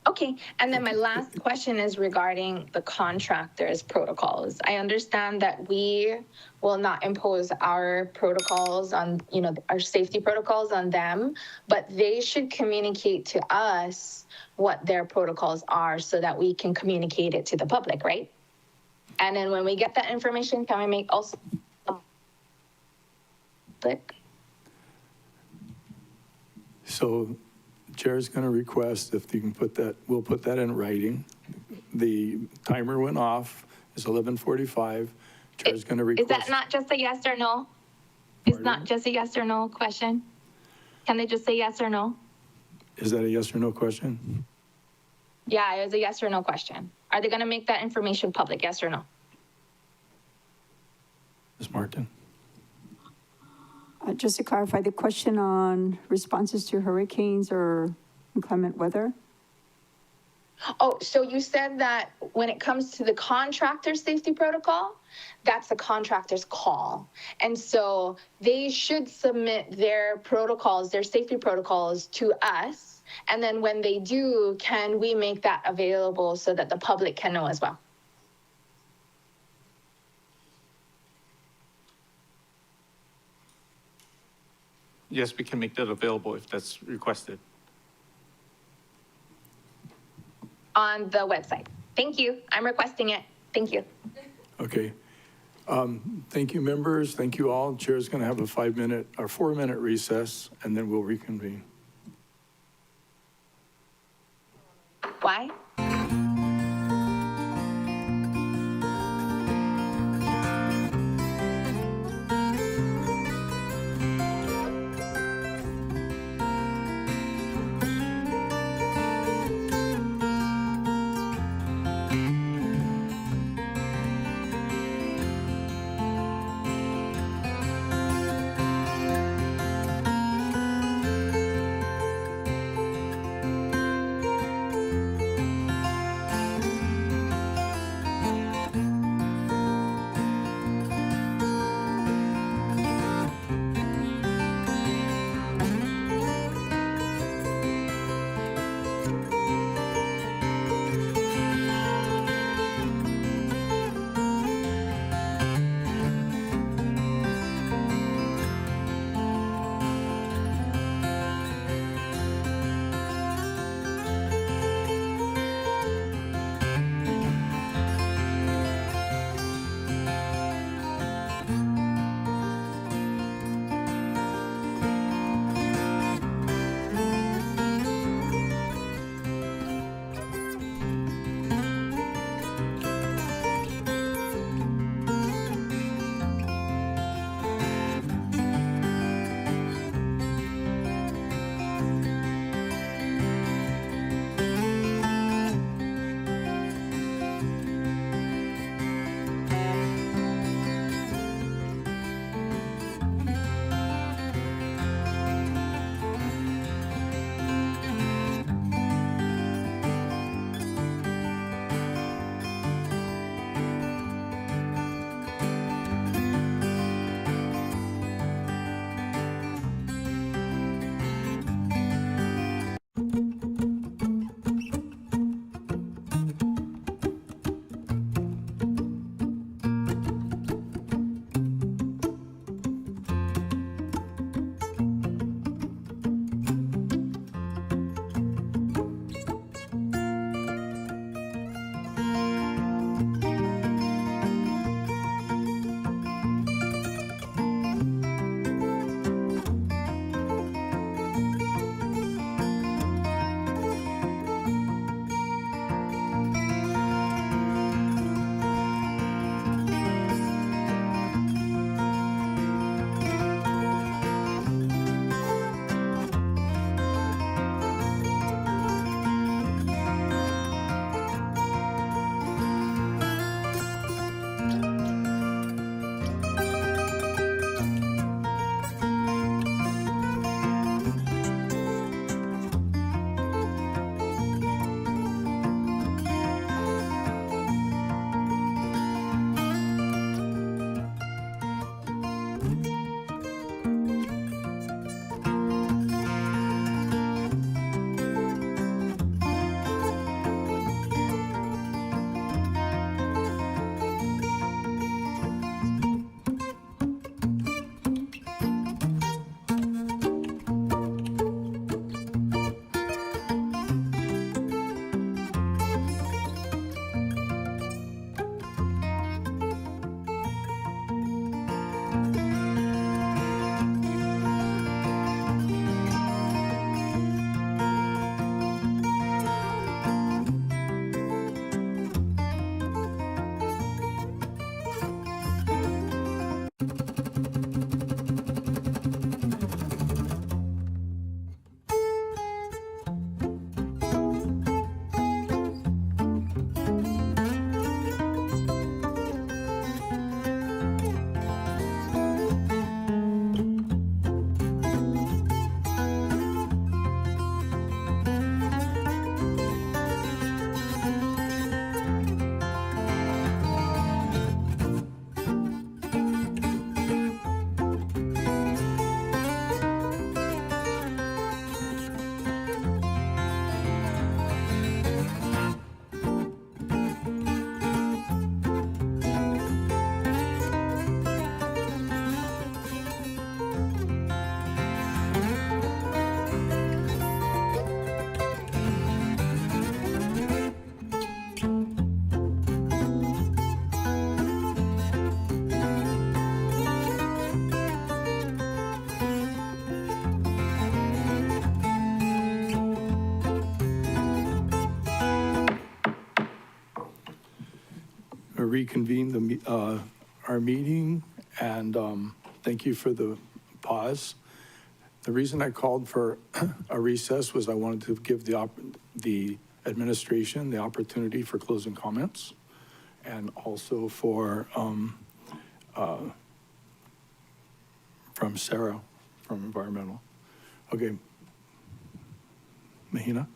Okay, and then my last question is regarding the contractors' protocols. I understand that we will not impose our protocols on, you know, our safety protocols on them, but they should communicate to us what their protocols are so that we can communicate it to the public, right? And then when we get that information, can we make also public? So Chair's going to request if you can put that, we'll put that in writing. The timer went off, it's 11:45. Chair's going to request. Is that not just a yes or no? It's not just a yes or no question? Can they just say yes or no? Is that a yes or no question? Yeah, it was a yes or no question. Are they going to make that information public, yes or no? Ms. Martin? Just to clarify, the question on responses to hurricanes or inclement weather? Oh, so you said that when it comes to the contractor safety protocol, that's the contractor's call. And so they should submit their protocols, their safety protocols to us. And then when they do, can we make that available so that the public can know as well? Yes, we can make that available if that's requested. On the website. Thank you. I'm requesting it. Thank you. Okay. Thank you, members. Thank you all. Chair's going to have a 5-minute or 4-minute recess, and then we'll reconvene. Why? reconvene our meeting, and thank you for the pause. The reason I called for a recess was I wanted to give the administration the opportunity for closing comments, and also for from Sarah from Environmental. Okay, Mahina.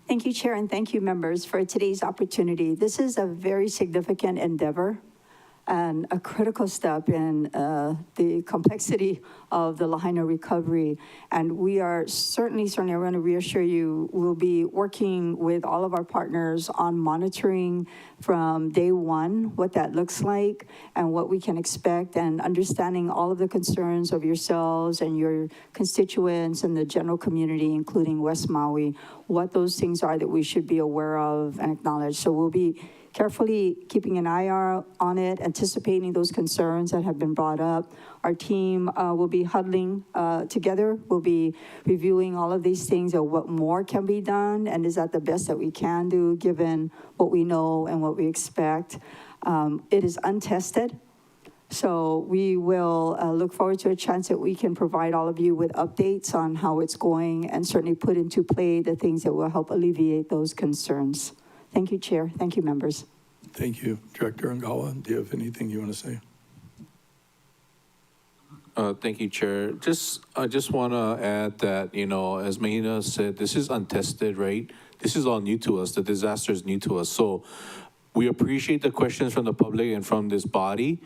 Thank you, Chair, and thank you, members, for today's opportunity. This is a very significant endeavor and a critical step in the complexity of the Lahaina recovery. And we are certainly, I want to reassure you, we'll be working with all of our partners on monitoring from day one what that looks like and what we can expect, and understanding all of the concerns of yourselves and your constituents and the general community, including West Maui, what those things are that we should be aware of and acknowledge. So we'll be carefully keeping an eye on it, anticipating those concerns that have been brought up. Our team will be huddling together. We'll be reviewing all of these things and what more can be done, and is that the best that we can do given what we know and what we expect. It is untested, so we will look forward to a chance that we can provide all of you with updates on how it's going, and certainly put into play the things that will help alleviate those concerns. Thank you, Chair. Thank you, members. Thank you. Director Ngawa, do you have anything you want to say? Thank you, Chair. I just want to add that, as Mahina said, this is untested, right? This is all new to us. The disaster is new to us. So we appreciate the questions from the public and from this body.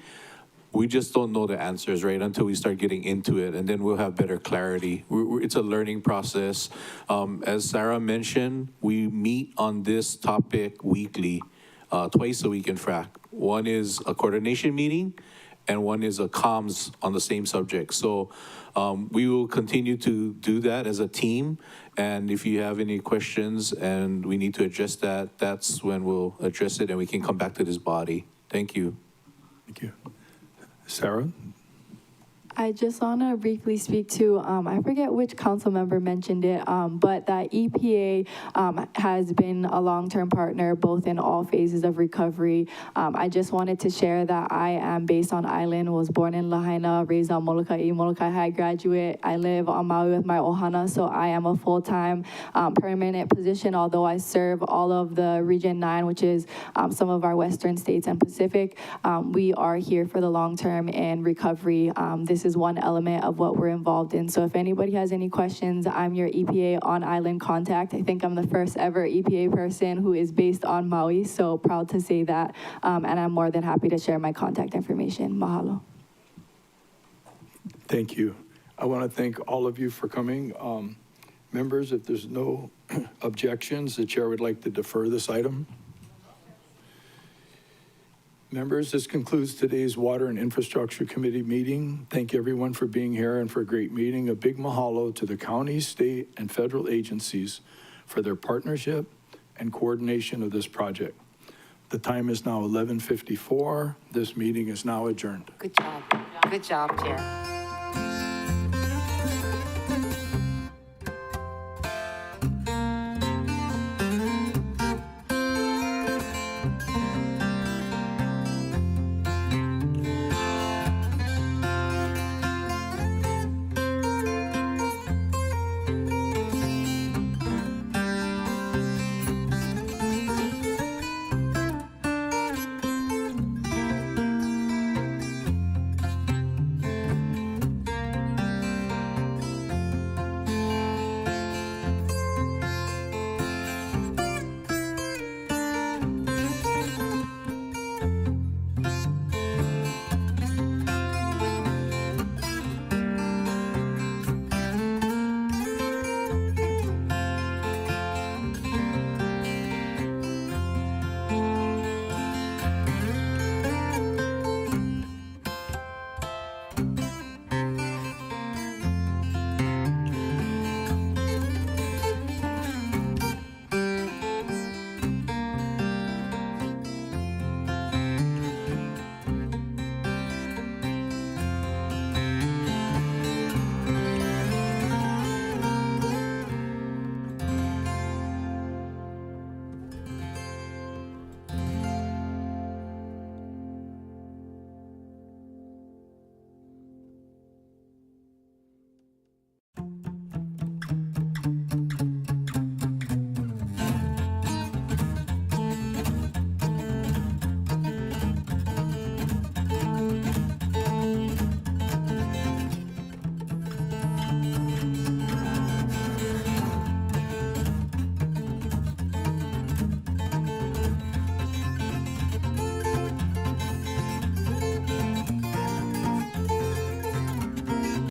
We just don't know the answers, right, until we start getting into it, and then we'll have better clarity. It's a learning process. As Sarah mentioned, we meet on this topic weekly, twice a week, in fact. One is a coordination meeting, and one is a comms on the same subject. So we will continue to do that as a team, and if you have any questions and we need to address that, that's when we'll address it, and we can come back to this body. Thank you. Thank you. Sarah? I just want to briefly speak to, I forget which council member mentioned it, but that EPA has been a long-term partner both in all phases of recovery. I just wanted to share that I am based on island, was born in Lahaina, raised on Molokai, Molokai High graduate. I live on Maui with my ohana, so I am a full-time permanent position, although I serve all of the Region 9, which is some of our western states and Pacific. We are here for the long term in recovery. This is one element of what we're involved in. So if anybody has any questions, I'm your EPA on island contact. I think I'm the first ever EPA person who is based on Maui, so proud to say that. And I'm more than happy to share my contact information. Mahalo. Thank you. I want to thank all of you for coming. Members, if there's no objections, the chair would like to defer this item. Members, this concludes today's Water and Infrastructure Committee meeting. Thank everyone for being here and for a great meeting. A big mahalo to the county, state, and federal agencies for their partnership and coordination of this project. The time is now 11:54. This meeting is now adjourned. Good job. Good job, Chair.